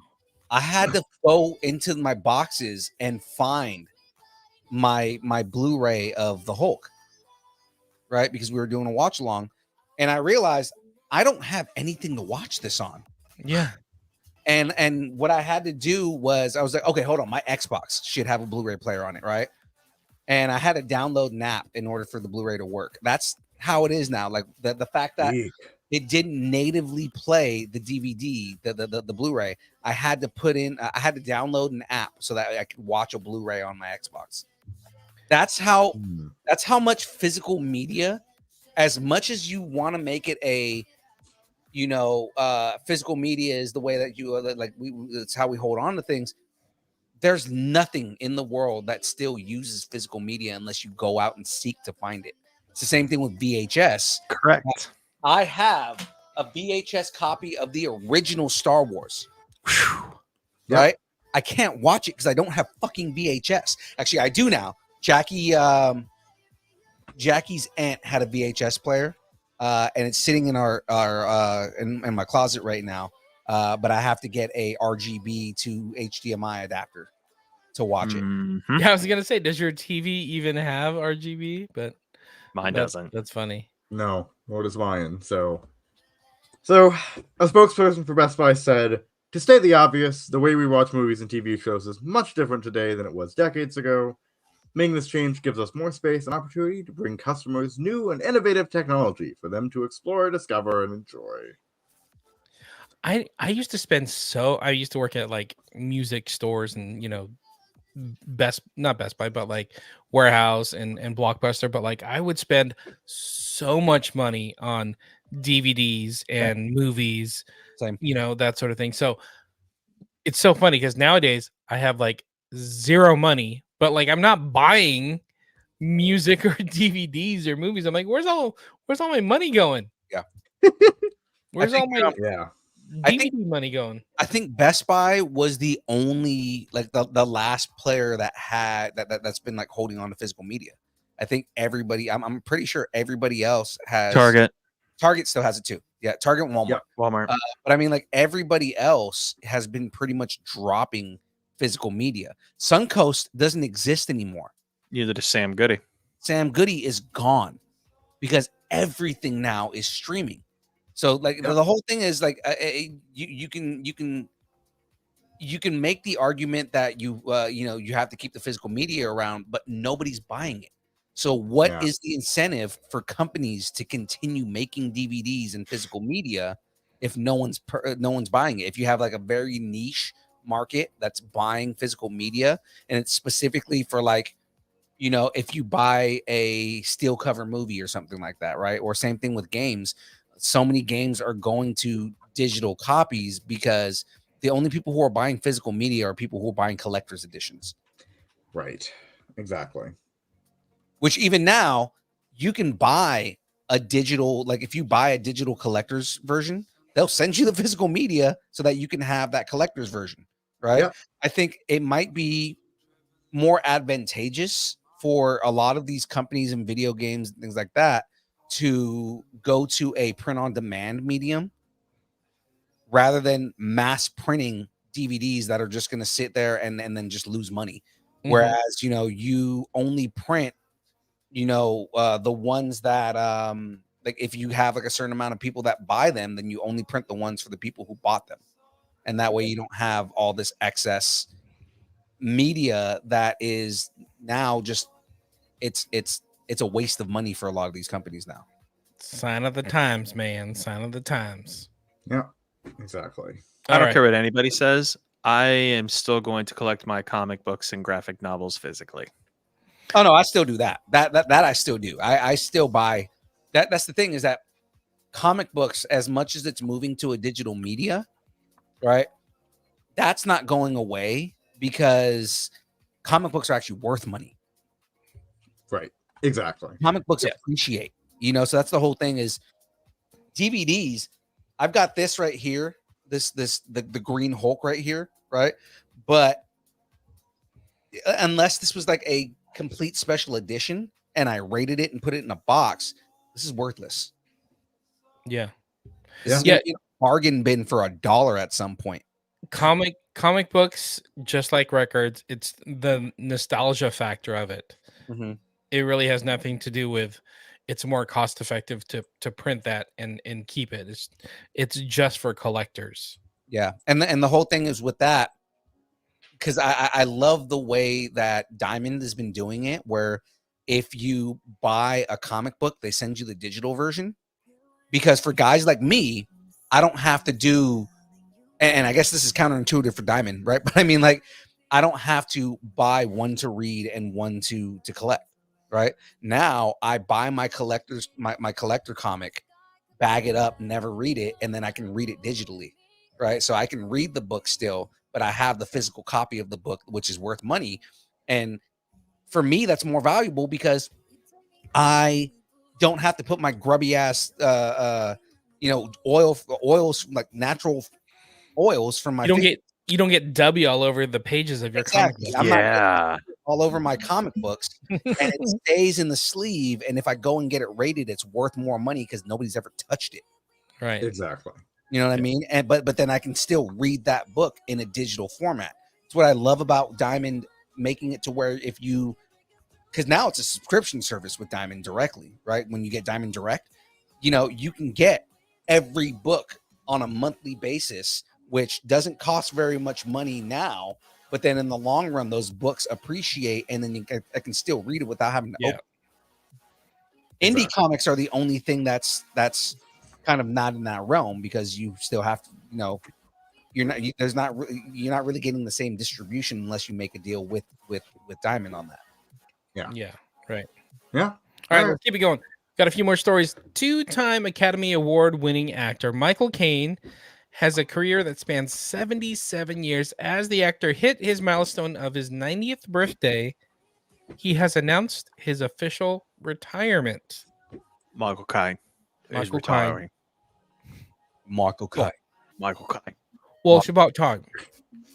I had to go into my boxes and find my Blu-ray of the Hulk, right? Because we were doing a watch along, and I realized I don't have anything to watch this on. Yeah. And what I had to do was I was like, okay, hold on, my Xbox should have a Blu-ray player on it, right? And I had to download an app in order for the Blu-ray to work. That's how it is now. Like the fact that it didn't natively play the DVD, the Blu-ray, I had to download an app so that I could watch a Blu-ray on my Xbox. That's how much physical media, as much as you want to make it a, physical media is the way that you it's how we hold on to things. There's nothing in the world that still uses physical media unless you go out and seek to find it. It's the same thing with VHS. Correct. I have a VHS copy of the original Star Wars. Right? I can't watch it because I don't have fucking VHS. Actually, I do now. Jackie's aunt had a VHS player, and it's sitting in in my closet right now. But I have to get a RGB to HDMI adapter to watch it. Yeah, I was gonna say, does your TV even have RGB? But mine doesn't. That's funny. No, nor does mine. So a spokesperson for Best Buy said, to state the obvious, the way we watch movies and TV shows is much different today than it was decades ago. Making this change gives us more space and opportunity to bring customers new and innovative technology for them to explore, discover, and enjoy. I used to work at like music stores and not Best Buy, but like Warehouse and Blockbuster, but like I would spend so much money on DVDs and movies, that sort of thing. So it's so funny because nowadays I have like zero money, but like I'm not buying music or DVDs or movies. I'm like, where's all my money going? Yeah. Where's all my DVD money going? I think Best Buy was the only, like the last player that had that's been like holding on to physical media. I think everybody, I'm pretty sure everybody else has. Target still has it too. Yeah, Target and Walmart. Yep, Walmart. But I mean, like everybody else has been pretty much dropping physical media. Suncoast doesn't exist anymore. Neither does Sam Goody. Sam Goody is gone because everything now is streaming. So like the whole thing is like you can make the argument that you have to keep the physical media around, but nobody's buying it. So what is the incentive for companies to continue making DVDs and physical media if no one's buying it? If you have like a very niche market that's buying physical media, and it's specifically for like, if you buy a steel cover movie or something like that, right? Or same thing with games. So many games are going to digital copies because the only people who are buying physical media are people who are buying collector's editions. Right. Exactly. Which even now you can buy a digital, like if you buy a digital collector's version, they'll send you the physical media so that you can have that collector's version, right? Yep. I think it might be more advantageous for a lot of these companies and video games and things like that to go to a print on demand medium rather than mass printing DVDs that are just going to sit there and then just lose money. Mm-hmm. Whereas, you only print, the ones that, like if you have like a certain amount of people that buy them, then you only print the ones for the people who bought them. And that way you don't have all this excess media that is now just, it's a waste of money for a lot of these companies now. Sign of the times, man. Sign of the times. Yeah, exactly. I don't care what anybody says. I am still going to collect my comic books and graphic novels physically. Oh no, I still do that. That I still do. I still buy that. That's the thing, is that comic books, as much as it's moving to a digital media, right? That's not going away because comic books are actually worth money. Right. Exactly. Comic books appreciate, so that's the whole thing is DVDs. I've got this right here, the Green Hulk right here, right? But unless this was like a complete special edition and I rated it and put it in a box, this is worthless. Yeah. This is gonna be a bargain bin for $1 at some point. Comic books, just like records, it's the nostalgia factor of it. It really has nothing to do with it's more cost effective to print that and keep it. It's just for collectors. Yeah, and the whole thing is with that, because I love the way that Diamond has been doing it, where if you buy a comic book, they send you the digital version. Because for guys like me, I don't have to do, and I guess this is counterintuitive for Diamond, right? But I mean, like, I don't have to buy one to read and one to collect, right? Now I buy my collector comic, bag it up, never read it, and then I can read it digitally, right? So I can read the book still, but I have the physical copy of the book, which is worth money. And for me, that's more valuable because I don't have to put my grubby ass, oils, like natural oils from my. You don't get W all over the pages of your comic book. I'm not all over my comic books, and it stays in the sleeve. And if I go and get it rated, it's worth more money because nobody's ever touched it. Right. Exactly. You know what I mean? And but then I can still read that book in a digital format. It's what I love about Diamond making it to where if you, because now it's a subscription service with Diamond directly, right? When you get Diamond Direct, you can get every book on a monthly basis, which doesn't cost very much money now, but then in the long run, those books appreciate, and then I can still read it without having to open. Indie comics are the only thing that's kind of not in that realm because you still have to, you're not really getting the same distribution unless you make a deal with Diamond on that. Yeah. Right. Yeah. All right, let's keep it going. Got a few more stories. 2-time Academy Award winning actor Michael Caine has a career that spans 77 years. As the actor hit his milestone of his 90th birthday, he has announced his official retirement. Michael Caine. Michael Caine. Michael Caine. Michael Caine. Well, it's about time.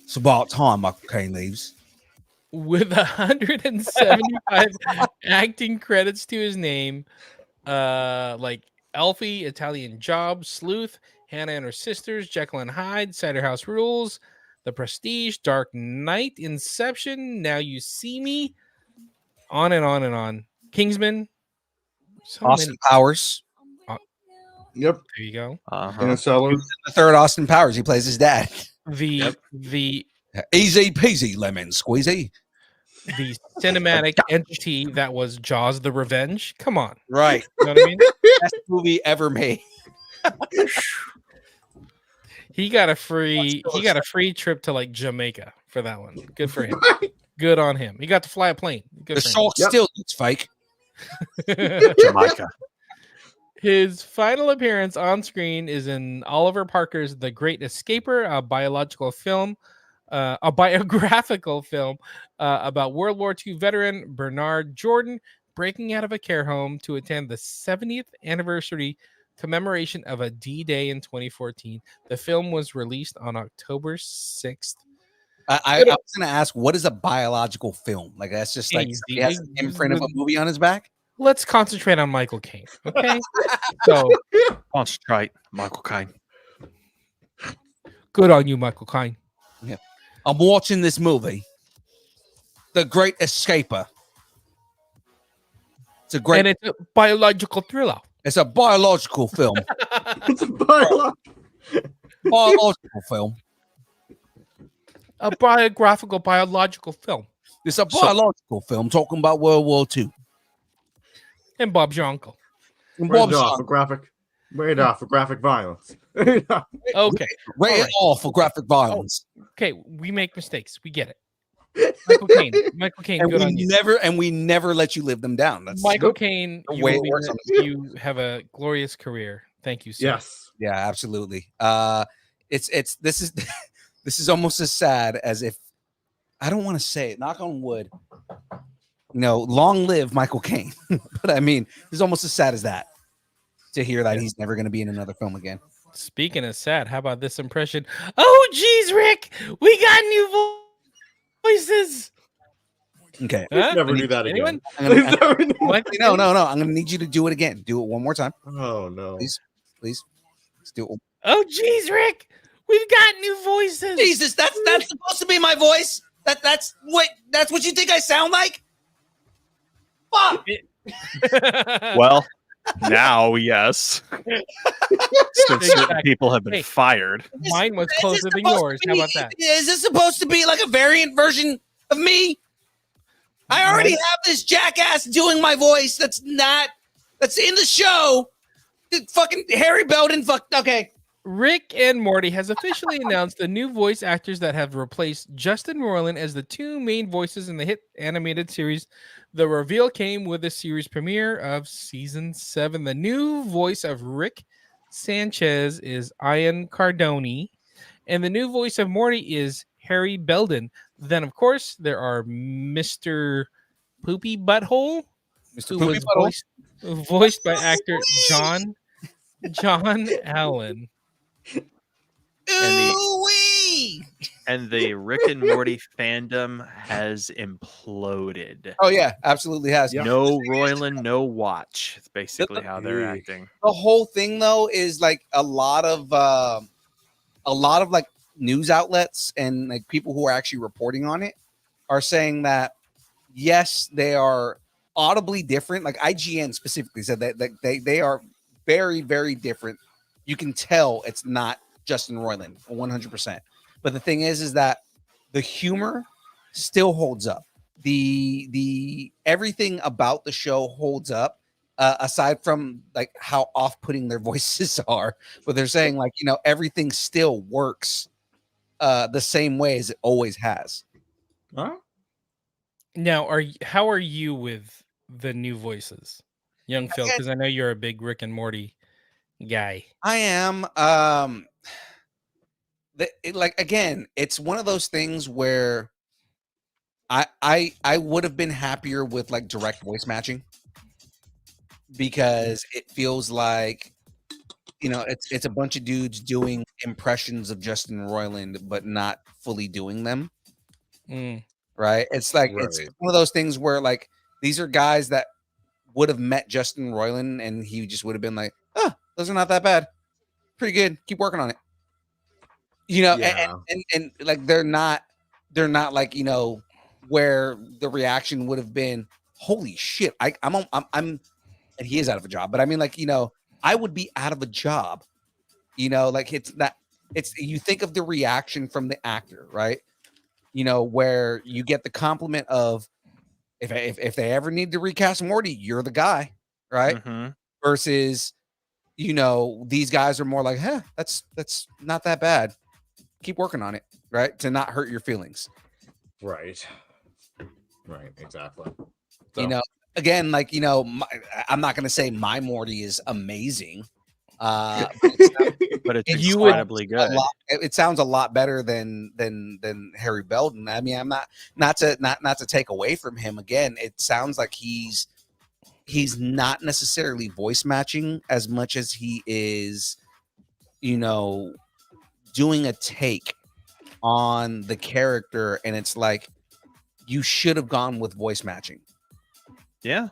It's about time Michael Caine leaves. With 175 acting credits to his name, like Alfie, Italian Job, Sleuth, Hannah and Her Sisters, Jekyll and Hyde, Cider House Rules, The Prestige, Dark Knight, Inception, Now You See Me, on and on and on. Kingsman, Austin Powers. Yep. There you go. Interstellar. The third Austin Powers. He plays his dad. The easy peasy lemon squeezy. The cinematic entity that was Jaws: The Revenge. Come on, right? You know what I mean? Best movie ever made. He got a free trip to like Jamaica for that one. Good for him. Good on him. He got to fly a plane. Good the for shark still looks fake. Jamaica. His final appearance on screen is in Oliver Parker's The Great Escaper, a biographical film about World War II veteran Bernard Jordan breaking out of a care home to attend the 70th anniversary commemoration of a D-Day in 2014. The film was released on October 6th. I was going to ask, what is a biological film? Like, that's just like he has an imprint of a movie on his back? Let's concentrate on Michael Caine, okay? So, concentrate, Michael Caine. Good on you, Michael Caine. Yeah. I'm watching this movie, The Great Escaper. It's a great, and it's a biological thriller. It's a biological film. It's a biological film. A biographical biological film. It's a biological film talking about World War II. And Bob's your uncle. Rated off for graphic violence. Okay. Rated off for graphic violence. Okay, we make mistakes. We get it. Michael Caine, and good on you. We never let you live them down. That's Michael Caine, you you have a glorious career. Thank you, sir. Yes. Yeah, absolutely. This is almost as sad as if, I don't want to say it, knock on wood, long live Michael Caine. But I mean, it's almost as sad as that to hear that he's never going to be in another film again. Speaking of sad, how about this impression? Oh, geez, Rick, we got new voices. Okay. Huh? Never do that Anyone? again. I'm gonna- What? no. I'm gonna need you to do it again. Do it one more time, Oh no. please. Let's do it. Oh, geez, Rick, we've got new voices. Jesus, that's supposed to be my voice. That's what you think I sound like. Fuck. Well, now, yes. Since certain Exactly. people have been Hey. fired. Mine was Is this closer than supposed yours. to How be- about that? Is this supposed to be like a variant version of me? I already have this jackass doing my voice. That's in the show. Fucking Harry Belden. Okay. Rick and Morty has officially announced the new voice actors that have replaced Justin Roiland as the two main voices in the hit animated series. The reveal came with the series premiere of season 7. The new voice of Rick Sanchez is Ian Cardoni, and the new voice of Morty is Harry Belden. Then, of course, there are Mr. Poopy Butthole, Mr. who Poopy was Butthole. voiced by actor John Allen. Ooh-wee! And the Rick and Morty fandom has imploded. Oh yeah, absolutely has. No Roiland, no watch. It's basically how they're Hey. acting. The whole thing though is like a lot of like news outlets and like people who are actually reporting on it are saying that yes, they are audibly different. Like IGN specifically said that they are very, very different. You can tell it's not Justin Roiland 100%. But the thing is that the humor still holds up. The everything about the show holds up, aside from like how off-putting their voices are. But they're saying like, you know, everything still works the same way as it always has. All right. Now, how are you with the new voices, young Phil? Because I know you're a big Rick and Morty guy. I am. Like again, it's one of those things where I would have been happier with like direct voice matching because it feels like, you know, it's a bunch of dudes doing impressions of Justin Roiland but not fully doing them. Right? It's like it's Right. one of those things where like these are guys that would have met Justin Roiland and he just would have been like, oh, those are not that bad. Pretty good. Keep working on it. You know, Yeah. and like they're not like, you know, where the reaction would have been, holy shit, I'm and he is out of a job, but I mean, like, you know, I would be out of a job, you know, like it's you think of the reaction from the actor, right? You know, where you get the compliment of if they ever need to recast Morty, you're the guy, right? Mm-hmm. Versus, you know, these guys are more like, that's not that bad. Keep working on it, right? To not hurt your feelings. Right. Right. Exactly. You know, again, like, you know, I'm not going to say my Morty is amazing. But it's You would- incredibly good. It sounds a lot better than Harry Belden. I mean, I'm not to take away from him. Again, it sounds like he's not necessarily voice matching as much as he is, you know, doing a take on the character, and it's like you should have gone with voice matching. Yeah.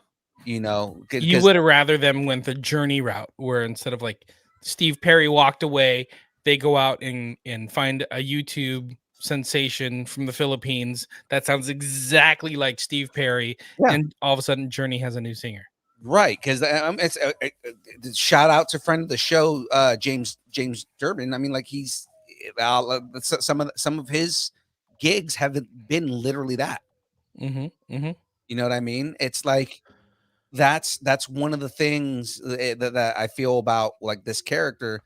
You know, You would have rather them went the journey route, where instead of like Steve Perry walked away, they go out and find a YouTube sensation from the Philippines that sounds exactly like Steve Perry, and all of a sudden Journey has a new singer. Right, because it's shout out to friend of the show, James Durbin. I mean, like he's some of his gigs have been literally that. Mm-hmm. Mm-hmm. You know what I mean? It's like that's one of the things that I feel about like this character.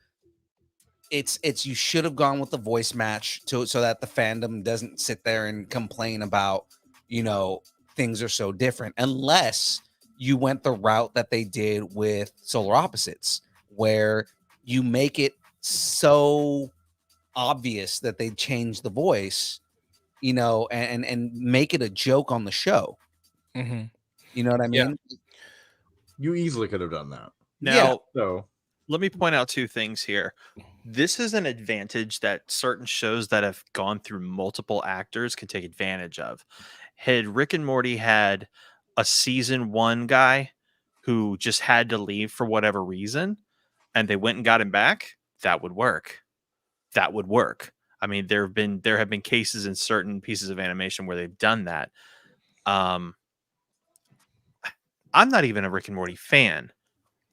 It's you should have gone with the voice match so that the fandom doesn't sit there and complain about, you know, things are so different, unless you went the route that they did with Solar Opposites, where you make it so obvious that they changed the voice, you know, and make it a joke on the show. Mm-hmm. You know what I mean? You easily could have done that. Now, So let me point out two things here. This is an advantage that certain shows that have gone through multiple actors can take advantage of. Had Rick and Morty had a season 1 guy who just had to leave for whatever reason, and they went and got him back, that would work. That would work. I mean, there have been cases in certain pieces of animation where they've done that. I'm not even a Rick and Morty fan,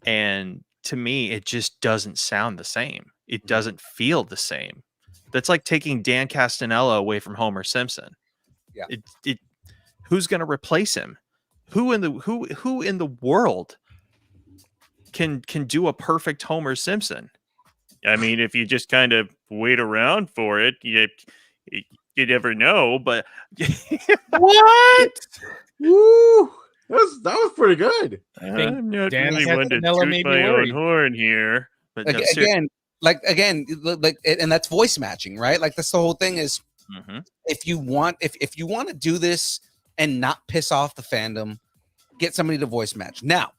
and to me, it just doesn't sound the same. It doesn't feel the same. That's like taking Dan Castellaneta away from Homer Simpson. Yeah. Who's going to replace him? Who in the world can do a perfect Homer Simpson? I mean, if you just kind of wait around for it, you never know. But What? Woo! That was pretty good. I'm not Dan really one to Castellaneta may toot be my own worried. horn here. But no, Again, and that's voice matching, right? Like that's the whole thing is if you want to do this and not piss off the fandom, get somebody to voice match. Now,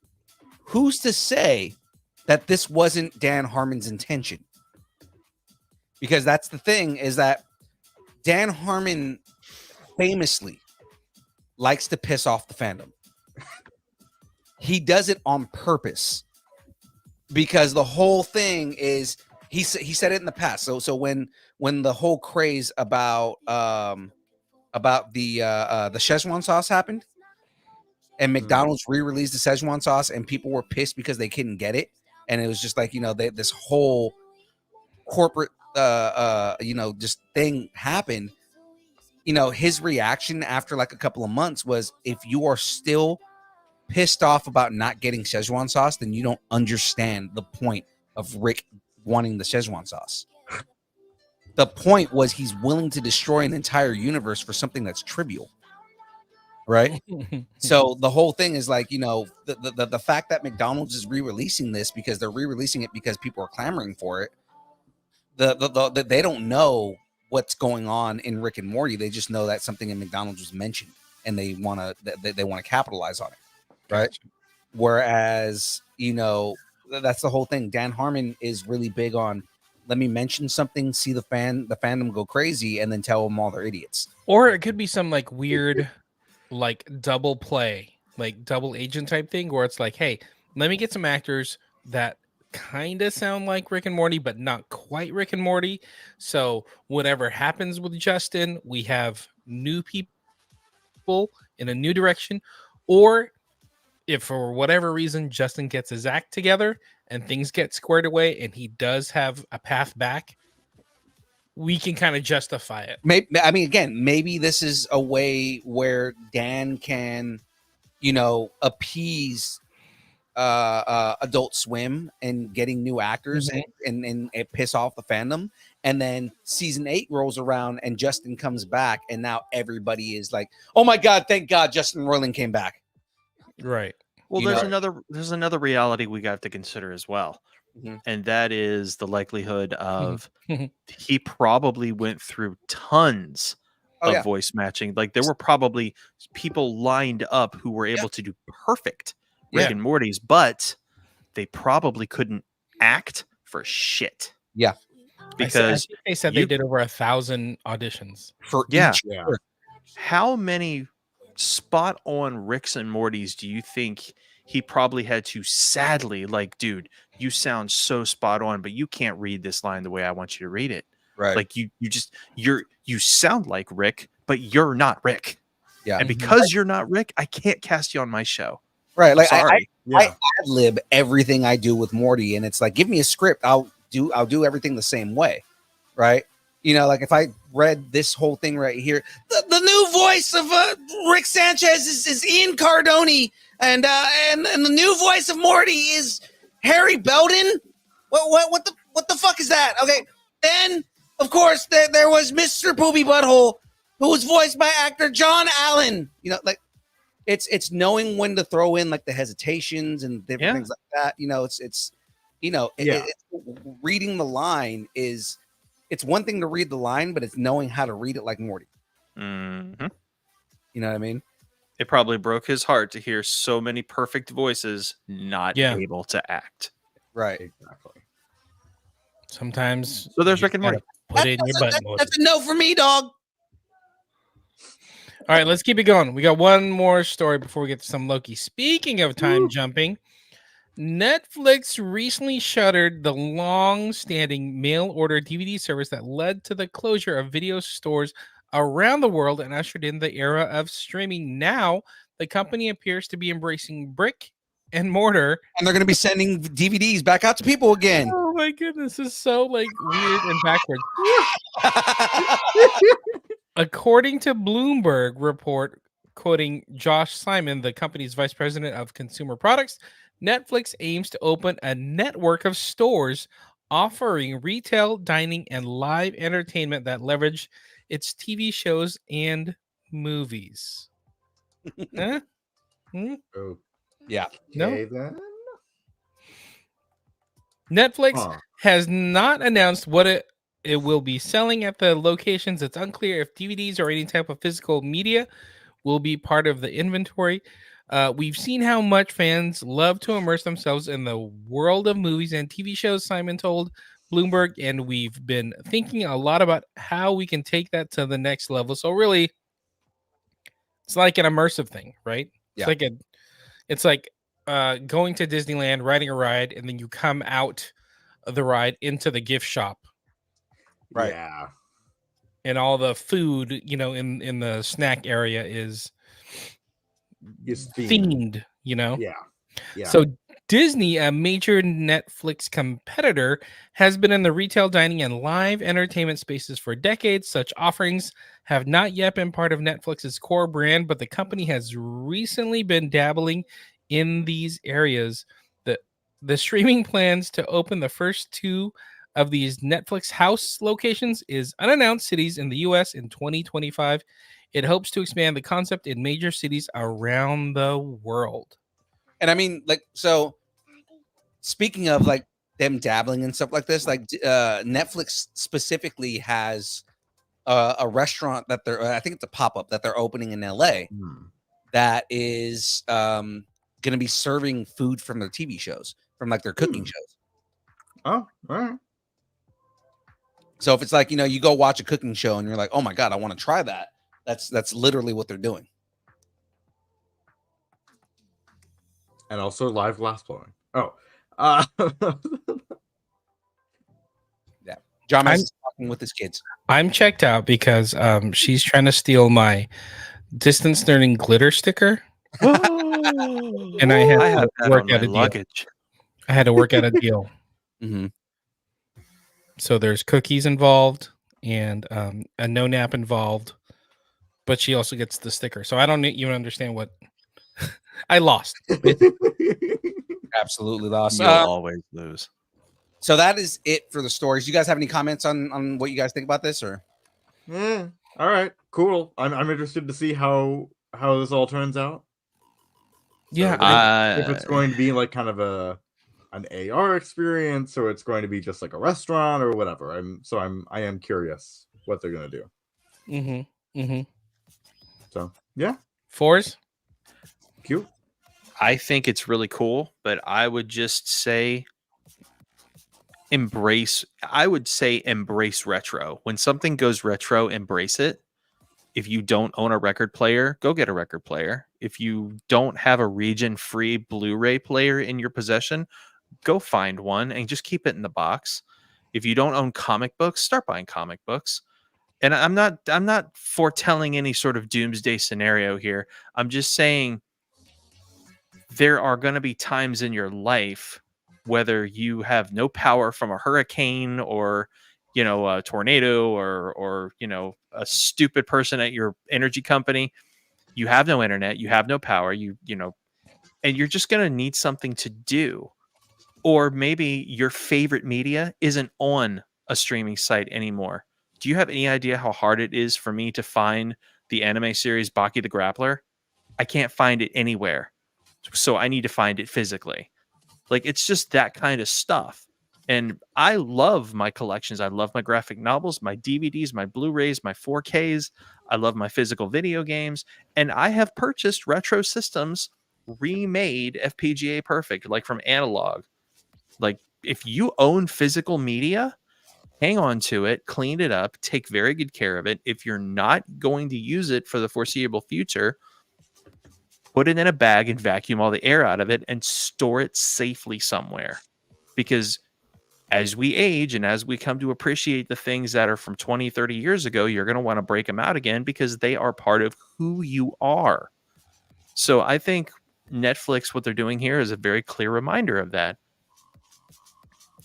who's to say that this wasn't Dan Harmon's intention? Because that's the thing, is that Dan Harmon famously likes to piss off the fandom. He does it on purpose, because the whole thing is he said it in the past. So when the whole craze about the Szechuan sauce happened, and McDonald's re-released the Szechuan sauce, and people were pissed because they couldn't get it, and it was just like, this whole corporate just thing happened. His reaction after like a couple of months was, if you are still pissed off about not getting Szechuan sauce, then you don't understand the point of Rick wanting the Szechuan sauce. The point was he's willing to destroy an entire universe for something that's trivial, right? So the whole thing is like, the fact that McDonald's is re-releasing this because they're re-releasing it because people are clamoring for it. They don't know what's going on in Rick and Morty. They just know that something in McDonald's was mentioned, and they want to capitalize on it, right? Gotcha. Whereas that's the whole thing. Dan Harmon is really big on, let me mention something, see the fandom go crazy, and then tell them all they're idiots. Or it could be some like weird, like double play, like double agent type thing, where it's like, hey, let me get some actors that kind of sound like Rick and Morty, but not quite Rick and Morty. So whatever happens with Justin, we have new people in a new direction. Or if for whatever reason Justin gets his act together and things get squared away and he does have a path back, we can kind of justify it. Maybe this is a way where Dan can, appease Adult Swim and getting new actors and piss off the fandom. And then season 8 rolls around and Justin comes back, and now everybody is like, oh my God, thank God Justin Roiland came back. Right. Well, there's another reality we got to consider as well. And that is the likelihood of he probably went through tons of voice matching. Like there were probably people lined up who were able to do perfect Rick and Morty's, but they probably couldn't act for shit. Yeah. Because they said they did over 1,000 auditions for each. Yeah. How many spot on Ricks and Mortys do you think he probably had to sadly, like, dude, you sound so spot on, but you can't read this line the way I want you to read it. Right. Like you sound like Rick, but you're not Rick. Yeah. And because you're not Rick, I can't cast you on my show. Right. Like sorry. I ad-lib everything I do with Morty, and it's like, give me a script. I'll do everything the same way. Right. Like if I read this whole thing right here, the new voice of Rick Sanchez is Ian Cardone, and the new voice of Morty is Harry Belden. What the fuck is that? Okay. Then of course there was Mr. Poopy Butthole, who was voiced by actor John Allen. Like it's knowing when to throw in like the hesitations and different things like that. It's reading the line is. It's one thing to read the line, but it's knowing how to read it like Morty. Mm-hmm. You know what I mean? It probably broke his heart to hear so many perfect voices not able to act. Right. Exactly. Sometimes. So there's Rick and Morty. Put it in your button. That's a no for me, dog. All right, let's keep it going. We got one more story before we get to some Loki. Speaking of time jumping, Netflix recently shuttered the long-standing mail-order DVD service that led to the closure of video stores around the world and ushered in the era of streaming. Now, the company appears to be embracing brick and mortar. And they're going to be sending DVDs back out to people again. Oh my goodness, this is so like weird and backwards. According to Bloomberg report, quoting Josh Simon, the company's vice president of consumer products, Netflix aims to open a network of stores offering retail, dining, and live entertainment that leverage its TV shows and movies. Huh? Oh, Yeah. No. okay, then. Netflix Huh. has not announced what it will be selling at the locations. It's unclear if DVDs or any type of physical media will be part of the inventory. We've seen how much fans love to immerse themselves in the world of movies and TV shows, Simon told Bloomberg, and we've been thinking a lot about how we can take that to the next level. So really, it's like an immersive thing, right? Yeah. It's like going to Disneyland, riding a ride, and then you come out of the ride into the gift shop. Right. Yeah. And all the food, in the snack area is themed, Yeah. So Disney, a major Netflix competitor, has been in the retail, dining, and live entertainment spaces for decades. Such offerings have not yet been part of Netflix's core brand, but the company has recently been dabbling in these areas. The streaming plans to open the first two of these Netflix house locations is unannounced cities in the US in 2025. It hopes to expand the concept in major cities around the world. And I mean, like, so speaking of like them dabbling and stuff like this, like Netflix specifically has a restaurant that I think it's a pop-up that they're opening in LA that is going to be serving food from their TV shows, from like their cooking shows. Oh, all right. So if it's like, you go watch a cooking show and you're like, oh my God, I want to try that. That's literally what they're doing. And also live glass blowing. Oh, yeah. John is talking with his kids. I'm checked out because she's trying to steal my distance learning glitter sticker. And I had to work out a deal. I had to work out a deal. Mm-hmm. So there's cookies involved and a no nap involved, but she also gets the sticker. So I don't even understand what I lost. Absolutely lost. You'll always lose. So that is it for the stories. You guys have any comments on what you guys think about this, or? Yeah. All right. Cool. I'm interested to see how this all turns out. Yeah. If it's going to be like kind of an AR experience, or it's going to be just like a restaurant or whatever. I am curious what they're gonna do. So yeah. Fours. Cute. I think it's really cool, but I would just say embrace retro. When something goes retro, embrace it. If you don't own a record player, go get a record player. If you don't have a region-free Blu-ray player in your possession, go find one and just keep it in the box. If you don't own comic books, start buying comic books. And I'm not foretelling any sort of doomsday scenario here. I'm just saying there are going to be times in your life, whether you have no power from a hurricane or, a tornado or a stupid person at your energy company, you have no internet, you have no power, and you're just going to need something to do. Or maybe your favorite media isn't on a streaming site anymore. Do you have any idea how hard it is for me to find the anime series Baki the Grappler? I can't find it anywhere. So I need to find it physically. Like, it's just that kind of stuff. And I love my collections. I love my graphic novels, my DVDs, my Blu-rays, my 4Ks. I love my physical video games. And I have purchased retro systems remade FPGA perfect, like from Analog. Like, if you own physical media, hang on to it, clean it up, take very good care of it. If you're not going to use it for the foreseeable future, put it in a bag and vacuum all the air out of it and store it safely somewhere. Because as we age and as we come to appreciate the things that are from 20, 30 years ago, you're going to want to break them out again because they are part of who you are. So I think Netflix, what they're doing here is a very clear reminder of that.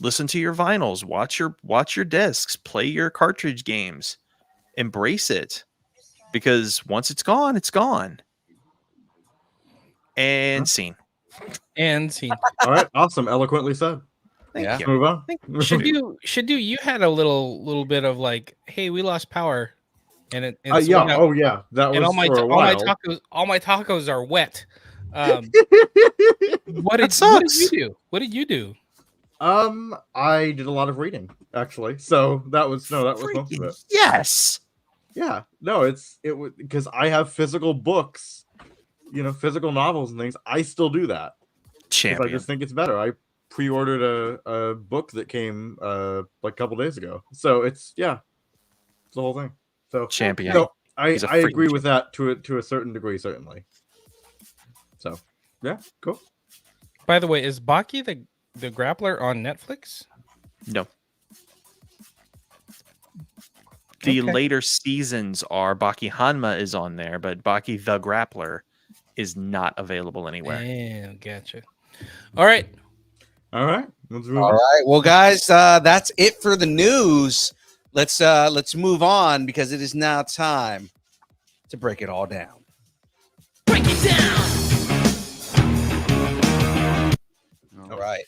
Listen to your vinyls, watch your discs, play your cartridge games, embrace it, because once it's gone, it's gone. And scene. And scene. All right, awesome, eloquently said. Thank you. Move on. Should do. You had a little bit of like, hey, we lost power, and it. And Yeah. Oh yeah, that was and for a while. all my tacos are wet. What did you do? What did you do? I did a lot of reading actually, so that was most of it. Yes. Yeah, no, it was because I have physical books, physical novels and things. I still do that. 'Cause Champion. I just think it's better. I pre-ordered a book that came like a couple days ago, so it's the whole thing. So Champion. So I He's a agree freaking with that to a certain degree, certainly. So yeah, cool. By the way, is Baki the grappler on Netflix? No. The Okay. later seasons are Baki Hanma is on there, but Baki the Grappler is not available anywhere. Yeah, gotcha. All right. All right, let's move All on. right, well, guys, that's it for the news. Let's move on because it is now time to break it all down. Break it down. All right.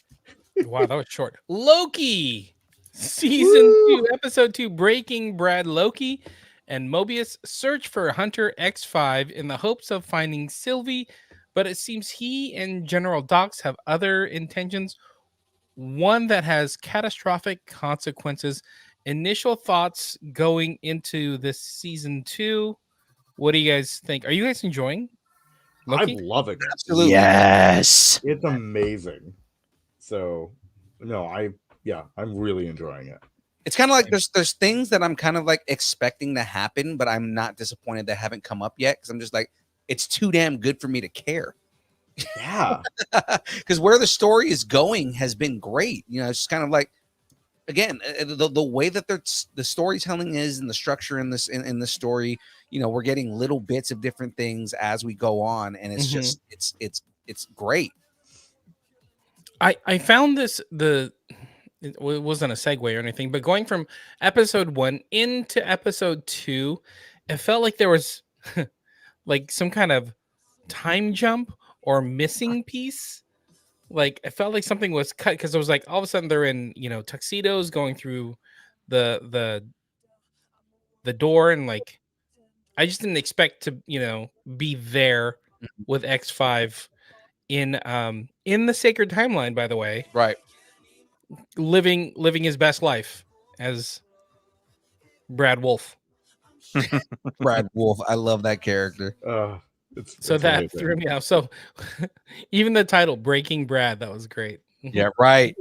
Wow, that was short. Loki, season 2, episode 2, Breaking Brad. Loki and Mobius search for Hunter X5 in the hopes of finding Sylvie, but it seems he and General Dox have other intentions, one that has catastrophic consequences. Initial thoughts going into this season 2. What do you guys think? Are you guys enjoying Loki? I'm loving it. Absolutely. Yes. It's amazing. So, no, I'm really enjoying it. It's kind of like there's things that I'm kind of like expecting to happen, but I'm not disappointed that haven't come up yet because I'm just like, it's too damn good for me to care. Yeah. Because where the story is going has been great. It's just kind of like, again, the way that the storytelling is and the structure in this in the story. We're getting little bits of different things as we go on, and it's just it's great. I found it wasn't a segue or anything, but going from episode 1 into episode 2, it felt like there was like some kind of time jump or missing piece. Like it felt like something was cut because it was like all of a sudden they're in tuxedos going through the door, and like I just didn't expect to be there with X5 in the sacred timeline, by the way, Right. living his best life as Brad Wolf. Brad Wolf. I love that character. So that threw me off. So even the title, Breaking Brad, that was great. Yeah, right.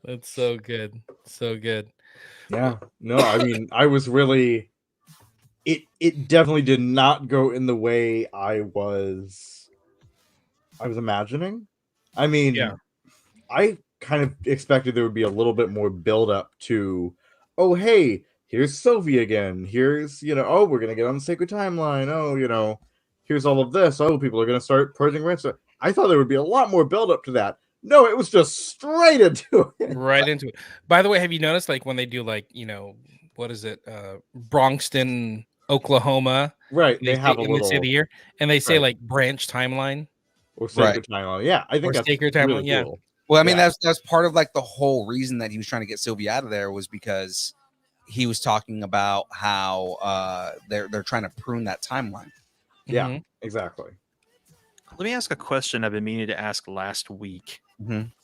That's so good. So good. Yeah. No, I mean, I was really it definitely did not go in the way I was imagining. I mean, Yeah. I kind of expected there would be a little bit more build up to, oh hey, here's Sylvie again. Here's, oh, we're gonna get on the sacred timeline. Oh, here's all of this. Oh, people are gonna start purging rents. I thought there would be a lot more build up to that. No, it was just straight into it. Right into it. By the way, have you noticed like when they do like, what is it? Bronxton, Oklahoma. Right. They have a say little the year, and they say right. like branch timeline. Or sacred timeline. Yeah, I think Or that's sacred really timeline, yeah. cool. Well, I mean, that's part of like the whole reason that he was trying to get Sylvie out of there was because he was talking about how they're trying to prune that timeline. Yeah, exactly. Let me ask a question I've been meaning to ask last week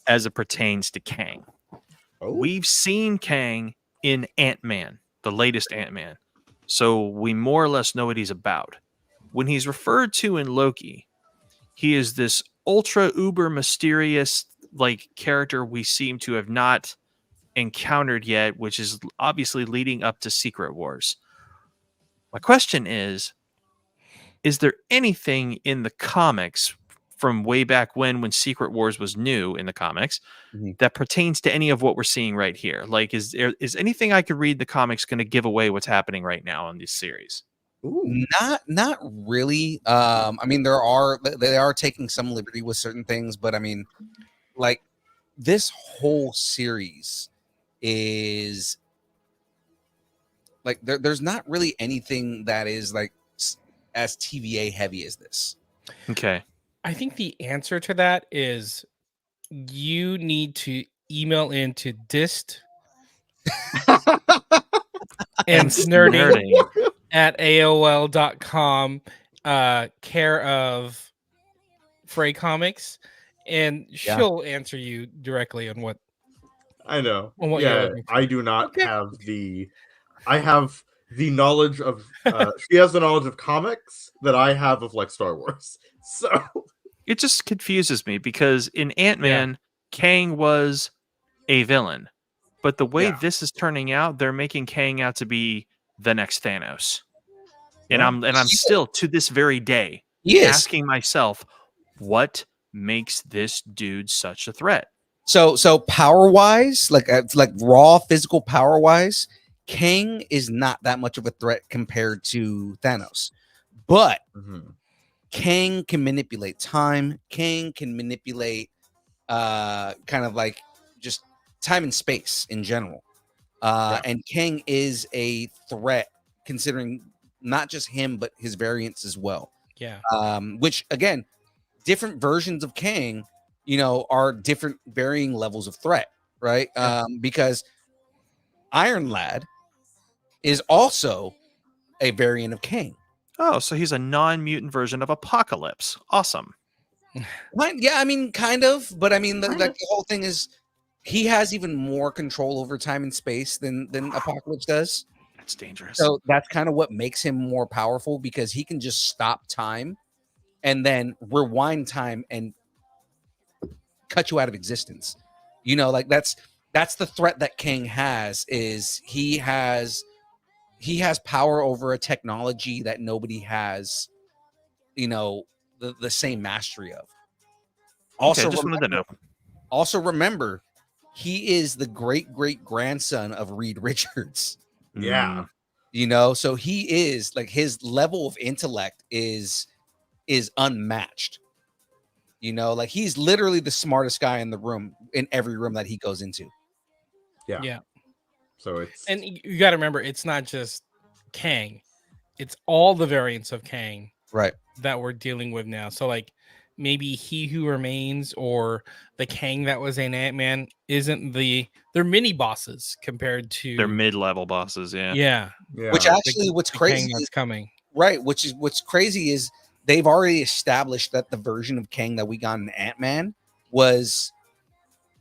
as it pertains to Kang. Oh. We've seen Kang in Ant-Man, the latest Ant-Man. So we more or less know what he's about. When he's referred to in Loki, he is this ultra uber mysterious like character we seem to have not encountered yet, which is obviously leading up to Secret Wars. My question is there anything in the comics from way back when Secret Wars was new in the comics that pertains to any of what we're seeing right here? Like, is anything I could read in the comics going to give away what's happening right now in this series? Ooh. Not really. I mean, they are taking some liberty with certain things, but I mean, like, this whole series is like there's not really anything that is like as TVA heavy as this. Okay. I think the answer to that is you need to email into dist and snerding at AOL.com, care of Frey Comics, and she'll answer you directly on what. I know. On what you're looking for. I do not have the. I have the knowledge of. She has the knowledge of comics that I have of like Star Wars. So it just confuses me because in Ant-Man, Kang was a villain, but the way this is turning out, they're making Kang out to be the next Thanos. And I'm still to this very day asking myself, what makes this dude such a threat? So power wise, like raw physical power wise, Kang is not that much of a threat compared to Thanos, but Kang can manipulate time. Kang can manipulate kind of like just time and space in general. And Kang is a threat considering not just him, but his variants as well. Yeah. Which again, different versions of Kang, are different varying levels of threat, right? Because Iron Lad is also a variant of Kang. Oh, so he's a non-mutant version of Apocalypse. Awesome. Yeah, I mean, kind of, but I mean, the whole thing is he has even more control over time and space than Apocalypse does. That's dangerous. So that's kind of what makes him more powerful because he can just stop time and then rewind time and cut you out of existence. Like that's the threat that Kang has. Is he has power over a technology that nobody has, the same mastery of. Also, just wanted to know. Also, remember, he is the great grandson of Reed Richards. Yeah. So he is like his level of intellect is unmatched. Like he's literally the smartest guy in the room, in every room that he goes into. Yeah. So and you got to remember, it's not just Kang; it's all the variants of Kang, right? That we're dealing with now. So like maybe He Who Remains or the Kang that was in Ant-Man isn't they're mini bosses compared to they're mid-level bosses. Yeah. Which actually, what's crazy is coming. Right. What's crazy is they've already established that the version of Kang that we got in Ant-Man was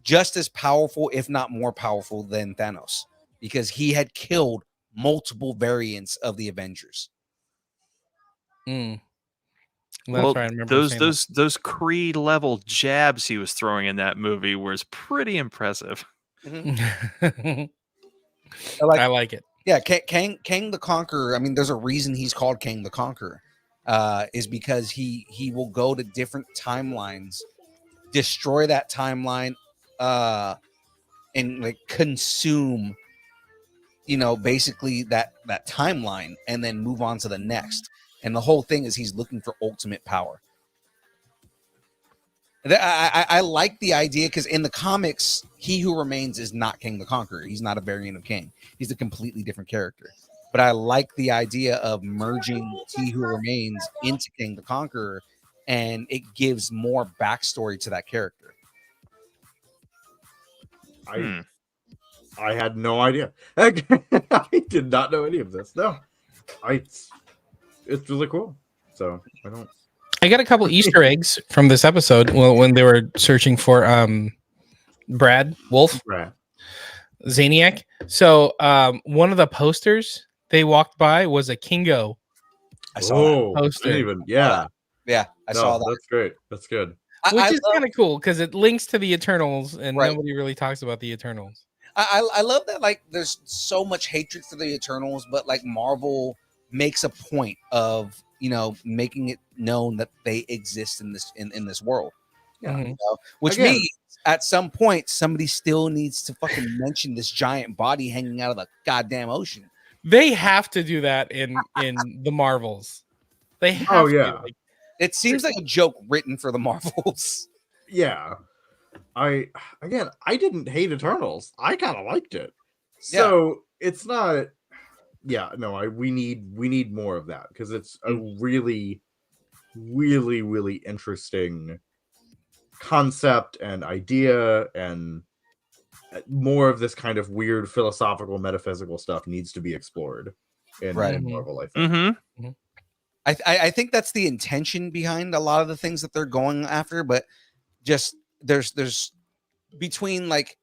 just as powerful, if not more powerful, than Thanos, because he had killed multiple variants of the Avengers. Well, those Creed level jabs he was throwing in that movie was pretty impressive. I like it. Yeah, Kang the Conqueror. I mean, there's a reason he's called Kang the Conqueror, is because he will go to different timelines, destroy that timeline, and like consume, basically that timeline, and then move on to the next. And the whole thing is he's looking for ultimate power. I like the idea because in the comics, He Who Remains is not Kang the Conqueror. He's not a variant of Kang. He's a completely different character. But I like the idea of merging He Who Remains into Kang the Conqueror, and it gives more backstory to that character. I had no idea. I did not know any of this. No, it's really cool. So I got a couple Easter eggs from this episode. Well, when they were searching for Brad Wolf, Zaniac. So one of the posters they walked by was a Kingo. I saw that poster. I saw that. That's great. That's good. Which is kind of cool because it links to the Eternals, and nobody really talks about the Eternals. I love that. Like, there's so much hatred for the Eternals, but like Marvel makes a point of making it known that they exist in this world. Mhm. Which Again- means at some point somebody still needs to fucking mention this giant body hanging out of the goddamn ocean. They have to do that in the Marvels. They have Oh, to. yeah. Like, It seems like a joke written for the Marvels. Yeah. I didn't hate Eternals. I kind of liked it. So it's not. Yeah, no. We need more of that because it's a really, really, really interesting concept and idea, and more of this kind of weird philosophical, metaphysical stuff needs to be explored in Marvel. I think. Mm-hmm. I think that's the intention behind a lot of the things that they're going after, but just there's between like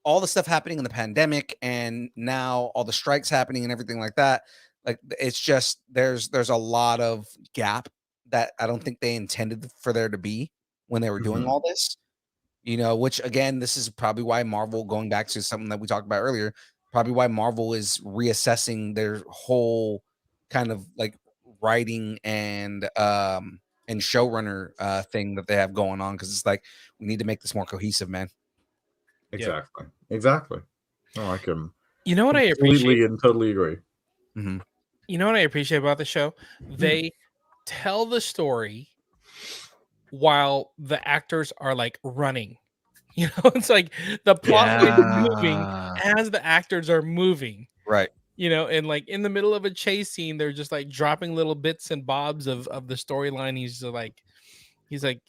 all the stuff happening in the pandemic and now all the strikes happening and everything like that, like it's just there's a lot of gap that I don't think they intended for there to be when they were doing all this, which again, this is probably why Marvel, going back to something that we talked about earlier, probably why Marvel is reassessing their whole kind of like writing and showrunner thing that they have going on, because it's like we need to make this more cohesive, man. Exactly. No, I can. you know what I completely appreciate? and totally agree. You know what I appreciate about the show? They tell the story while the actors are like running. It's like the plot line is moving as the actors are moving. Right. And like in the middle of a chase scene, they're just like dropping little bits and bobs of the storyline. He's like,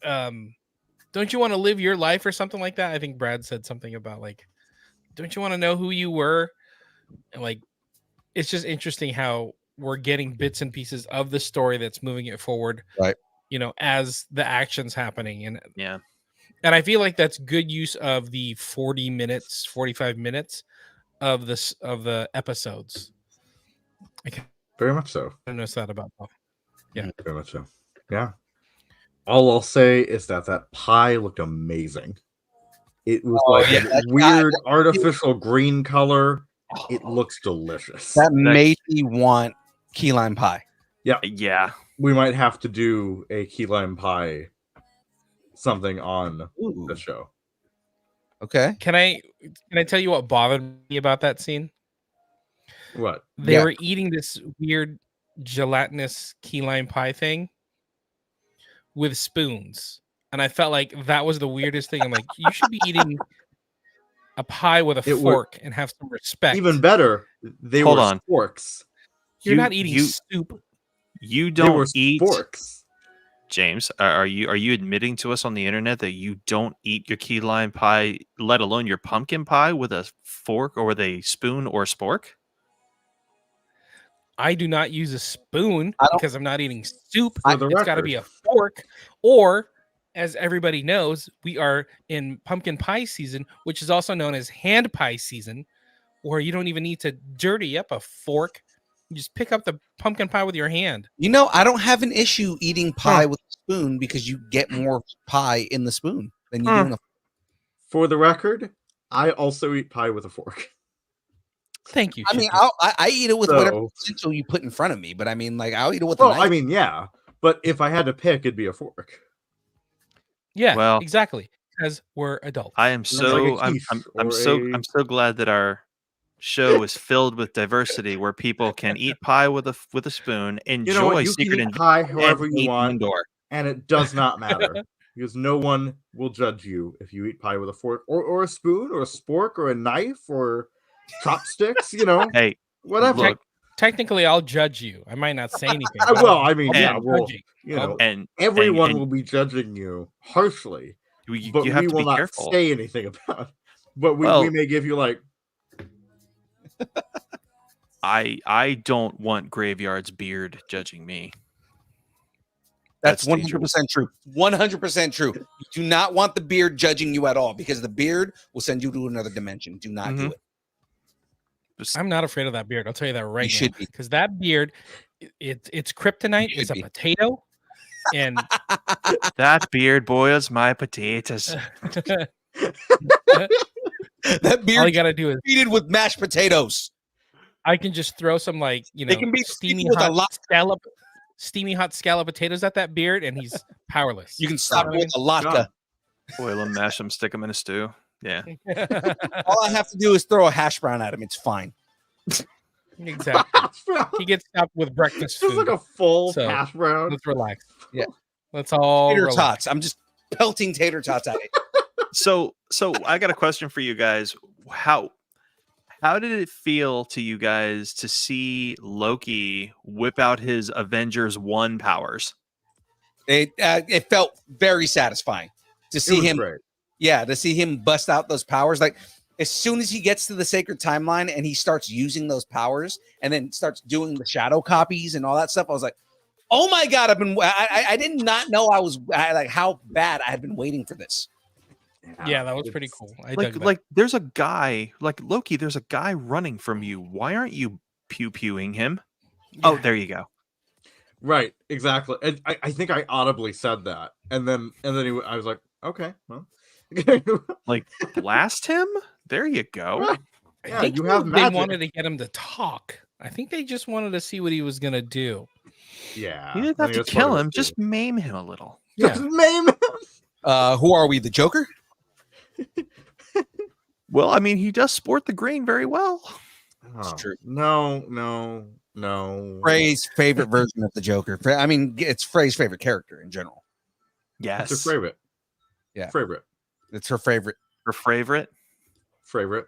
don't you want to live your life or something like that? I think Brad said something about like, don't you want to know who you were? And like, it's just interesting how we're getting bits and pieces of the story that's moving it forward. Right. As the action's happening. And Yeah. And I feel like that's good use of the 45 minutes of the episodes. Very much so. I noticed that about them. Yeah. Very much so. Yeah. All I'll say is that pie looked amazing. It was weird artificial green color. It looks delicious. That made me want key lime pie. Yeah. We might have to do a key lime pie something on the show. Okay. Can I tell you what bothered me about that scene? What? They were eating this weird gelatinous key lime pie thing with spoons. And I felt like that was the weirdest thing. I'm like, you should be eating a pie with a fork and have some respect. Even better, they Hold were on. forks. You're not eating soup. You They were don't eat forks. James, are you admitting to us on the internet that you don't eat your key lime pie, let alone your pumpkin pie, with a fork or with a spoon or spork? I do not use a spoon because I'm not eating soup. For the It's got to record. be a fork. Or, as everybody knows, we are in pumpkin pie season, which is also known as hand pie season, where you don't even need to dirty up a fork. You just pick up the pumpkin pie with your hand. I don't have an issue eating pie with a spoon because you get more pie in the spoon than you do in a. For the record, I also eat pie with a fork. Thank you. I mean, I eat it with whatever potential you put in front of me, but I mean, like, I'll eat it with a Well, knife. I mean, yeah, but if I had to pick, it'd be a fork. Yeah, Well, exactly. Because we're adults. I am so I'm so glad that our show is filled with diversity, where people can eat pie with a spoon, enjoy You know what? You secret can eat pie however and you eat want, indoor. and it does not matter because no one will judge you if you eat pie with a fork or a spoon or a spork or a knife or chopsticks. Hey, whatever. look, Technically, I'll judge you. I might not say anything. Well, I mean, I'll be yeah, well, judging. and everyone and will be judging you harshly, you but have we to will be not careful. say anything about it. But we Well- may give you like, I don't want Graveyard's beard judging me. That's dangerous. 100% true. 100% true. You do not want the beard judging you at all, because the beard will send you to another dimension. Do not do it. I'm not afraid of that beard. I'll tell you that right You now. should be. Because that beard, it's kryptonite. You It's a should be. potato. And That beard boils my potatoes. That All beard you gotta do is treated with mashed potatoes. I can just throw some like They can be steamy with a hot lot. scallop potatoes at that beard, and he's powerless. You can stop know with a what latke. Boil them, mash them, stick them in a stew. Yeah. I mean? All I have to do is throw a hash brown at him. It's fine. Exactly. He gets stopped with breakfast Just food. like a full So, hash brown. Let's relax. Yeah. Let's all Tater relax. tots. I'm just pelting tater tots at it. So I got a question for you guys. How did it feel to you guys to see Loki whip out his Avengers 1 powers? It felt very satisfying to see him. Great. Yeah, to see him bust out those powers. Like as soon as he gets to the sacred timeline and he starts using those powers and then starts doing the shadow copies and all that stuff, I was like, oh my God, I did not know like how bad I had been waiting for this. Yeah, that was pretty cool. I dug that. Like there's a guy, like Loki, there's a guy running from you. Why aren't you pew-pewing him? Oh, there you go. Right, exactly. And I think I audibly said that, and then I was like, okay, well, Like blast him. There you go. right. I Yeah, think you have they magic. wanted to get him to talk. I think they just wanted to see what he was gonna do. Yeah, You didn't I have think to that's kill what it him. is, Just too. maim him a little. Just maim him. Who are we? The Joker? Well, I mean, he does sport the green very well. Oh, true. No. Frey's favorite version of the Joker. I mean, it's Frey's favorite character in general. Yes. It's her favorite. Yeah. Favorite. It's her favorite. Her favorite. Favorite.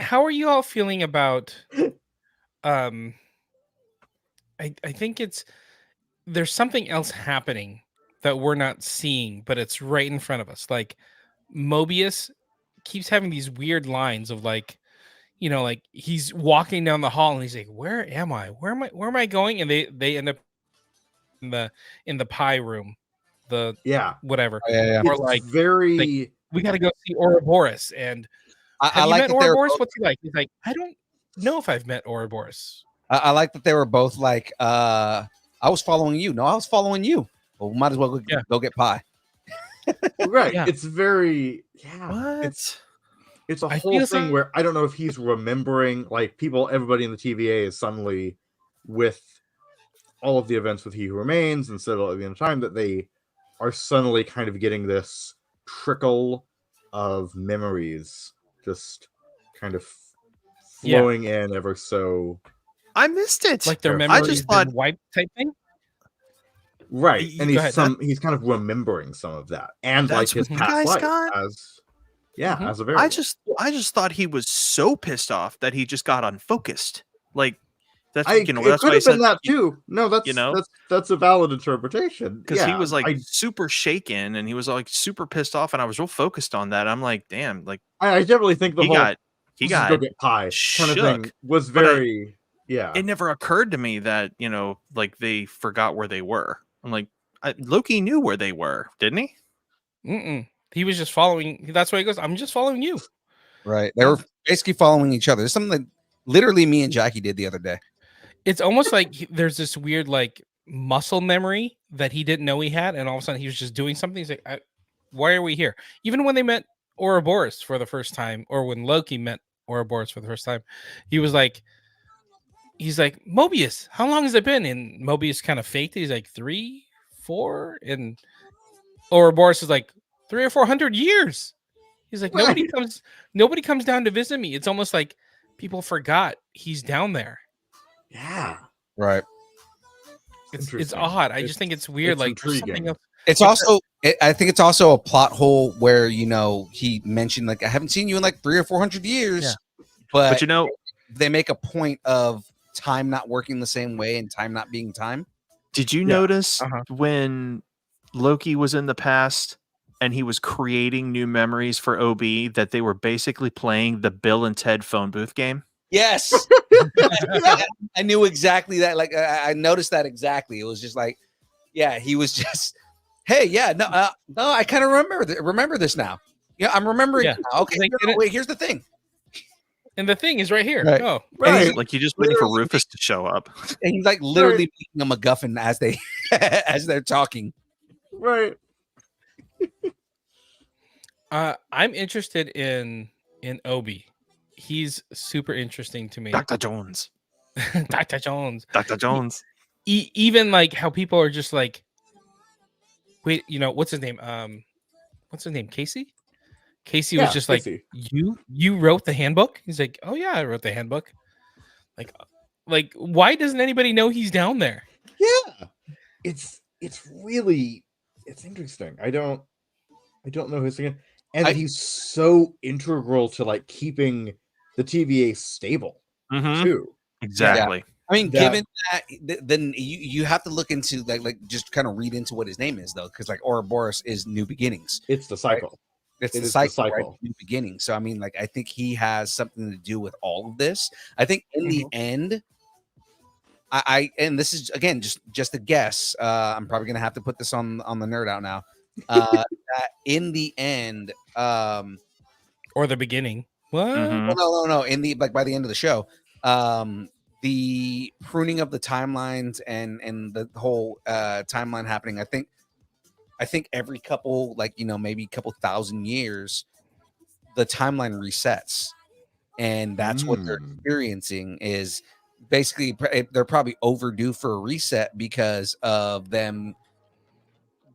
How are you all feeling about I think there's something else happening that we're not seeing, but it's right in front of us. Like Mobius keeps having these weird lines of like, like he's walking down the hall and he's like, where am I? Where am I going? And they end up in the pie room, the Yeah. whatever. Yeah. Or It's like very. we got to go see Ouroboros. And I have you like met that they were Ouroboros? both, What's he like? He's like, I don't know if I've met Ouroboros. I like that they were both like, I was following you. No, I was following you. Well, we might as well go get pie. Right. Yeah. It's very. Yeah. What? It's a I whole feel thing so- where I don't know if he's remembering, like everybody in the TVA is suddenly with all of the events with He Who Remains and Citadel at the end of time, that they are suddenly kind of getting this trickle of memories just kind of flowing in ever so. I missed it. Like their I memories just been thought- wiped type thing. Right. Y- And go ahead. he's kind of remembering some of that. And That's like his what you past guys life got? as as a very I just thought he was so pissed off that he just got unfocused. Like that's it that's could why I have said been that too. No, that's that's a valid interpretation. because he Yeah, was like super shaken and he was like super pissed off, and I was real focused on that. I'm like, damn, like I definitely think the he whole got "Let's just go get pie" kind of thing shook, was but very it never occurred to me that like they forgot where they were. I'm like, Loki knew where they were, didn't he? Mm-mm. He was just following. That's why he goes, I'm just following you. Right. They were basically following each other. It's something that literally me and Jackie did the other day. It's almost like there's this weird like muscle memory that he didn't know he had, and all of a sudden he was just doing something. He's like, why are we here? Even when they met Ouroboros for the first time, or when Loki met Ouroboros for the first time, he's like, Mobius, how long has it been? And Mobius kind of faked it. He's like 3, 4, and Ouroboros is like 300 or 400 years. He's like, nobody comes down to visit me. It's almost like people forgot he's down there. Yeah. Right. It's Interesting. odd. I just think it's weird. it's Like there's intriguing. something else. It's also, I think it's also a plot hole where, he mentioned, like, I haven't seen you in like 300 or 400 years. Yeah. But But they make a point of time not working the same way and time not being time. Did you Yeah. notice Uh-huh. when Loki was in the past and he was creating new memories for OB that they were basically playing the Bill and Ted phone booth game? Yes. I knew exactly that. Like, I noticed that exactly. It was just like, yeah, he was just, hey, yeah, no, I kind of remember this now. Yeah, I'm remembering Yeah. it now. Okay, Like, no, wait, here's the thing. And the thing is right here. Right. Oh, Right. Like you're just waiting for Rufus to show up. And he's like literally making a MacGuffin as they as they're talking. Right. I'm interested in in Obi. He's super interesting to me. Dr. Jones. Dr. Jones. Dr. Jones. Even like how people are just like, wait, what's his name? What's his name? Casey? Casey was just Casey. like, you wrote the handbook? He's like, oh yeah, I wrote the handbook. Like why doesn't anybody know he's down there? Yeah. It's really interesting. I don't know his thing. And he's so integral to like keeping the TVA stable too. Exactly. Yeah. I mean, given that, then you have to look into like just kind of read into what his name is though, because like Ouroboros is New Beginnings. It's the cycle. Right? It's the cycle. Right? New Beginnings. So I mean, like I think he has something to do with all of this. I think in the end, and this is again just a guess. I'm probably gonna have to put this on the nerd out now. That in the end, or the beginning. What? Well, no. In the by the end of the show, the pruning of the timelines and the whole timeline happening. I think every couple, maybe a couple thousand years, the timeline resets, and that's what they're experiencing. Is basically they're probably overdue for a reset because of them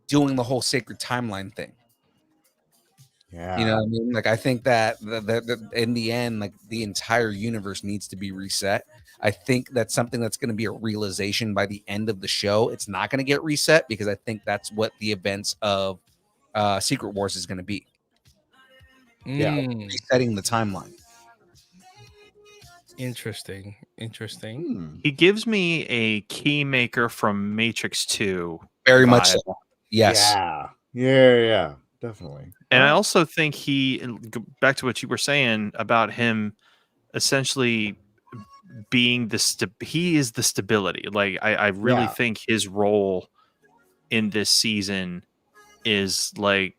doing the whole sacred timeline thing. Yeah. You know what I mean? Like I think that in the end, like the entire universe needs to be reset. I think that's something that's going to be a realization by the end of the show. It's not going to get reset because I think that's what the events of Secret Wars is going to be. Yeah, resetting the timeline. Interesting. He gives me a key maker from Matrix 2. Very much so. Yes. Yeah, definitely. And I also think back to what you were saying about him essentially being he is the stability. Like I really think his role in this season is like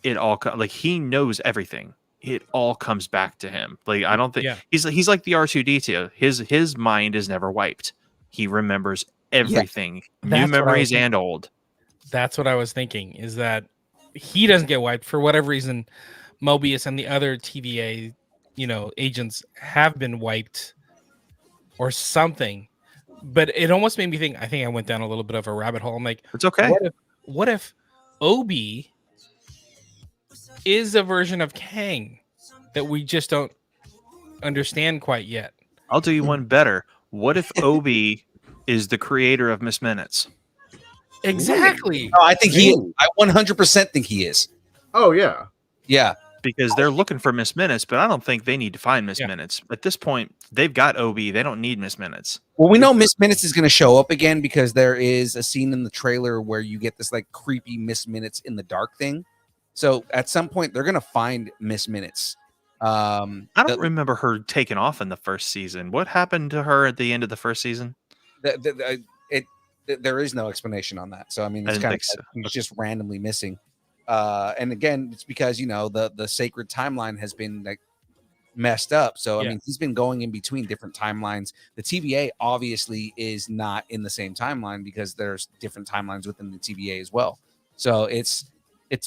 it all like he knows everything. It all comes back to him. Like I don't think he's like the R2D2. His mind is never wiped. He remembers everything, new memories and old. That's what I was thinking. Is that he doesn't get wiped for whatever reason. Mobius and the other TVA, agents have been wiped or something. But it almost made me think. I think I went down a little bit of a rabbit hole. I'm like, it's okay. What if Obi is a version of Kang that we just don't understand quite yet? I'll do you one better. What if Obi is the creator of Miss Minutes? Exactly. No, I think he is. I 100% think he is. Oh yeah. Yeah. Because they're looking for Miss Minutes, but I don't think they need to find Miss Minutes. At this point, they've got Obi. They don't need Miss Minutes. Well, we know Miss Minutes is going to show up again because there is a scene in the trailer where you get this like creepy Miss Minutes in the dark thing. So at some point, they're going to find Miss Minutes. I don't remember her taking off in the first season. What happened to her at the end of the first season? There is no explanation on that. So, I mean, it's kind of he's just randomly missing. And again, it's because, the sacred timeline has been like messed up. So, I mean, he's been going in between different timelines. The TVA obviously is not in the same timeline because there's different timelines within the TVA as well. So it's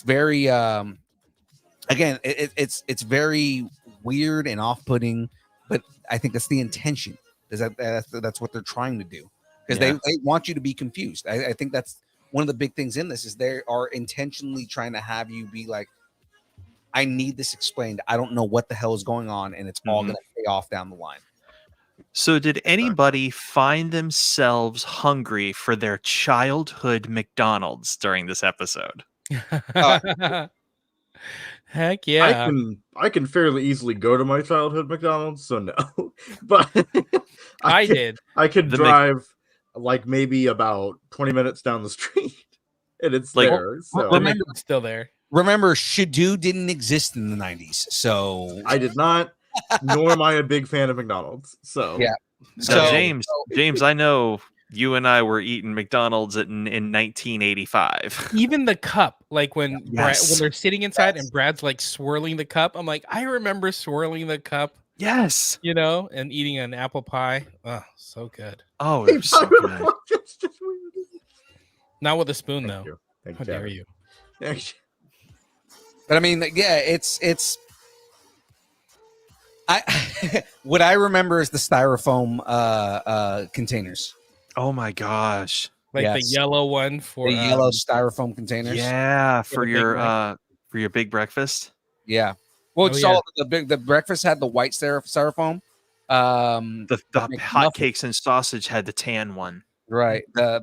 very, again, it's very weird and off-putting, but I think that's the intention. That's what they're trying to do because they want you to be confused. I think that's one of the big things in this is they are intentionally trying to have you be like, I need this explained. I don't know what the hell is going on, and it's all going to pay off down the line. So did anybody find themselves hungry for their childhood McDonald's during this episode? Heck yeah. I can fairly easily go to my childhood McDonald's, so no. But I could drive like maybe about 20 minutes down the street and it's like, there. So remember, it's still there. Remember, SHDU didn't exist in the 90s, so I did not, nor am I a big fan of McDonald's. So yeah. So James, I know you and I were eating McDonald's in 1985. Even the cup, like when when they're sitting inside and Brad's like swirling the cup, I'm like, I remember swirling the cup. Yes, and eating an apple pie. Oh, so good. Oh, it was so good. Not with a spoon though. How dare you? But I mean, yeah, it's What I remember is the styrofoam containers. Oh my gosh. Like the Yes. yellow one for The yellow styrofoam containers. Yeah, For the for your big breakfast. Yeah. Well, Oh, it's yeah. all the breakfast had the white styrofoam. The McMuffin. hot cakes and sausage had the tan one. Right. The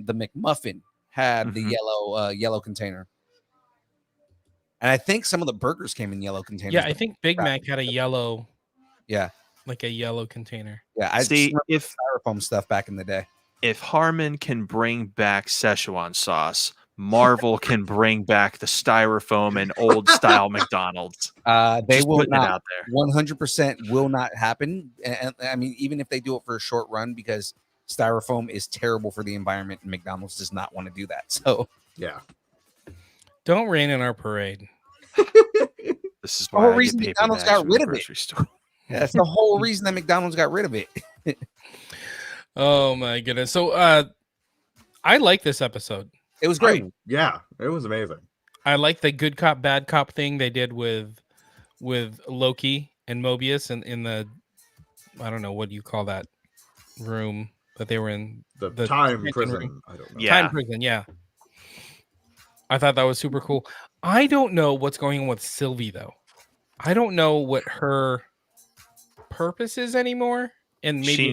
McMuffin had the Mhm. yellow container. And I think some of the burgers came in yellow containers. Yeah, I think Big Mac had a yellow. Yeah. Like a yellow container. Yeah. I See, remember if styrofoam stuff back in the day. if Harmon can bring back Szechuan sauce, Marvel can bring back the styrofoam and old style McDonald's. They Just will putting it not. out there. 100% will not happen. And I mean, even if they do it for a short run, because styrofoam is terrible for the environment, and McDonald's does not want to do that. So Yeah. Don't rain in our parade. This is The whole why I reason get paper McDonald's bags got from the rid of it. grocery store. yeah, that's the whole reason that McDonald's got rid of it. Oh my goodness. So I like this episode. It was great. Yeah, it was amazing. I like the good cop, bad cop thing they did with Loki and Mobius and in the I don't know what do you call that room that they were in. The The time detention prison. room. I don't know. Yeah. Time prison, yeah. I thought that was super cool. I don't know what's going on with Sylvie though. I don't know what her purpose is anymore. And maybe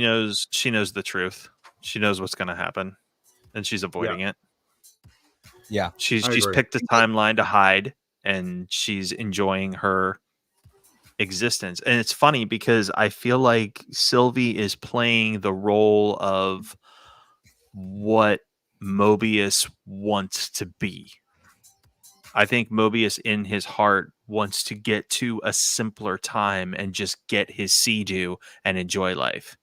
She knows the truth. She knows what's going to happen, and she's avoiding it. Yeah. She's I agree. picked a timeline to hide, and she's enjoying her existence. And it's funny because I feel like Sylvie is playing the role of what Mobius wants to be. I think Mobius in his heart wants to get to a simpler time and just get his sea-doo and enjoy life.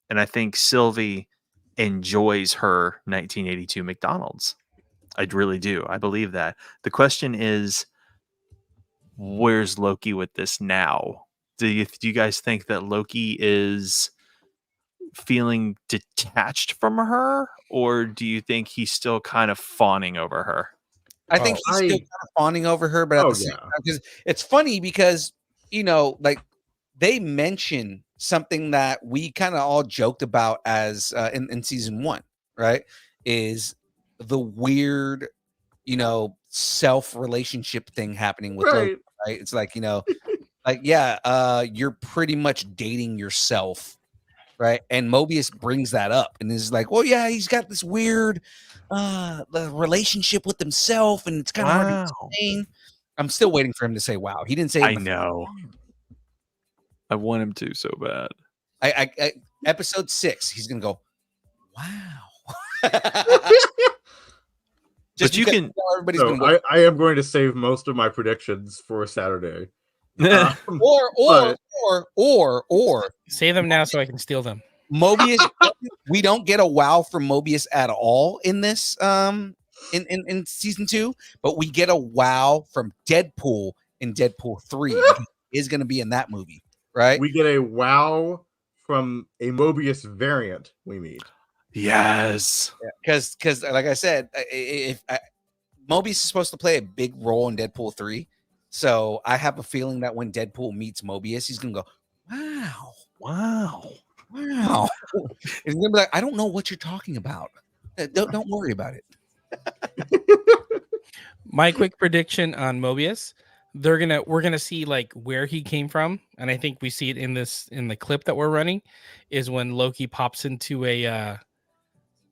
And I think Sylvie enjoys her 1982 McDonald's. I really do. I believe that. The question is, where's Loki with this now? Do you guys think that Loki is feeling detached from her, or do you think he's still kind of fawning over her? I think he's still kind of fawning over her, but at the same time, because it's funny because like they mention something that we kind of all joked about as in season 1, right? Is the weird, self relationship thing happening with Loki, right? It's like like you're pretty much dating yourself, right? And Mobius brings that up and is like, well, yeah, he's got this weird the relationship with himself, and it's kind of hard to explain. I'm still waiting for him to say wow. He didn't say it. I know. I want him to so bad. I episode 6, he's gonna go, wow. But you can. Everybody's So gonna I am going to save most of my predictions for Saturday. Or say them now so I can steal them. Mobius. We don't get a wow from Mobius at all in this in season 2, but we get a wow from Deadpool in Deadpool 3. Is going to be in that movie, right? We get a wow from a Mobius variant we meet. Yes, because like I said, if Mobius is supposed to play a big role in Deadpool 3, so I have a feeling that when Deadpool meets Mobius, he's gonna go, wow. He's gonna be like, I don't know what you're talking about. Don't worry about it. My quick prediction on Mobius: we're gonna see like where he came from, and I think we see it in the clip that we're running, is when Loki pops into a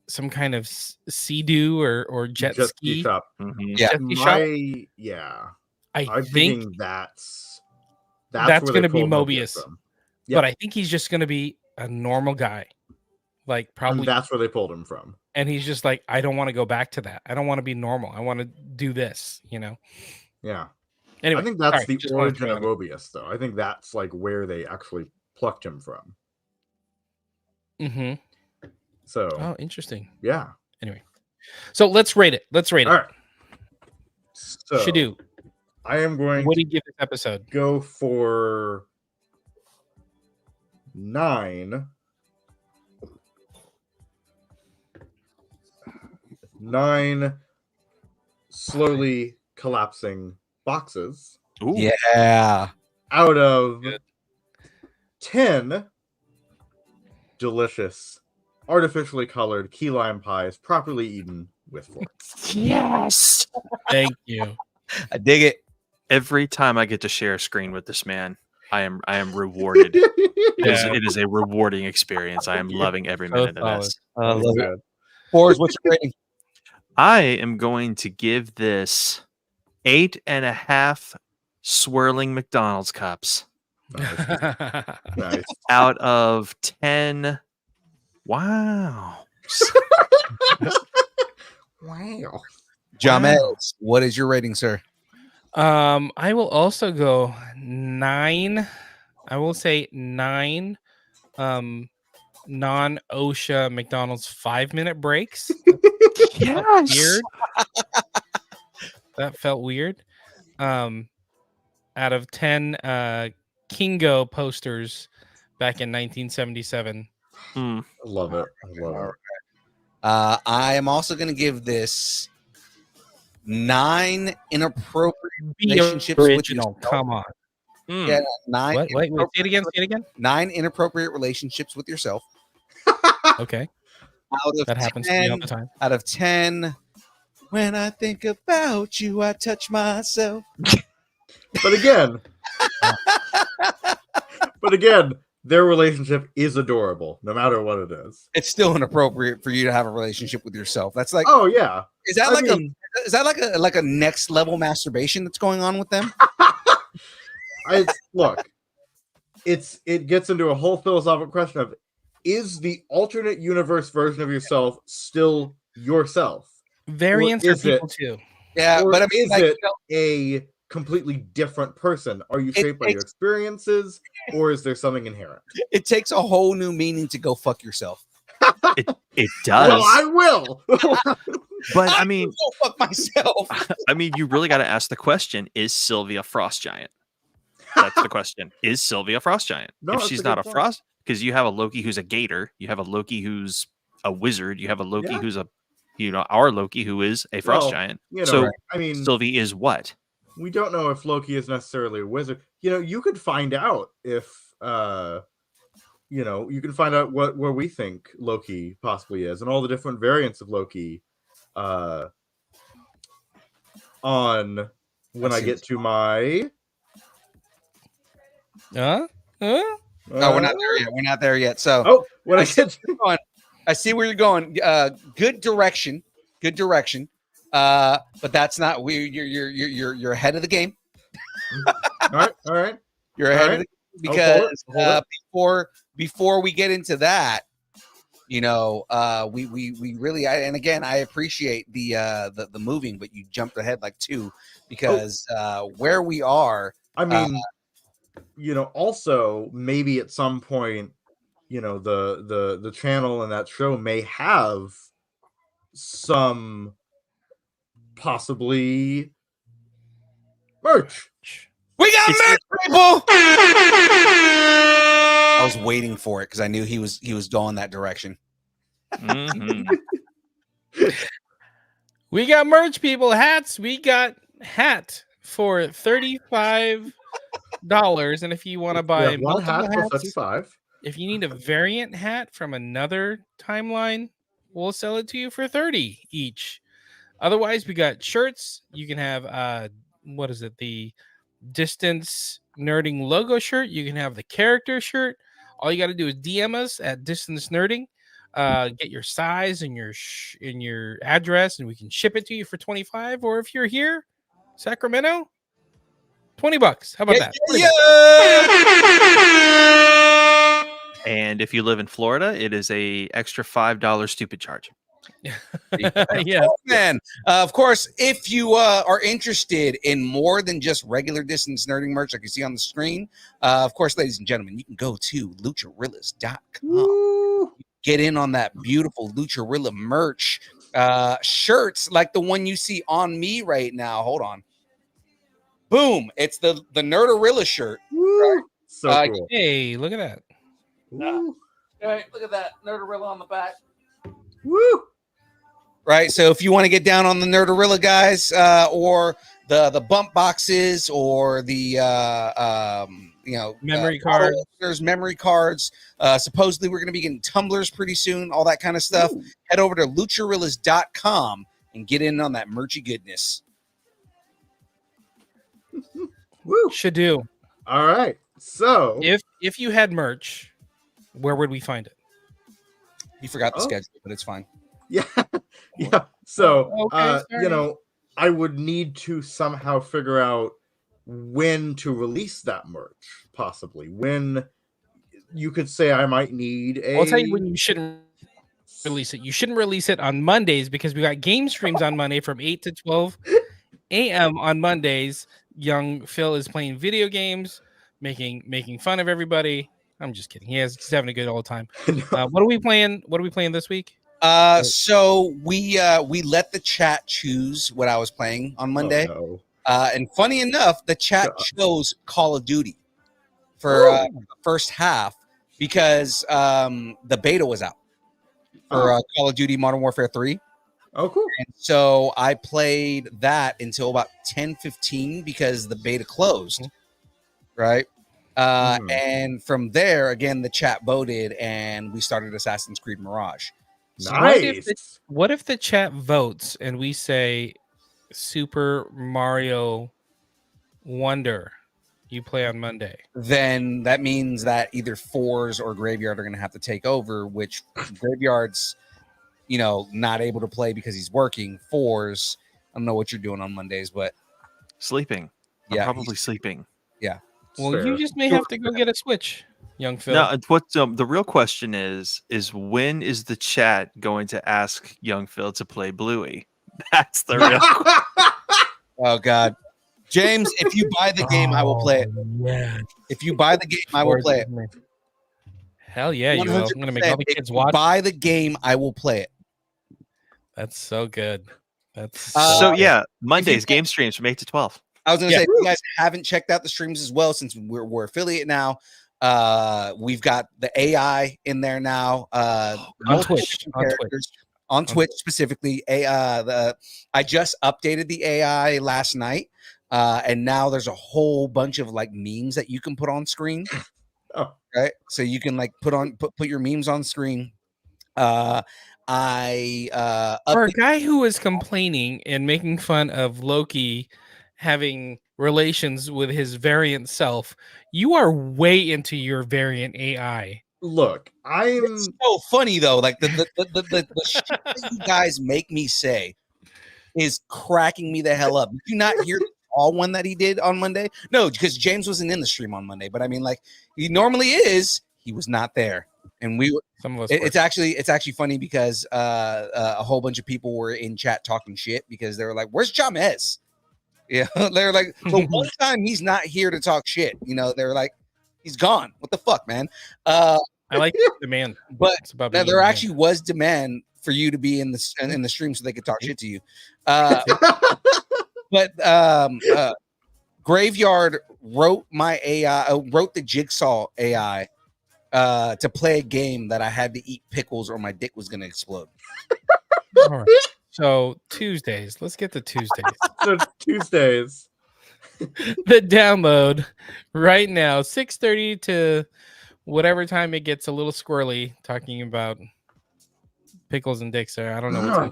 some kind of sea-doo or jet ski shop. Mm-hmm. Jet ski shop. I'm think thinking that's going where they to be pulled Mobius. from. But I think he's just going to be a normal guy, like probably. And that's where they pulled him from. And he's just like, I don't want to go back to that. I don't want to be normal. I want to do this. Yeah. Anyway, I think that's sorry, the just wanted to origin of throw Mobius, though. I think that's like where they actually plucked him from. Mm-hmm. So. Oh, interesting. Yeah. Anyway, so let's rate it. All right. So SHDU. I am going. What do you give this episode? Go for 9. 9 slowly collapsing boxes. Yeah. Out of 10 delicious, artificially colored key lime pies, properly eaten with forks. Yes. Thank you. I dig it. Every time I get to share a screen with this man, I am rewarded. It is a rewarding experience. I am loving every minute of this. I love it. Fours, what's your rating? I am going to give this 8.5 swirling McDonald's cups Nice. out of 10. Wow. Wow. Jamez, what is your rating, sir? I will also go 9. I will say 9 non-OSHA McDonald's 5-minute breaks. Yes. Weird. That felt weird. Out of 10 Kingo posters back in 1977. I love it. I love it. I am also going to give this 9 inappropriate relationships with Original. yourself. Come on. Yeah, 9. What? Wait, say it again. Say it again. 9 inappropriate relationships with yourself. Okay. Out of That happens to me all 10, the time. out of 10, when I think about you, I touch myself. But again, their relationship is adorable, no matter what it is. It's still inappropriate for you to have a relationship with yourself. That's like, Oh yeah. is that I like mean- is that like a next level masturbation that's going on with them? Look, it gets into a whole philosophical question of, is the alternate universe version of yourself still yourself? Variants Or are is it- people too. Yeah, Or but I mean, is like, it a completely different person? Are you shaped by your experiences, or is there something inherent? it takes a whole new meaning to go fuck yourself. It does. Well, I will. But I mean, go fuck myself. I mean, you really got to ask the question: is Sylvia Frost Giant? That's the question. Is Sylvia Frost Giant? No, if that's she's a not good a point. Frost, because you have a Loki who's a gator, you have a Loki who's a wizard, you have a Loki Yeah. who's our Loki who is a Frost Well, Giant. You know, So I mean, Sylvie is what? we don't know if Loki is necessarily a wizard. You know, you could find out if you can find out where we think Loki possibly is, and all the different variants of Loki on when I get to my Huh? No, we're not there yet. We're not there yet. So, when I get to, I see where you're going. Good direction. Good direction. But that's not you're ahead of the game. all right. You're ahead of the because Hold it. before we get into that, we really and again I appreciate the moving, but you jumped ahead like 2 because where we are. I mean, also maybe at some point, the channel and that show may have some possibly merch. We got merch, people. I was waiting for it because I knew he was going that direction. Mhm. We got merch, people. Hats. We got hat for $35. And if you want to buy Yeah, one hat multiple for hats, 35. if you need a variant hat from another timeline, we'll sell it to you for 30 each. Otherwise, we got shirts. You can have what is it? The Distance Nerding logo shirt. You can have the character shirt. All you got to do is DM us at Distance Nerding. Get your size and your address, and we can ship it to you for 25. Or if you're here, Sacramento, $20. How about that? And if you live in Florida, it is a extra $5 stupid charge. Yeah, man. Of course, if you are interested in more than just regular Distance Nerding merch like you see on the screen, of course, ladies and gentlemen, you can go to lucharillas.com. Get in on that beautiful Lucharilla merch. Shirts like the one you see on me right now. Hold on. Boom. It's the Nerdorilla shirt. Woo. So cool. Hey, look at that. Woo. Right, look at that Nerdorilla on the back. Woo. Right, so if you want to get down on the Nerdorilla guys, or the bump boxes, or the Memory bottle cards. openers, memory cards. Supposedly we're going to be getting tumblers pretty soon, all that kind of stuff. Ooh. Head over to lucharillas.com and get in on that merchy goodness. Woo. Should do. All right. So If you had merch, where would we find it? You forgot the Oh. schedule, but it's fine. yeah, yeah. So Okay, sorry. I would need to somehow figure out when to release that merch. Possibly when you could say I might need a. I'll tell you when you shouldn't release it. You shouldn't release it on Mondays because we got game streams on Monday from 8 to 12 a.m. on Mondays. Young Phil is playing video games, making fun of everybody. I'm just kidding. He's having a good old time. No. What are we playing? What are we playing this week? So we let the chat choose what I was playing on Monday. Oh, And funny enough, the chat God. chose Call of Duty for the first half because the beta was out for Call of Duty Modern Warfare 3. Oh, cool. And so I played that until about 10:15 because the beta closed, right? And from there, again, the chat voted and we started Assassin's Creed Mirage. Nice. What if the chat votes and we say Super Mario Wonder you play on Monday? Then that means that either Fours or Graveyard are going to have to take over, which Graveyard's, not able to play because he's working. Fours, I don't know what you're doing on Mondays, but Sleeping. I'm Yeah, probably sleeping. yeah. Well, Fair. you just may have to go get a Switch, young Phil. Now, what the real question is when is the chat going to ask young Phil to play Bluey? That's the real question. Oh God, James, if you buy the game, I will play it. Yeah. If you buy the game, I will play it. Hell yeah, you will. I'm gonna make all the 100%. kids If you watch. buy the game, I will play it. That's so good. That's So yeah, Mondays game streams from 8 to 12. I was going to Yeah. say, if you guys haven't checked out the streams as well, since we're affiliate now, we've got the AI in there now. on multiple Twitch. characters. On Twitch specifically. I just updated the AI last night, and now there's a whole bunch of like memes that you can put on screen. Oh. Right, so you can like put your memes on screen. For a guy who was complaining and making fun of Loki having relations with his variant self, you are way into your variant AI. Look, It's so funny though. Like the shit that you guys make me say is cracking me the hell up. Did you not hear the all one that he did on Monday? No, because James wasn't in the stream on Monday, but I mean, like he normally is. He was not there, and we. Some of us. It's actually funny because a whole bunch of people were in chat talking shit because they were like, "Where's James?" Yeah, they're like, "The one time he's not here to talk shit." They're like, "He's gone. What the fuck, man?" I like demand, but it's about now being there in actually was demand for you to be in the stream so they could talk shit to you. But Graveyard wrote my AI, wrote the Jigsaw AI to play a game that I had to eat pickles or my dick was going to explode. All right. So Tuesdays, let's get to Tuesdays. So Tuesdays. The download right now, 6:30 to whatever time it gets a little squirrely, talking about pickles and dicks there. I don't know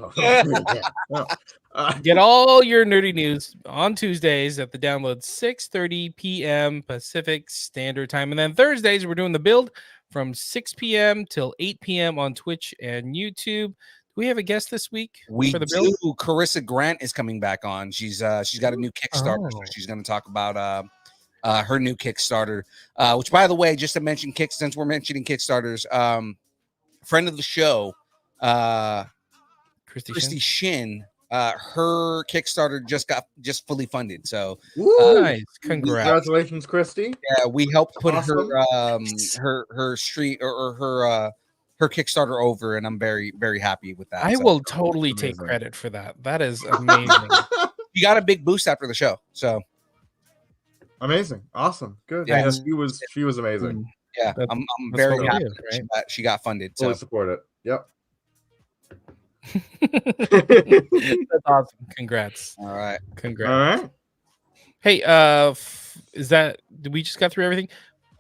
what's get all your nerdy news on Tuesdays at the download 6:30 p.m. Pacific Standard Time. And then Thursdays, we're doing the build from 6 p.m. till 8 p.m. on Twitch and YouTube. Do we have a guest this week We for the do. build? Carissa Grant is coming back on. She's got a new Kickstarter. So she's going to talk about her new Kickstarter, which, by the way, just to mention since we're mentioning Kickstarters, friend of the show, Christy Shin, her Kickstarter just fully funded. So nice, congrats! Congratulations, Christy. Yeah, we helped put Awesome. her street or her Kickstarter over, and I'm very, very happy with that. I So, will totally take Amazing. credit for that. That is amazing. you got a big boost after the show. So Amazing. Awesome. Good. Yeah. Yeah, she was amazing. yeah, That's- I'm that's very what we happy do, that right? she got funded. So Fully support it. Yep. That's awesome. Congrats. all right. Congrats. All right. Hey, is that we just got through everything?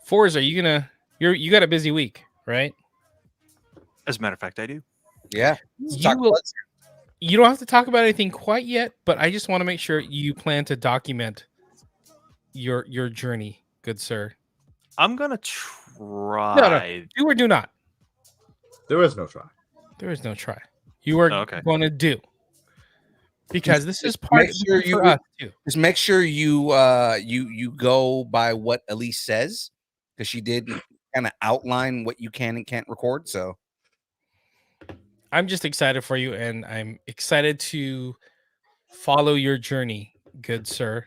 Fourzze, are you gonna? You got a busy week, right? As a matter of fact, I do. Yeah. You will. You don't have to talk about anything quite yet, but I just want to make sure you plan to document your journey, good sir. I'm gonna try. No, do or do not. There is no try. There is no try. You are Okay. going to do, because this is Make part sure for you- us too. Just make sure you you go by what Elise says, because she did kind of outline what you can and can't record. So I'm just excited for you, and I'm excited to follow your journey, good sir.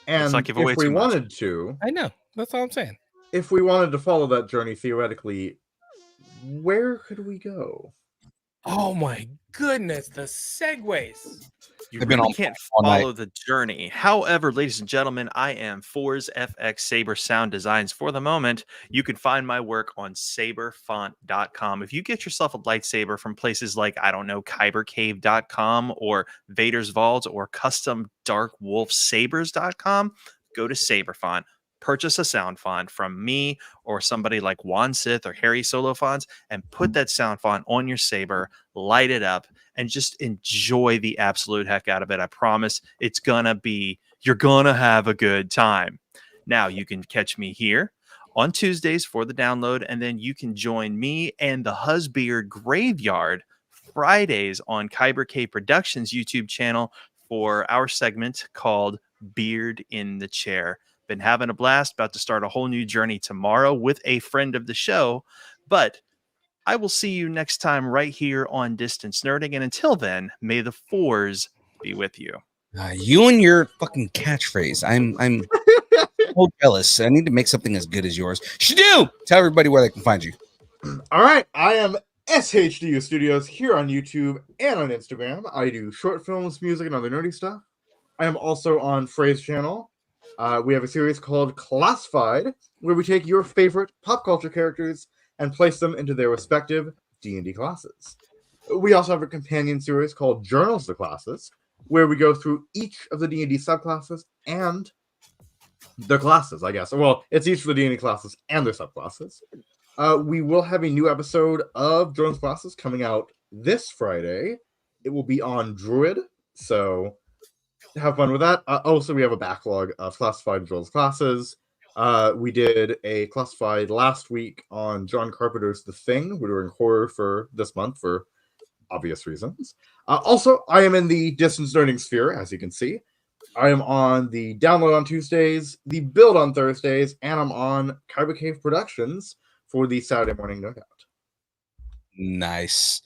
And not give away if we too much. wanted to, I know. That's all I'm saying. if we wanted to follow that journey theoretically, where could we go? Oh my goodness, the segues. You They've been really on can't all night. follow the journey. However, ladies and gentlemen, I am Fourzze FX Saber Sound Designs for the moment. You can find my work on saberfont.com. If you get yourself a lightsaber from places like, I don't know, kybercave.com or Vader's Vault or customdarkwolfsabers.com, go to Saberfont. Purchase a sound font from me or somebody like Juan Sith or Harry Solo Fonts and put that sound font on your saber, light it up, and just enjoy the absolute heck out of it. I promise you're gonna have a good time. Now you can catch me here on Tuesdays for the download, and then you can join me and the Husbeard Graveyard Fridays on Kyber Cave Productions YouTube channel for our segment called Beard in the Chair. Been having a blast, about to start a whole new journey tomorrow with a friend of the show, but I will see you next time right here on Distance Nerding. And until then, may the fours be with you. you and your fucking catchphrase. I'm so jealous. I need to make something as good as yours. SHDU! Tell everybody where they can find you. All right, I am SHDU Studios here on YouTube and on Instagram. I do short films, music, and other nerdy stuff. I am also on Phrase channel. We have a series called Classified, where we take your favorite pop culture characters and place them into their respective D&D classes. We also have a companion series called Journals to Classes, where we go through each of the D&D subclasses and the classes, I guess. Well, it's each of the D&D classes and their subclasses. We will have a new episode of Journals Classes coming out this Friday. It will be on Druid, so have fun with that. Also, we have a backlog of classified Journals Classes. We did a classified last week on John Carpenter's The Thing. We're doing horror for this month for obvious reasons. Also, I am in the Distance Nerding sphere, as you can see. I am on the download on Tuesdays, the build on Thursdays, and I'm on Kyber Cave Productions for the Saturday morning no doubt. Nice.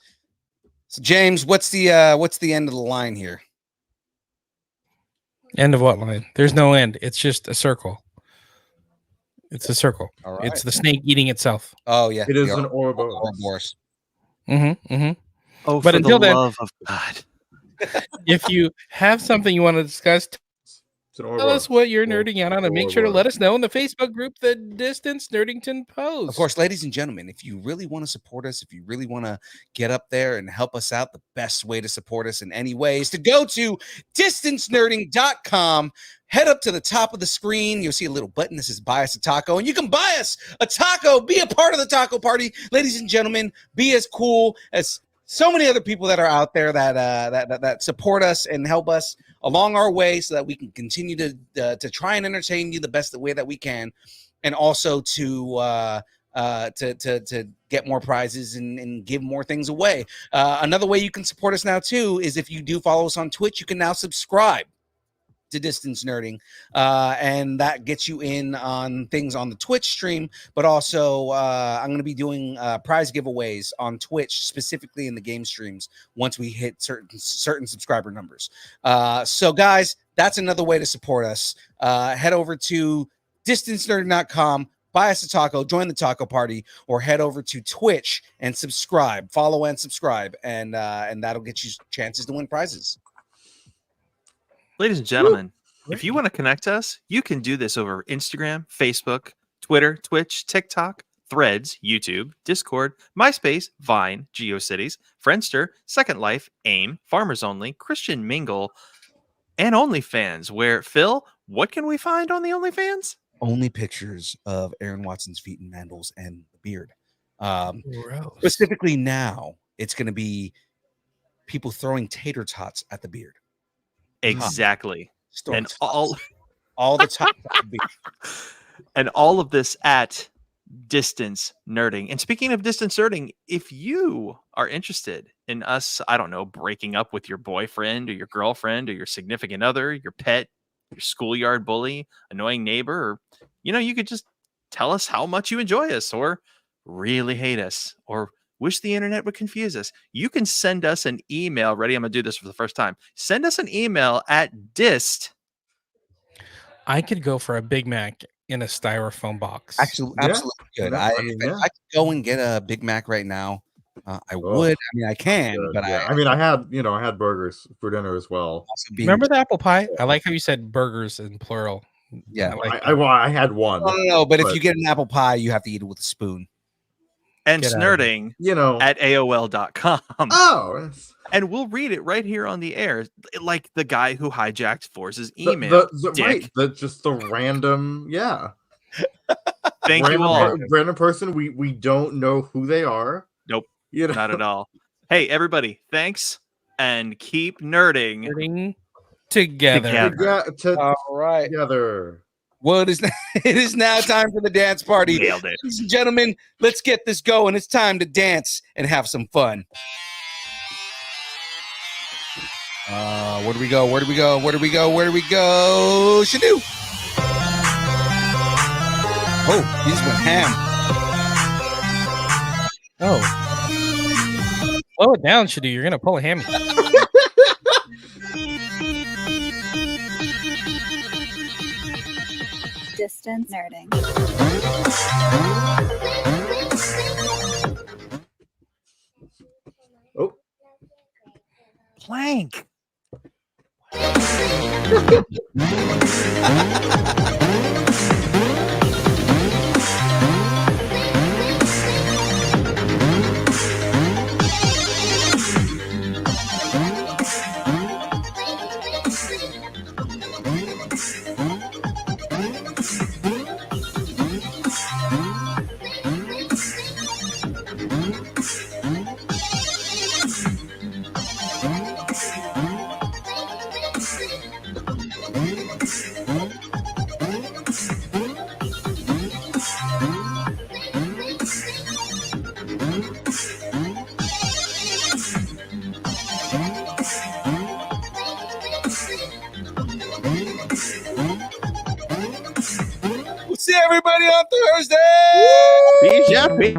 So James, what's the end of the line here? End of what line? There's no end. It's just a circle. It's a circle. All right. It's the snake eating itself. Oh yeah. It is the an Ouroboros. Ouroboros. Mm-hmm. Mm-hmm. Oh, But for until the then- love of God. If you have something you want to discuss, It's an tell Ouroboros. us what you're nerding out on, and make sure to let Ouroboros. us know in the Facebook group, The Distance Nerdington Post. Of course, ladies and gentlemen, if you really want to support us, if you really want to get up there and help us out, the best way to support us in any way is to go to distancenerding.com. Head up to the top of the screen. You'll see a little button that says buy us a taco, and you can buy us a taco. Be a part of the taco party. Ladies and gentlemen, be as cool as so many other people that are out there that support us and help us along our way so that we can continue to try and entertain you the best way that we can, and also to get more prizes and give more things away. Another way you can support us now too is if you do follow us on Twitch, you can now subscribe to Distance Nerding, and that gets you in on things on the Twitch stream, but also I'm going to be doing prize giveaways on Twitch, specifically in the game streams, once we hit certain subscriber numbers. So guys, that's another way to support us. Head over to distancenerding.com, buy us a taco, join the taco party, or head over to Twitch and subscribe, follow and subscribe, and that'll get you chances to win prizes. Ladies and gentlemen, if you want to connect us, you can do this over Instagram, Facebook, Twitter, Twitch, TikTok, Threads, YouTube, Discord, MySpace, Vine, GeoCities, Friendster, Second Life, AIM, Farmers Only, Christian Mingle, and OnlyFans, where Phil, what can we find on the OnlyFans? Only pictures of Aaron Watson's feet and mandals and the beard. Gross. Specifically now, it's going to be people throwing tater tots at the beard. Exactly. Throwing And tots. all the tots at the beard. And all of this at Distance Nerding. And speaking of Distance Nerding, if you are interested in us, I don't know, breaking up with your boyfriend or your girlfriend or your significant other, your pet, your schoolyard bully, annoying neighbor, or, you could just tell us how much you enjoy us or really hate us or wish the internet would confuse us. You can send us an email. Ready? I'm going to do this for the first time. Send us an email at dist. I could go for a Big Mac in a styrofoam box. Absolutely good. Yeah, If I could go and get a Big Mac right now, I would. I mean, I can, but yeah. I had burgers for dinner as well. Remember the apple pie? I like how you said burgers in plural. Yeah, I had one. No, but if you get an apple pie, you have to eat it with a spoon. And snerding, at AOL.com. Oh, and we'll read it right here on the air, like the guy who hijacked Force's email. Just the random, Thank you all. Random person, we don't know who they are. Nope, not at all. Hey, everybody, thanks, and keep nerding together. All right. Together. Well, it is now time for the dance party. Nailed it. Ladies and gentlemen, let's get this going. It's time to dance and have some fun. Where do we go? SHDU. Oh, he's went ham. Oh. Slow it down, SHDU. You're going to pull a hammy. Distance nerding. Oh. Plank. We'll see everybody on Thursday. Be happy.